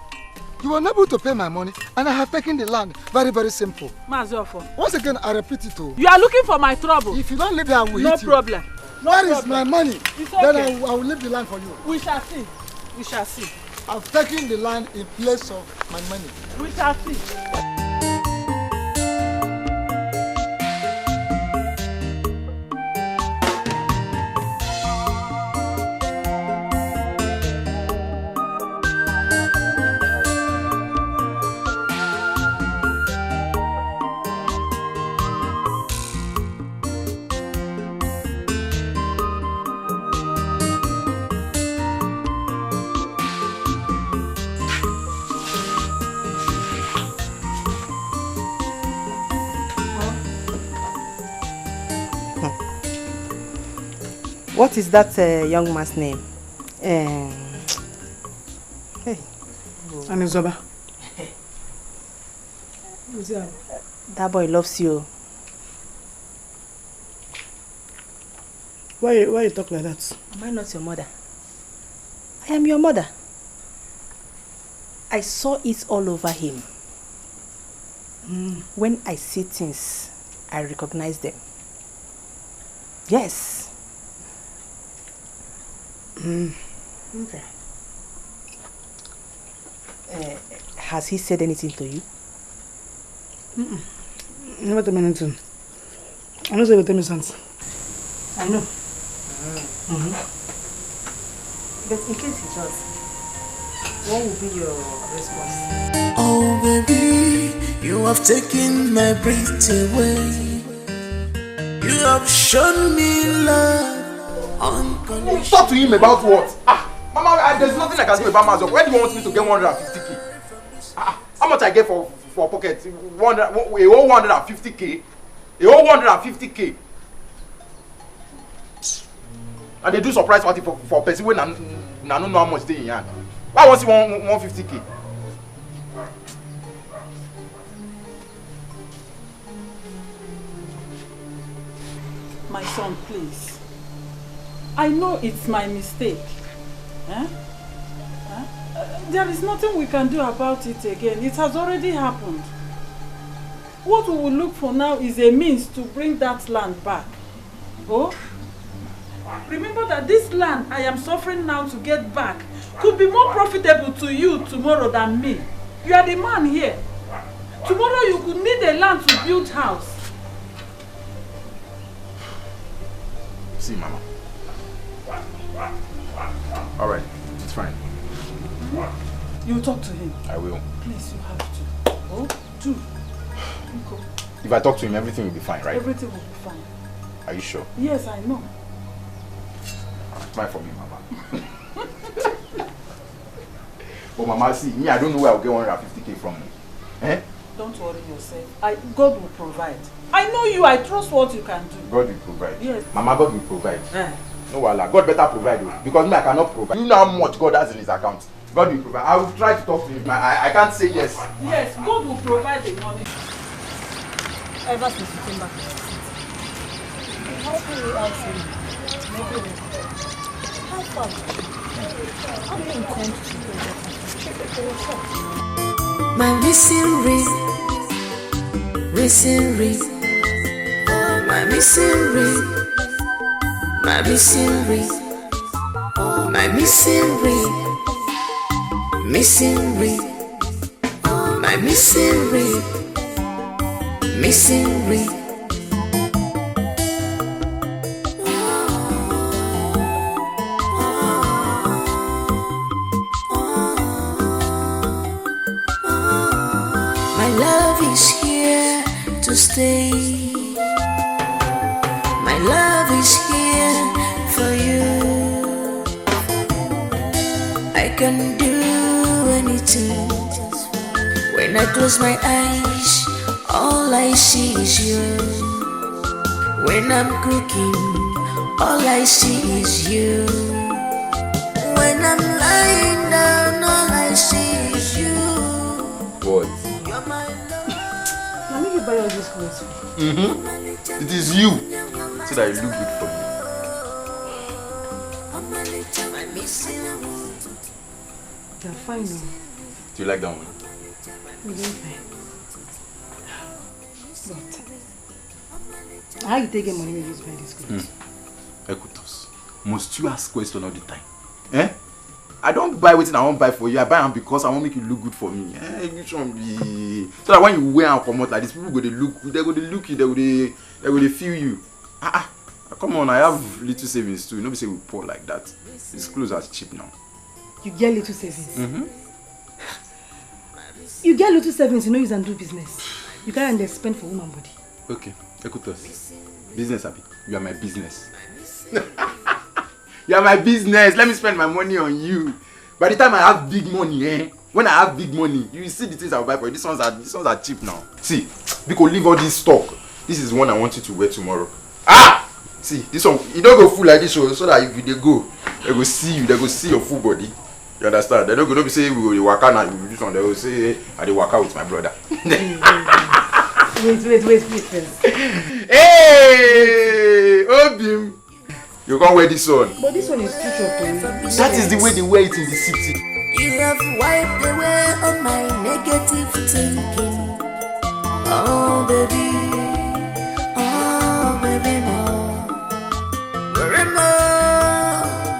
You were unable to pay my money and I have taken the land. Very, very simple. Once again, I repeat it to you. You are looking for my trouble. If you don't leave here, I will hit you. No problem. Where is my money? It's Then okay. I will leave the land for you. We shall see. We shall see. I've taken the land in place of my money. We shall see. What is that young man's name? Hey. Anizoba. That boy loves you. Why you talk like that? Am I not your mother? I am your mother. I saw it all over him. When I see things, I recognize them. Yes. Okay. Has he said anything to you? Never tell me anything. I know say tell me something. I know. But in case he does, what will be your response? Oh baby, you have taken my breath away. You have shown me love unconditional. Talk to him about what? Mama, there's nothing I can do about myself. Where do you want me to get 150k? How much I get for pocket? A whole 150k? A whole 150k? And they do surprise party for person when I don't know how much they in hand. Why was he 150k? My son, please. I know it's my mistake. There is nothing we can do about it again. It has already happened. What we will look for now is a means to bring that land back. Oh? Remember that this land I am suffering now to get back could be more profitable to you tomorrow than me. You are the man here. Tomorrow you could need a land to build house. See, Mama. All right, it's fine. You talk to him. I will. Please, you have to. Oh, do. Go. If I talk to him, everything will be fine, right? Everything will be fine. Are you sure? Yes, I know. Smile for me, Mama. Oh, Mama, see, me, I don't know where I'll get 150k from. Eh? Don't worry yourself. God will provide. I know you. I trust what you can do. God will provide. Yes. Mama, God will provide. No, Allah. God better provide you. Because me, I cannot provide. You know how much God has in his account. God will provide. I will try to talk to him. I can't say yes. Yes, God will provide the money. Ever since you came back, how can you ask him? How far? How do you intend to keep it for yourself? My missing ring, missing ring, my missing ring, my missing ring, my missing ring, missing ring, my missing ring, missing ring. My love is here to stay. My love is here for you. I can do infinity. When I close my eyes, all I see is you. When I'm cooking, all I see is you. When I'm lying down, all I see is you. What? You're my Let me buy all these clothes. It is you. So that you look good for me. They're fine now. Do you like that one? They're fine. But how you take money when you buy these clothes? Ekutos, must you ask question all the time? Eh? I don't buy what I want buy for you. I buy them because I want to make you look good for me. Which one be? So that when you wear and come out like this, people go to look. They go to look you. They go to feel you. Come on, I have little savings too. Nobody say we poor like that. These clothes are cheap now. You get little savings. You get little savings. You know you can do business. You can't spend for woman body. Okay, Ekutos, business happy. You are my business. You are my business. Let me spend my money on you. By the time I have big money, when I have big money, you see the things I will buy for you. These ones are cheap now. See, we could leave all this stock. This is one I want you to wear tomorrow. See, this one, you don't go full like this so that if they go see you, they go see your full body. You understand? They don't go be say we will waka now, this one, they will say I dey waka with my brother. Wait first. Hey, Obim. You can't wear this one. But this one is too short. That is the way they wear it in the city. You have wiped away all my negative thinking. Oh baby, more. Forever,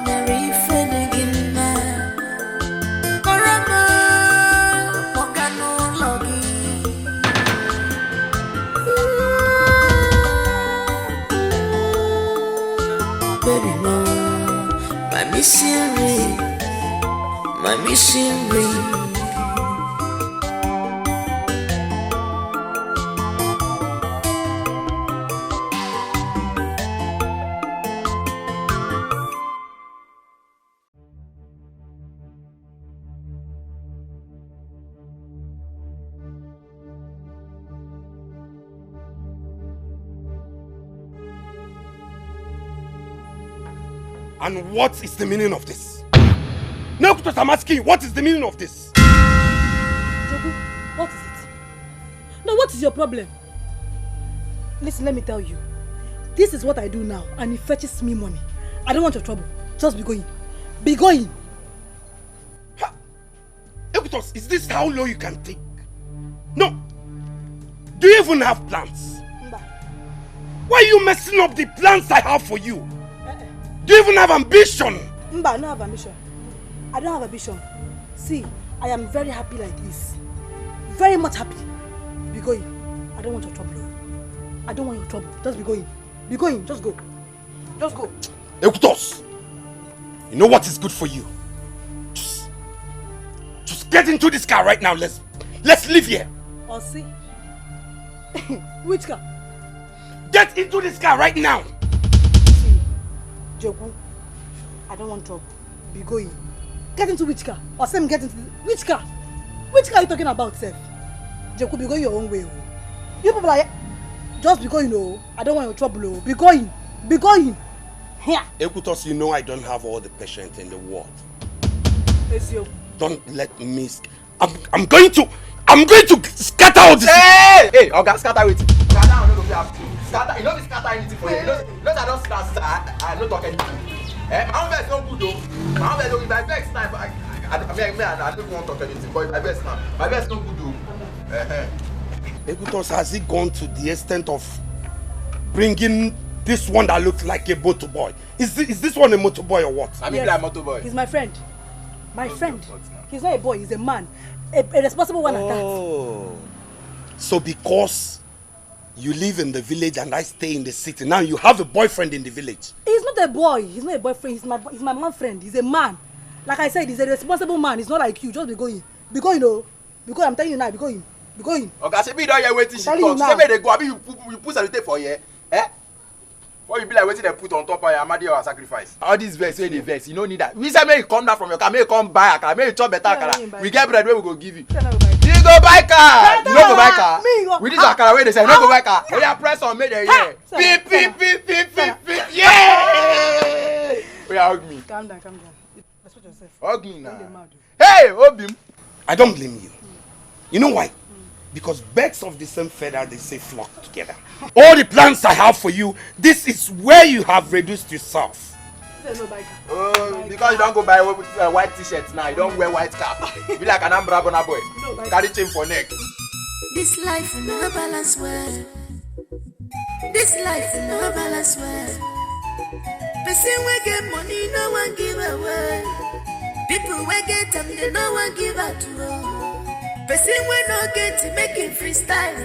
Mary Finnegan. Forever, Mokano Logi. Baby, more. My misery. And what is the meaning of this? No, I'm asking you, what is the meaning of this? Jogu, what is it? No, what is your problem? Listen, let me tell you. This is what I do now, and it fetches me money. I don't want your trouble. Just be going. Be going. Ekutos, is this how low you can think? No. Do you even have plans? Mba. Why are you messing up the plans I have for you? Do you even have ambition? Mba, I don't have ambition. I don't have ambition. See, I am very happy like this. Very much happy. Be going. I don't want your trouble. I don't want your trouble. Just be going. Be going. Just go. Just go. Ekutos, you know what is good for you? Just get into this car right now. Let's leave here. Or see. Which car? Get into this car right now. See, Jogu, I don't want trouble. Be going. Get into which car? Or Sam, get into which car? Which car are you talking about, Seth? Jogu, be going your own way. You people are just be going, oh. I don't want your trouble, oh. Be going. Be going. Here. Ekutos, you know I don't have all the patience in the world. Don't let me. I'm going to scatter all this. Hey, Oga, scatter it. Scatter, I don't know scatter. You know, scatter anything for you. You know, I don't scatter. I don't talk anything. My own best no good though. My own best, if I vex now, I don't want to talk anything. But if I vex now, my best no good though. Ekutos, has he gone to the extent of bringing this one that looks like a motorboy? Is this one a motorboy or what? I mean, yes, like motorboy. He's my friend. My friend. He's not a boy. He's a man. A responsible one at that. Oh, so because you live in the village and I stay in the city, now you have a boyfriend in the village? He's not a boy. He's not a boyfriend. He's my man friend. He's a man. Like I said, he's a responsible man. He's not like you. Just be going. Be going, oh. Because I'm telling you now, be going. Be going. Okay, I say, be don't hear waiting. She talk. Say, where they go. I mean, you put something for here. Eh? What you be like waiting they put on top of your Emodi or sacrifice? All these vex, where they vex, you don't need that. We say make you come down from your car, make you come buy akara, make you chop better akara. We get bread where we go give you. You go buy car. You no go buy car. With this akara where they say no go buy car. We are press on make they hear. Beep beep beep beep beep beep. Yeah. We are hug me. Calm down. Respect yourself. Hug me now. Hey, Obim. I don't blame you. You know why? Because birds of the same feather, they say flock together. All the plans I have for you, this is where you have reduced yourself. Oh, because you don't go buy white t-shirts now, you don't wear white cap. You be like an Ambrabona boy. Carry chain for neck. This life no balance well. This life no balance well. Person we get money, no one give away. People we get them, they no one give out to. Person we no get to make it freestyle.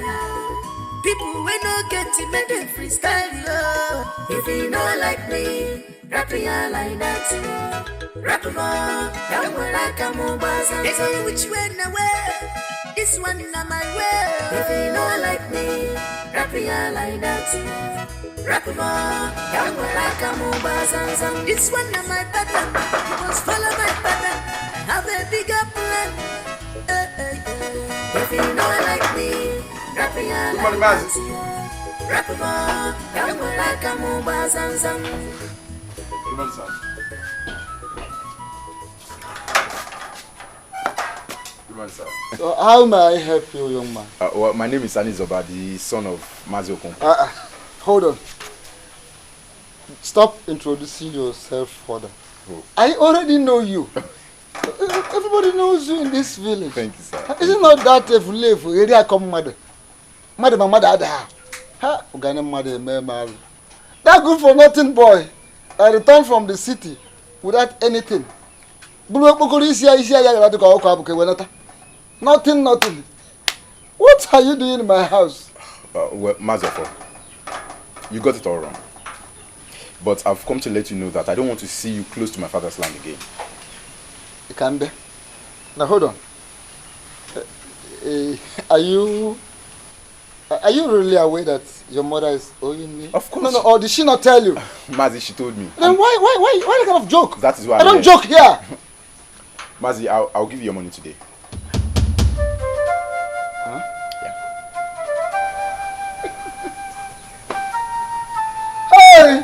People we no get to make it freestyle. If you don't like me, rap your line that rap more. That one like Amobi. They say which way na way. This one na my way. If you don't like me, rap your line that rap more. That one like Amobi. This one na my pattern. You must follow my pattern. Have a bigger plan. If you don't like me, rap your line that rap more. That one like Amobi. Good morning, sir. Good morning, sir. So how may I help you, young man? Well, my name is Sani Zoba, the son of Mazi Okon. Hold on. Stop introducing yourself further. Oh. I already know you. Everybody knows you in this village. Thank you, sir. Is it not that if you live area come mother? Mother, ha. Ugana mother, that good for nothing, boy. I returned from the city without anything. Nothing. What are you doing in my house? Well, Mazafo, you got it all wrong. But I've come to let you know that I don't want to see you close to my father's land again. Ikande. Now hold on. Are you really aware that your mother is owing me? Of course. No, or did she not tell you? Mazi, she told me. Then why kind of joke? That is why I don't joke here. Mazi, I'll give you your money today. Huh? Yeah. Hey!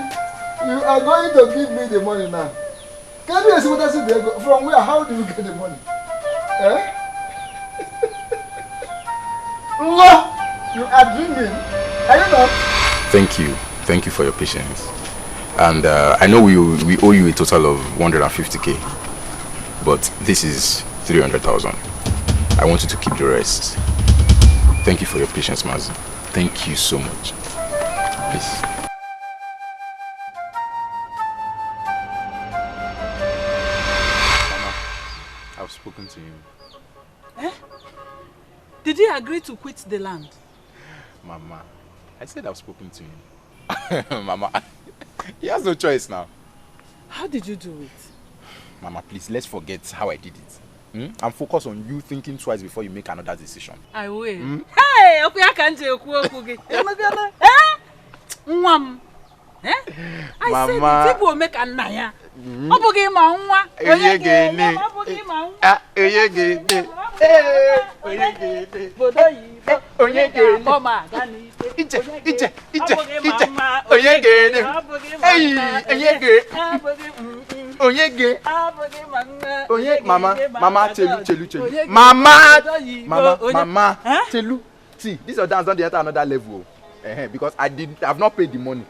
You are going to give me the money now. Can you see what I said? From where? How do you get the money? Eh? No! You are dreaming. Are you not? Thank you for your patience. And I know we owe you a total of 150k, but this is 300,000. I want you to keep the rest. Thank you for your patience, Mazi. Thank you so much. Please. Mama, I've spoken to him. Eh? Did he agree to quit the land? Mama, I said I've spoken to him. Mama, he has no choice now. How did you do it? Mama, please, let's forget how I did it. I'm focused on you thinking twice before you make another decision. I will. Hey, I can't do it. I said people will make a naya. Mama, Chelu. See, this dance don't enter another level. Because I've not paid the money.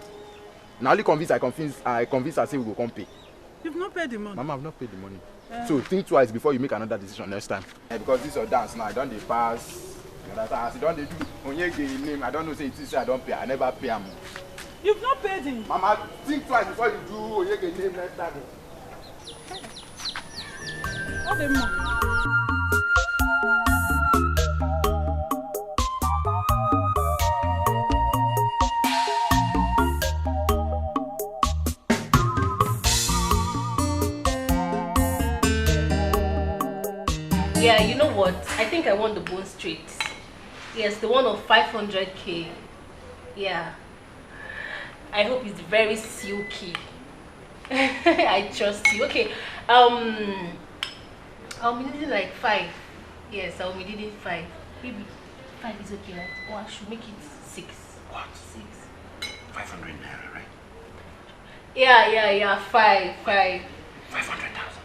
Now only I convince her say we go come pay. You've not paid the money? Mama, I've not paid the money. So think twice before you make another decision next time. Because this dance now, I don't dey pass. I don't dey do Onyenze name. I don't know say it is I don't pay. I never pay am. You've not paid him? Mama, think twice before you do Onyenze name next time. Yeah, you know what? I think I want the bone straight. Yes, the one of 500k. Yeah. I hope it's very silky. I trust you. Okay. I'll be needing like 5. Yes, I'll be needing 5. Maybe 5 is okay, right? Or I should make it 6. What? 6. 500 naira, right? Yeah. 5. 500,000.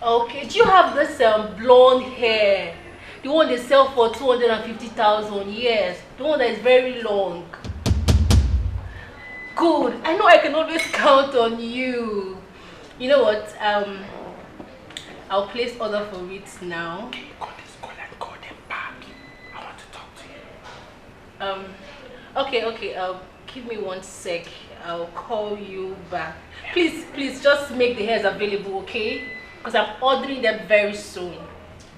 Okay. Do you have this blonde hair? The one they sell for 250,000? Yes. The one that is very long. Good. I know I can always count on you. You know what? I'll place order for it now. Okay, call them back. I want to talk to Okay. you. Give me 1 sec. I'll call you back. Please, just make the hairs available, okay? Because I'm ordering them very soon.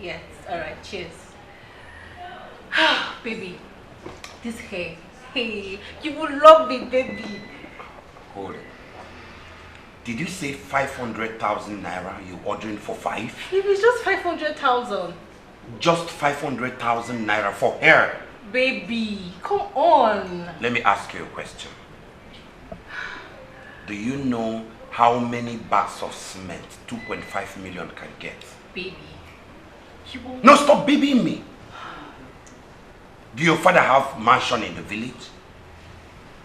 Yes. All right. Cheers. Baby, this hair. Hey, you will love it, baby. Hold it. Did you say 500,000 naira you're ordering for 5? If it's just 500,000. Just 500,000 naira for hair? Baby, come on. Let me ask you a question. Do you know how many bags of cement 2.5 million can get? Baby, you will... No, stop babying me. Do your father have mansion in the village?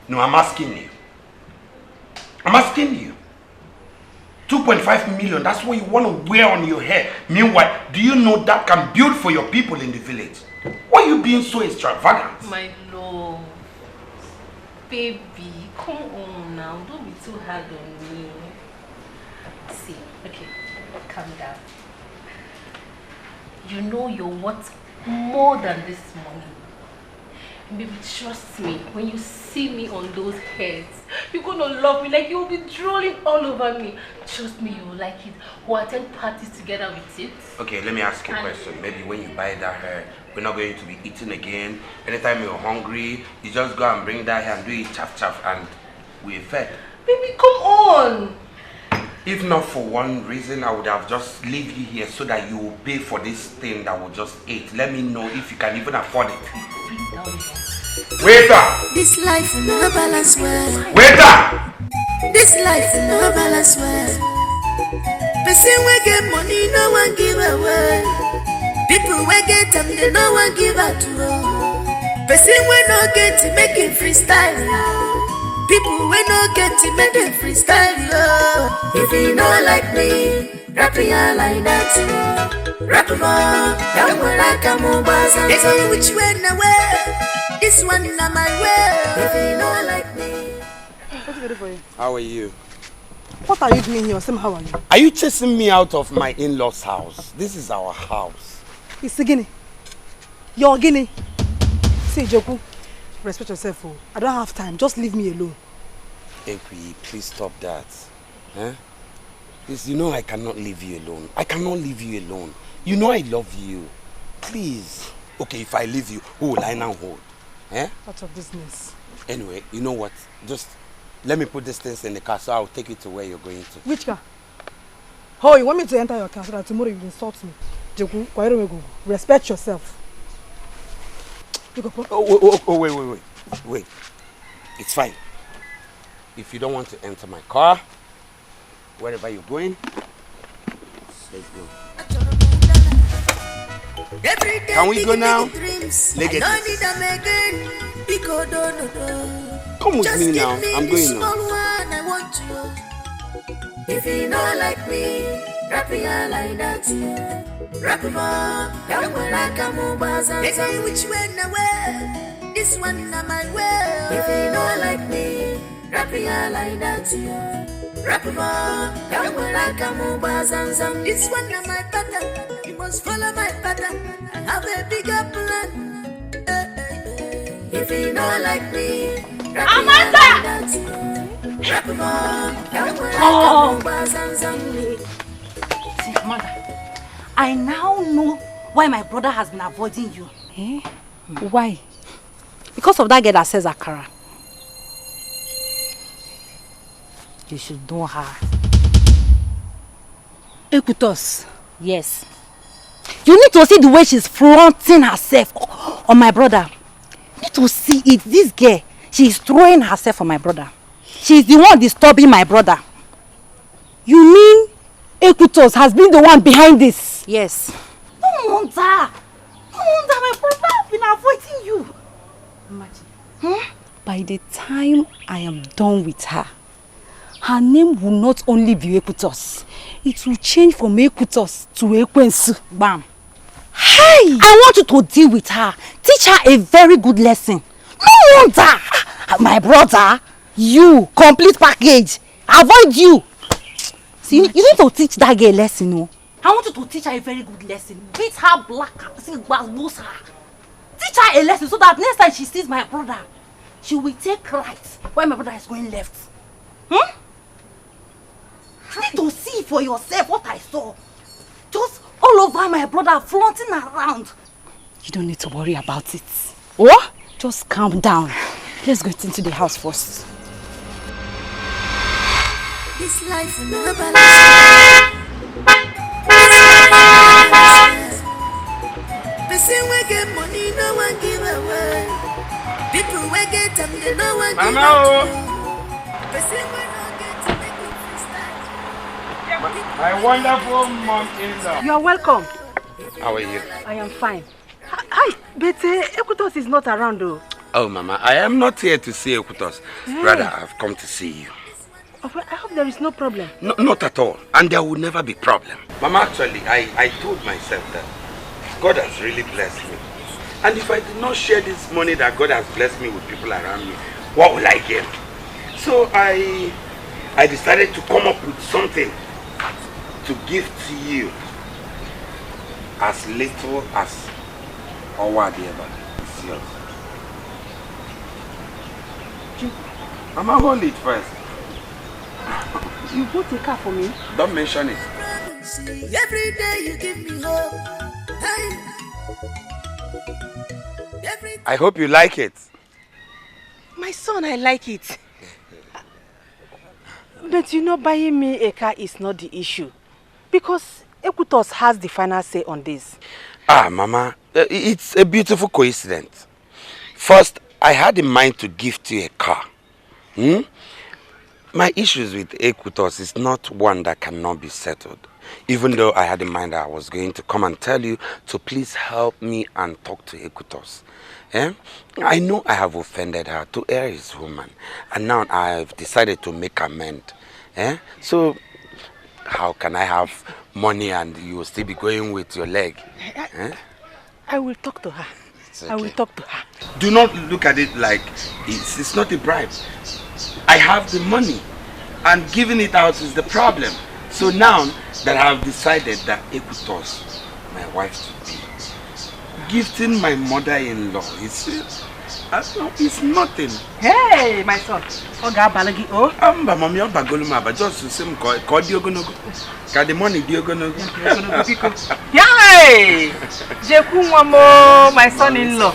No, I'm asking you. 2.5 million, that's what you want to wear on your hair. Meanwhile, do you know that can build for your people in the village? Why are you being so extravagant? My love. Baby, come on now. Don't be too hard on me. See, okay, calm down. You know you're worth more than this money. Baby, trust me, when you see me on those heads, you're gonna love me like you'll be drooling all over me. Trust me, you'll like it. We'll attend parties together with it. Okay, let me ask you a question. Maybe when you buy that hair, we're not going to be eating again. Anytime you're hungry, you just go and bring that hair and do it chaff and we're fed. Baby, come on! If not for one reason, I would have just leave you here so that you will pay for this thing that we just ate. Let me know if you can even afford it. Waiter! This life no balance well. Waiter! This life no balance well. Person we get money, no one give away. People we get them, they no one give out to. Person we no get to make it freestyle. People we no get to make it freestyle. If you know like me, rap it like that. Rap more, that one like a mobile. They say which way na way. This one na my way. If you know like me. What's ready for you? How are you? What are you doing here? Sam, how are you? Are you chasing me out of my in-laws' house? This is our house. It's a guinea. You're guinea. See, Joku, respect yourself. Oh. I don't have time. Just leave me alone. Ekwi, please stop that. Huh? Please, you know I cannot leave you alone. I cannot leave you alone. You know I love you. Please. Okay, if I leave you, who will I now hold? Eh? That's your business. Anyway, you know what? Just let me put these things in the car so I'll take you to where you're going to. Which car? Oh, you want me to enter your car so that tomorrow you insult me? Joku, respect yourself. You go, Wait. It's fine. If you don't want to enter my car, wherever you're going, let's go. Can we go now? Ladies. Come with me now. I'm going now. If you know like me, rap it like that. Rap more, that one like a mobile. They say which way na way. This one na my way. If you know like me, rap it like that. Rap more, that one like a mobile. This one na my pattern. You must follow my pattern. I have a bigger plan. If you know like me, rap it like that. Rap more, that one like a mobile. See, Amanda, I now know why my brother has been avoiding you. Eh? Why? Because of that girl that says Akara. You should know her. Ekutos. Yes. You need to see the way she's flaunting herself on my brother. You need to see it. This girl, She's throwing herself on my brother. She's the one disturbing my brother. You mean Ekutos has been the one behind this? Yes. No wonder. No wonder my brother has been avoiding you. Imagine. By the time I am done with her, her name will not only be Ekutos. It will change from Ekutos to Ekwensu. Bam. Hey! I want you to deal with her. Teach her a very good lesson. No wonder. My brother, you, complete package. Avoid you. See, you need to teach that girl a lesson, no? I want you to teach her a very good lesson. Beat her black, lose her. Teach her a lesson so that next time she sees my brother, she will take right while my brother is going left. You need to see for yourself what I saw. Just all over my brother flaunting around. You don't need to worry about it. What? Just calm down. Let's get into the house first. This life will never balance. Person we get money, no one give away. People we get them, they no one give away. Person we not get to make it freestyle. My wonderful mom-in-law. You are welcome. How are you? I am fine. Hi, but Ekutos is not around though. Oh, Mama, I am not here to see Ekutos. Hey. Rather, I've come to see you. Oh, I hope there is no problem. No, not at all. And there will never be problem. Mama, actually, I told myself that God has really blessed me. And if I did not share this money that God has blessed me with people around me, what will I get? So I decided to come up with something to give to you. As little as whatever. It's yours. Mama, hold it first. You bought a car for me? Don't mention it. Every day you give me hope. Hey. I hope you like it. My son, I like it. But you know, buying me a car is not the issue. Because Ekutos has the final say on this. Ah, Mama, it's a beautiful coincidence. First, I had in mind to gift you a car. My issues with Ekutos is not one that cannot be settled. Even though I had in mind that I was going to come and tell you to please help me and talk to Ekutos. I know I have offended her to err his woman. And now I've decided to make amends. So, how can I have money and you will still be going with your leg? I will talk to her. Okay. I will talk to her. Do not look at it like it's not a bribe. I have the money and giving it out is the problem. So now that I have decided that Ekutos, my wife to be, gifting my mother-in-law, it's nothing. Hey, my son. Oga balagi oh. Amba mami oba goluma ba just same ko diogonogo. Ka the money diogonogo. Yay! Jeku nwamo, my son-in-law.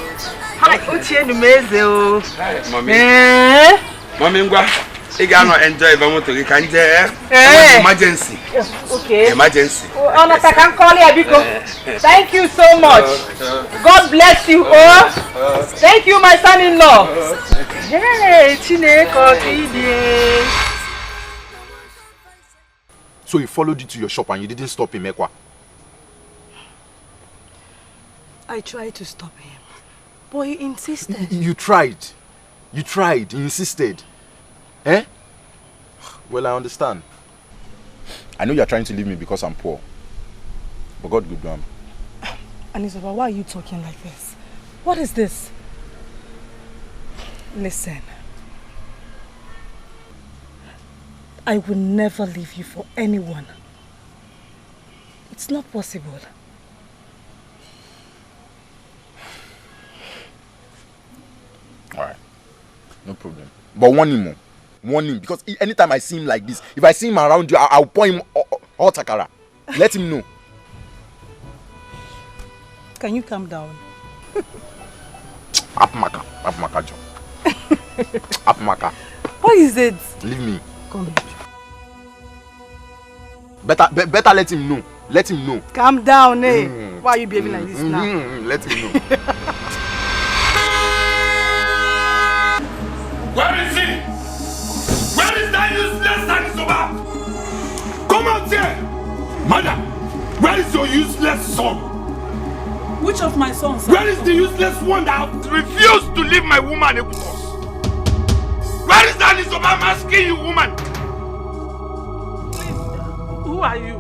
Hi, uche numeze o. Mommy. Mommy ngwa. I gonna enjoy ba moto ki kan je. Emergency. Okay. Emergency. Oh, I can call you Abiko. Thank you so much. God bless you all. Thank you, my son-in-law. Hey, Chineko Kidi. So he followed you to your shop and you didn't stop him, Ekwa? I tried to stop him, but he insisted. You tried. You tried. You insisted. Eh? Well, I understand. I know you are trying to leave me because I'm poor. But God good damn. Anisoba, why are you talking like this? What is this? Listen. I will never leave you for anyone. It's not possible. Alright. No problem. But warn him more. Warn him. Because anytime I see him like this, if I see him around you, I'll pour him all takara. Let him know. Can you calm down? Apmaka. Apmaka, John. Apmaka. What is it? Leave me. Come here. Better let him know. Let him know. Calm down, eh? Why are you behaving like this now? Let him know. Where is he? Where is that useless Anisoba? Come out here! Madam, where is your useless son? Which of my sons? Sir? Where is the useless one that refused to leave my woman Ekutos? Where is that Anisoba? I'm asking you, woman. Who are you?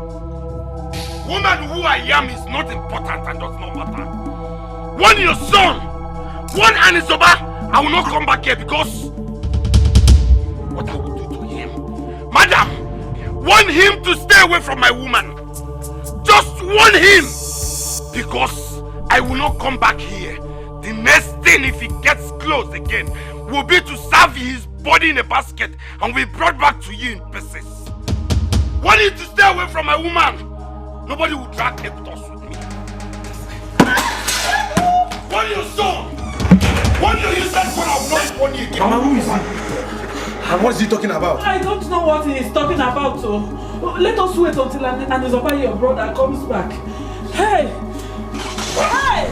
Woman, who I am is not important and does not matter. One your son, one Anisoba, I will not come back here because what I will do to him. Madam, want him to stay away from my woman. Just want him because I will not come back here. The next thing, if he gets close again, will be to serve his body in a basket and will be brought back to you in pieces. Want him to stay away from my woman. Nobody will drag Ekutos with me. Want your son. Want your useless one. I will not want you again. Mama, who is he? And what is he talking about? I don't know what he is talking about. So let us wait until Anisoba, your brother, comes back. Hey! Hey!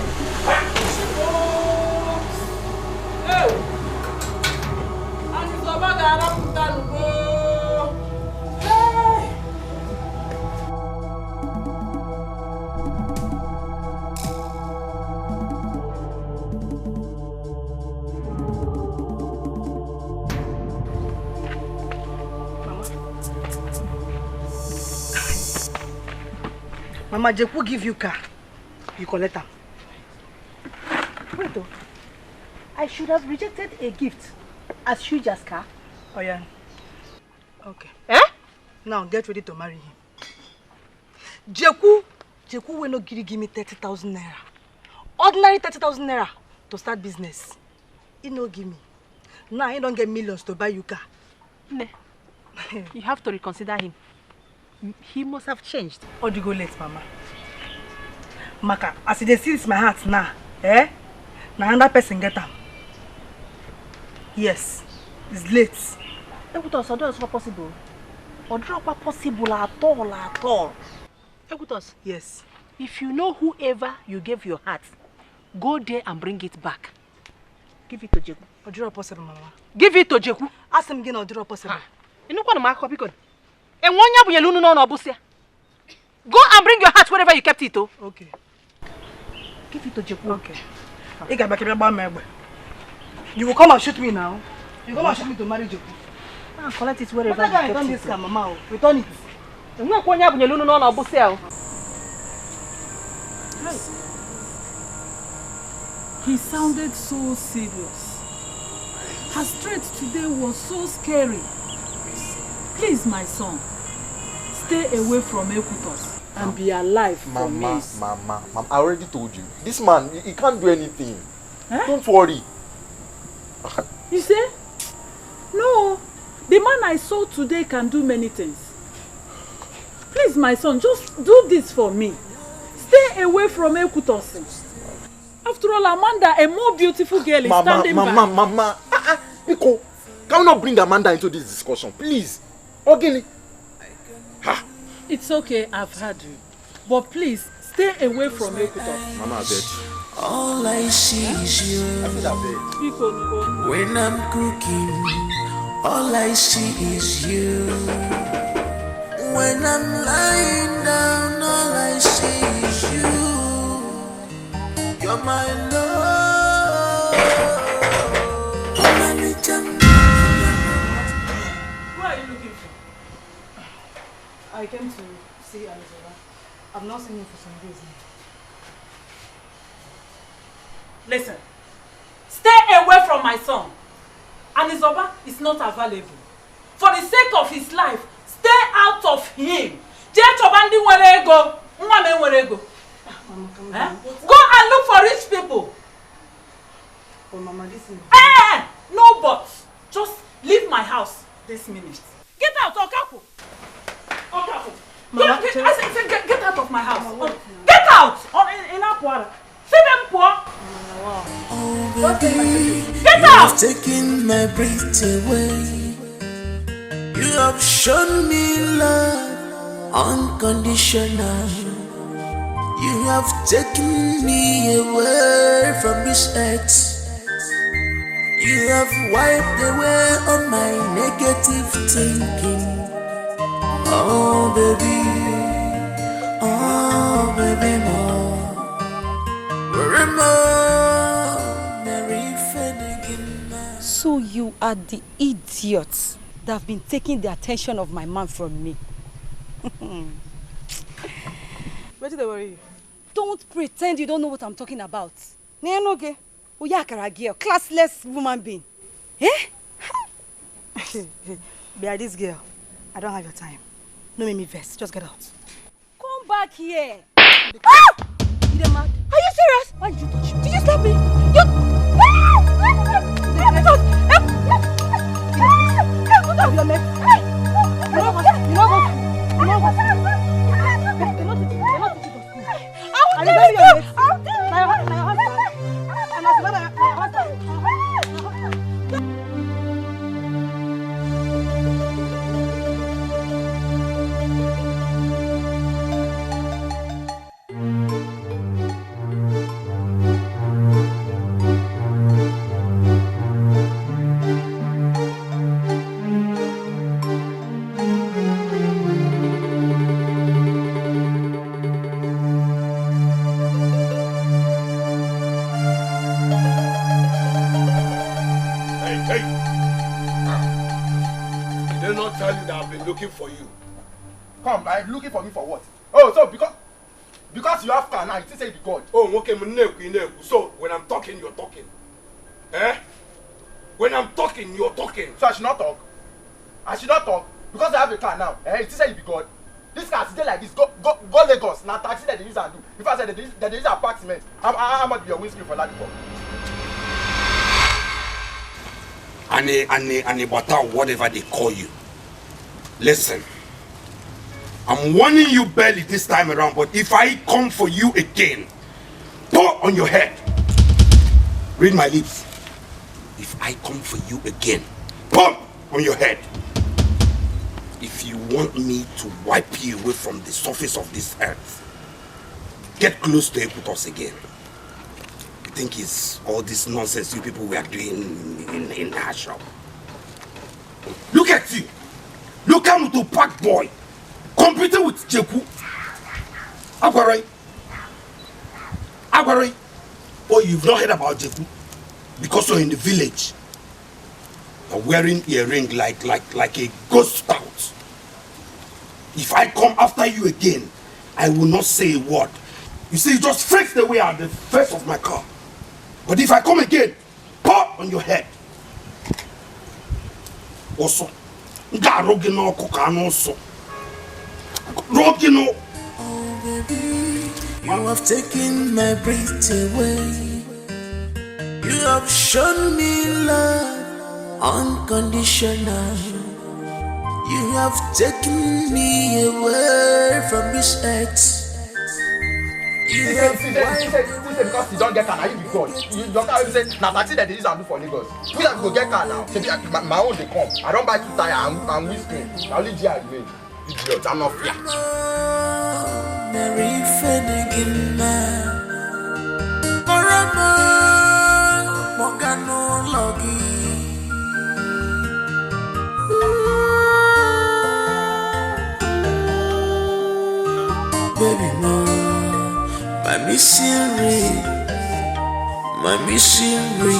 Hey! Anisoba gara putanugo. Hey! Mama Jeku give you car. You collect them. Wait though. I should have rejected a gift as huge as car. Oh yeah. Okay. Eh? Now get ready to marry him. Jeku will not give me 30,000 naira. Ordinary 30,000 naira to start business. He no give me. Now he don't get millions to buy you car. Ne. You have to reconsider him. He must have changed. Or do you go late, Mama? Maka, as they see this my heart now, eh? Now another person get them. Yes, it's late. Ekutos, or that's not possible. Or drop not possible at all. Ekutos. Yes. If you know whoever you gave your heart, go there and bring it back. Give it to Jeku. Or drop possible, Mama. Give it to Jeku. Ask him again or drop possible. You know what I'm copy code? Go and bring your heart wherever you kept it. Oh. Okay. Give it to Jeku. Okay. You will come and shoot me now. You come and shoot me to marry Jeku. Ah, collect it wherever you kept it. Return this car, Mama. Return it. He sounded so serious. Her straight today was so scary. Please, my son, stay away from Ekutos and be alive for me. Mama, I already told you. This man, he can't do anything. Eh? Don't worry. You say? No, the man I saw today can do many things. Please, my son, just do this for me. Stay away from Ekutos. After all, Amanda, a more beautiful girl, is standing by. Mama, Nico, can we not bring Amanda into this discussion, please? Okay. It's okay, I've heard you. But please, stay away from Ekutos. Mama, I beg. All I see is you. When I'm cooking, all I see is you. When I'm lying down, all I see is you. You're my love. Who are you looking for? I came to see Anisoba. I've not seen him for some days now. Listen, stay away from my son. Anisoba is not available. For the sake of his life, stay out of him. Go and look for rich people. Oh, Mama, this is... No buts. Just leave my house this minute. Get out, Okaku. Okaku. Mama, get out of my house. Get out. In Apuara. See them poor. Oh, baby, get you out. have taken my breath away. You have shown me love unconditional. You have taken me away from this earth. You have wiped away all my negative thinking. Oh baby more. So you are the idiots that have been taking the attention of my man from me. What did they worry you? Don't pretend you don't know what I'm talking about. Okay. Uyakara girl, classless woman being. Eh? Bear this girl. I don't have your time. No make me vex. Just get out. Come back here. Ah! You the mad? Are you serious? Why did you touch me? Did you slap me? You... Looking for you. Come, I'm looking for me for what? Oh, so because you have car now, you say be God. Oh, okay, so when I'm talking, you're talking. Eh? When I'm talking, you're talking. So I should not talk? I should not talk? Because I have a car now. Eh? You say you be God. This car is like this. Go Lagos. Now taxi that they use and do. If I said that they use apartment, how much be your windscreen for that before? Ane, whatever they call you. Listen, I'm warning you barely this time around, but if I come for you again, pour on your head. Read my lips. If I come for you again, pour on your head. If you want me to wipe you away from the surface of this earth, get close to Equatus again. You think it's all this nonsense you people were doing in our shop? Look at you. Look at to pack boy, competing with Jeku. Agwarai. Oh, you've not heard about Jeku because you're in the village. You're wearing earring like a ghost scout. If I come after you again, I will not say a word. You see, you just fixed the way at the face of my car. But if I come again, pop on your head. Also. Oh baby, you have taken my breath away. You have shown me love unconditional. You have taken me away from this earth. You said because you don't get car now, you be God. You don't have to say, now taxi that they use and do for Lagos. We have to go get car now. My own they come. I don't buy 2 tires and windscreen. I only GI remain. Idiot, I'm not fair. Mary Fenigina Morgano Logi Baby no, my misery, my misery.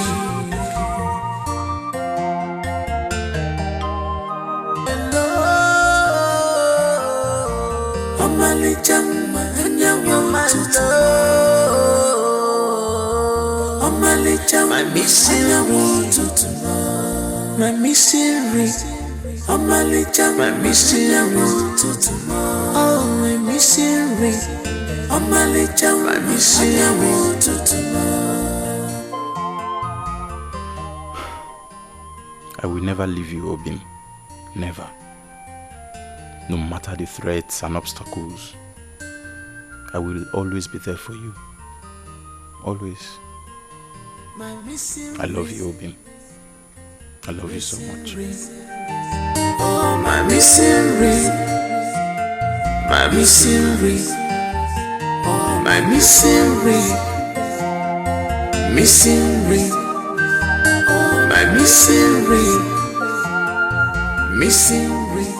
My misery, my misery, my misery, oh my misery, my misery. I will never leave you, Obim. Never. No matter the threats and obstacles, I will always be there for you. Always. I love you, Obim. I love you so much. Oh, my misery, my misery, oh, my misery, misery, oh, my Missing ring. Missing ring.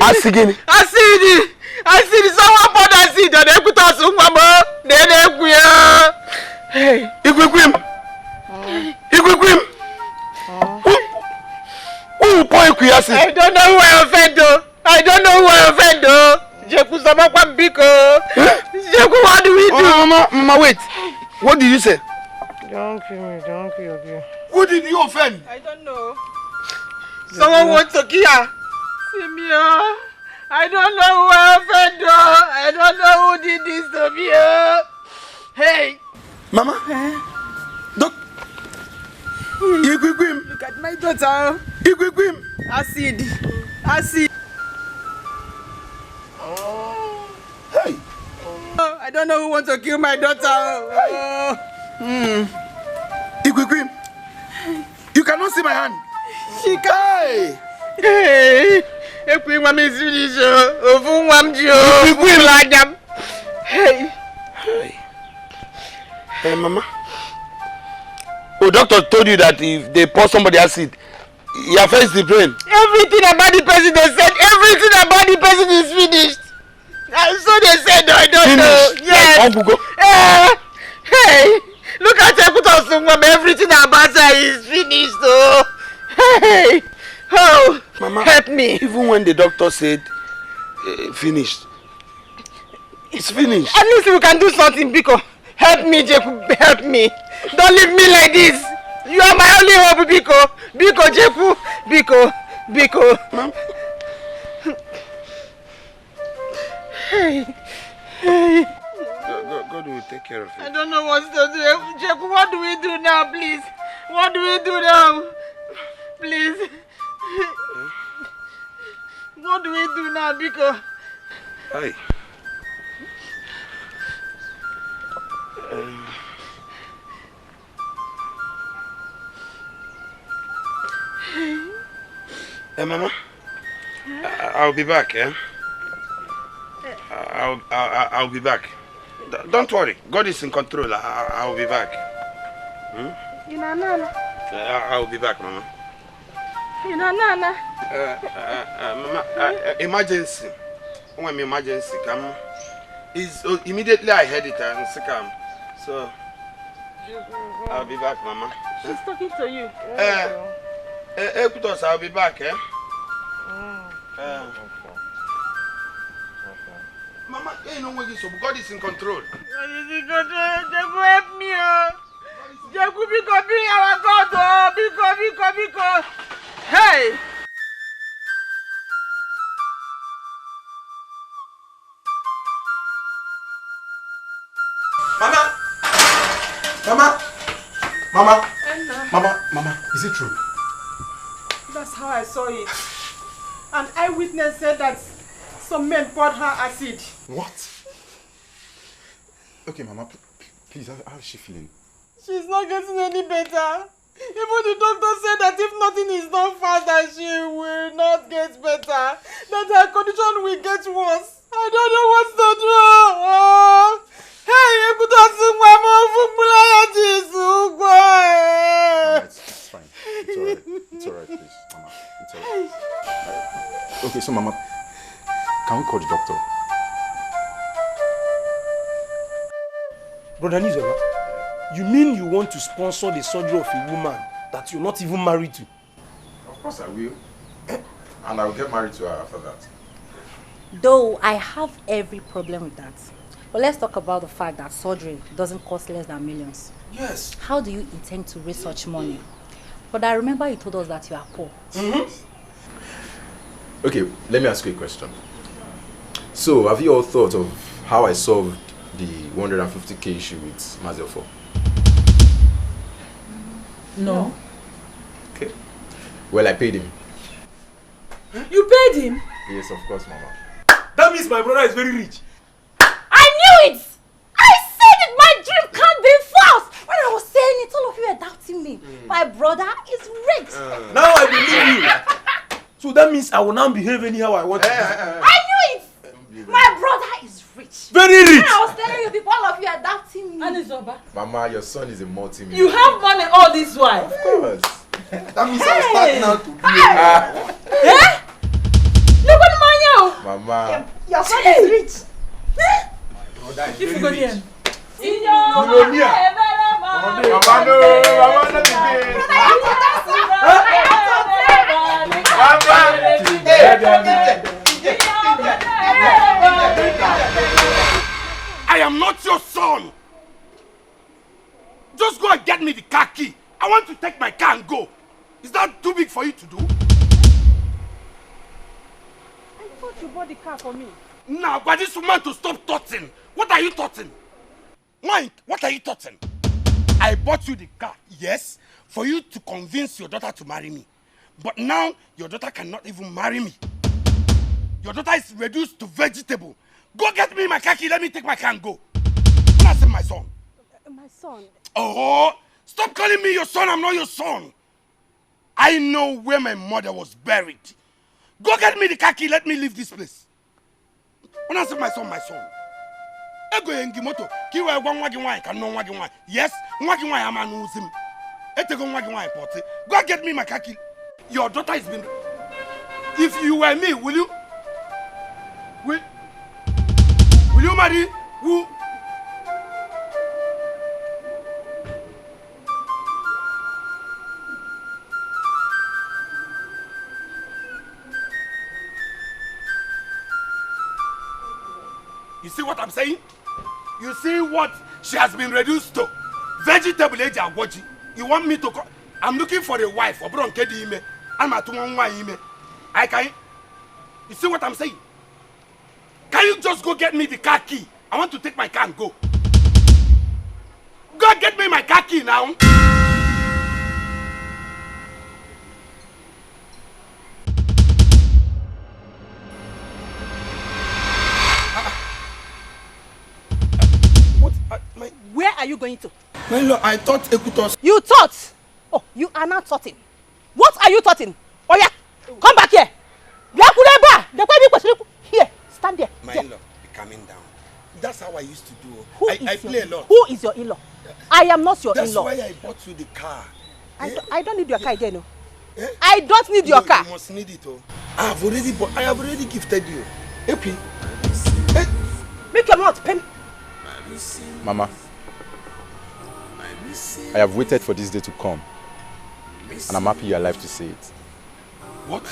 Asigini. Asidi. Someone poured acid on the kutas mama. Then kuya. Hey. Igwigwim. Who point kuya acid? I don't know who I offend though. Jeku sama kwa biko. Jeku, what do we do? Mama, wait. What did you say? Don't kill me. Who did you offend? I don't know. Someone wants to kill her. Simio, I don't know who I offended. I don't know who did this to me. Hey. Mama. Doc. Igwigwim. Look at my daughter. Igwigwim. Acid. Hey. I don't know who wants to kill my daughter. Igwigwim. You cannot see my hand. She can. Hey. Hey, Mama. Oh, doctor told you that if they pour somebody acid, he affects the brain. Everything about the person they said, everything about the person is finished. So they said, I don't know. Yes. Hey, look at Ekuta, everything about her is finished. Oh. Hey. Oh, Mama, help me. Even when the doctor said finished, it's finished. At least we can do something, Biko. Help me, Jeku. Help me. Don't leave me like this. You are my only hope, Biko. Biko, Jeku. Biko. Mom. Hey. God will take care of it. I don't know what to do. Jeku, what do we do now, please? What do we do now? Please. What do we do now, Biko? Hey. Hey, Mama. I'll be back, eh? I'll be back. Don't worry. God is in control. I'll be back. I'll be back, Mama. Mama, emergency. When emergency come, is immediately I heard it and come. So I'll be back, Mama. She's talking to you. I'll be back, eh? Mama, you know what you so God is in control. God is in control. Jeku, help me, Jeku, Biko, be our God, Biko. Hey! Mama, is it true? That's how I saw it. An eyewitness said that some men poured her acid. What? Okay, Mama, please, how is she feeling? She's not getting any better. Even the doctor said that if nothing is done fast, that she will not get better. That her condition will get worse. I don't know what to do. Oh. Hey, Mama, it's fine. It's alright, please. Mama, it's alright. Okay, so Mama, can we call the doctor? Brother Nizaba, you mean you want to sponsor the surgery of a woman that you're not even married to? Of course I will. And I'll get married to her after that. Though I have every problem with that. But let's talk about the fact that surgery doesn't cost less than millions. Yes. How do you intend to raise such money? But I remember you told us that you are poor. Okay, let me ask you a question. So, have you all thought of how I solved the 150k issue with Mazelfo? No. Okay. Well, I paid him. You paid him? Yes, of course, Mama. That means my brother is very rich. I knew it! I said it! My dream can't be false! When I was saying it, all of you were doubting me. My brother is rich. Now I believe you. So that means I will now behave anyhow I want to. I knew it! My brother is rich. Very rich! When I was telling you people, all of you are doubting me. Anizoba. Mama, your son is a multi-millionaire. You have money all this while. Of course. That means I'm starting out to be Eh? Look at my Mama. Your son is rich. If you go there. I am not your son. Just go and get me the car key. I want to take my car and go. Is that too big for you to do? I thought you bought the car for me. Now, but this woman to stop thoughting. What are you thoughting? Why? What are you thoughting? I bought you the car, yes, for you to convince your daughter to marry me. But now, your daughter cannot even marry me. Your daughter is reduced to vegetable. Go get me my car key, let me take my car and go. When I say my son. My son. Oh, stop calling me your son, I'm not your son. I know where my mother was buried. Go get me the car key, let me leave this place. When I say my son, my son. Ego yengi moto, kiwa wagi wai can no wagi wai. Yes, wagi wai am an uzim. Etego wagi wai porte. Go get me my car key. Your daughter has been. If you were me, will you marry who? You see what I'm saying? You see what she has been reduced to? Vegetable age and watching. You want me to I'm looking for a wife. I'm at one. I can. You see what I'm saying? Can you just go get me the car key? I want to take my car and go. Go get me my car key now. Where are you going to? Well, I thought Ekutos. You thought? Oh, you are not thoughting. What are you thoughting? Oh yeah, come back here. Here, stand there. My in-law, be calming down. That's how I used to do. I play a lot. Who is your in-law? I am not your in-law. That's why I bought you the car. I don't need your car again. No. I don't need your car. You must need it. Oh. I have already gifted you. Hey. Make your mouth pen. Mama, I have waited for this day to come, and I'm happy you're alive to see it. What?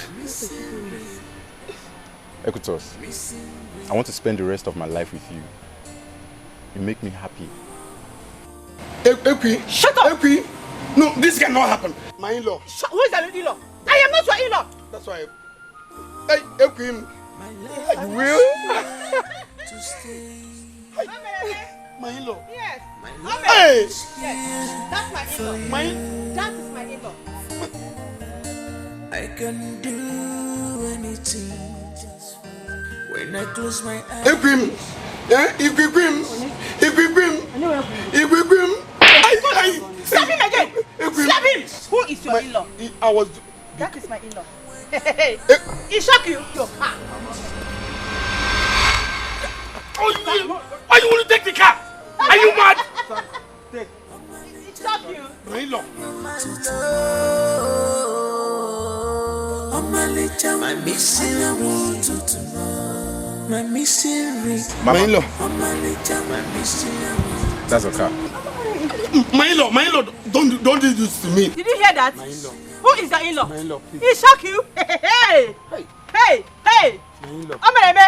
Ekutos, I want to spend the rest of my life with you. You make me happy. Ekwi, shut up! Ekwi, no, this cannot happen. My in-law. Who is your in-law? I am not your in-law. That's why. Hey, Ekwi, you will. My in-law. Yes. Hey. Yes. That's my in-law. That is my in-law. I can do anything when I close my eyes. Equim, yeah, Equim. Slap him again. Slap him. Who is your in-law? I was. That is my in-law. He shock you. Your car. Why you want to take the car? Are you mad? Take. Shock you. My in-law. My missing, I want to know. My missing ring. My in-law. My missing. That's a car. My in-law, don't do this to me. Did you hear that? My in-law. Who is your in-law? My in-law. He shock you. Hey. My in-law. Amereme.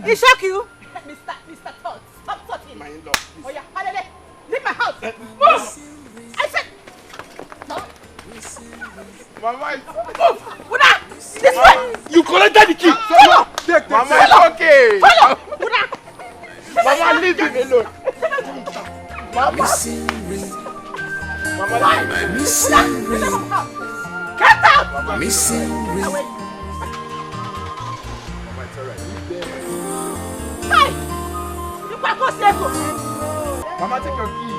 He shock you? Mr. Todd, stop talking. My in-law, please. Oh yeah, Halele, leave my house. Move! I said, no. Mama, move! Una! This way! You collected the key. Follow! Mama, it's okay. Follow! Una! Mama, leave him alone. Mama. Mama, my missing ring. Get out! Missing ring. Hey! You can't go save us. Mama, take your key.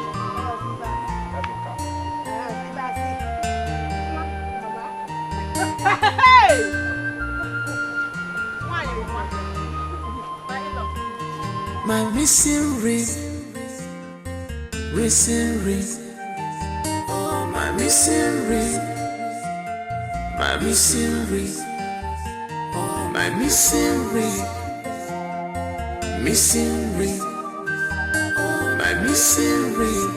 Hey! My missing ring. Missing ring. Oh, my missing ring. My missing ring. Oh, my missing ring. Missing ring. Oh, my missing ring.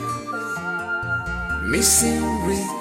Missing ring.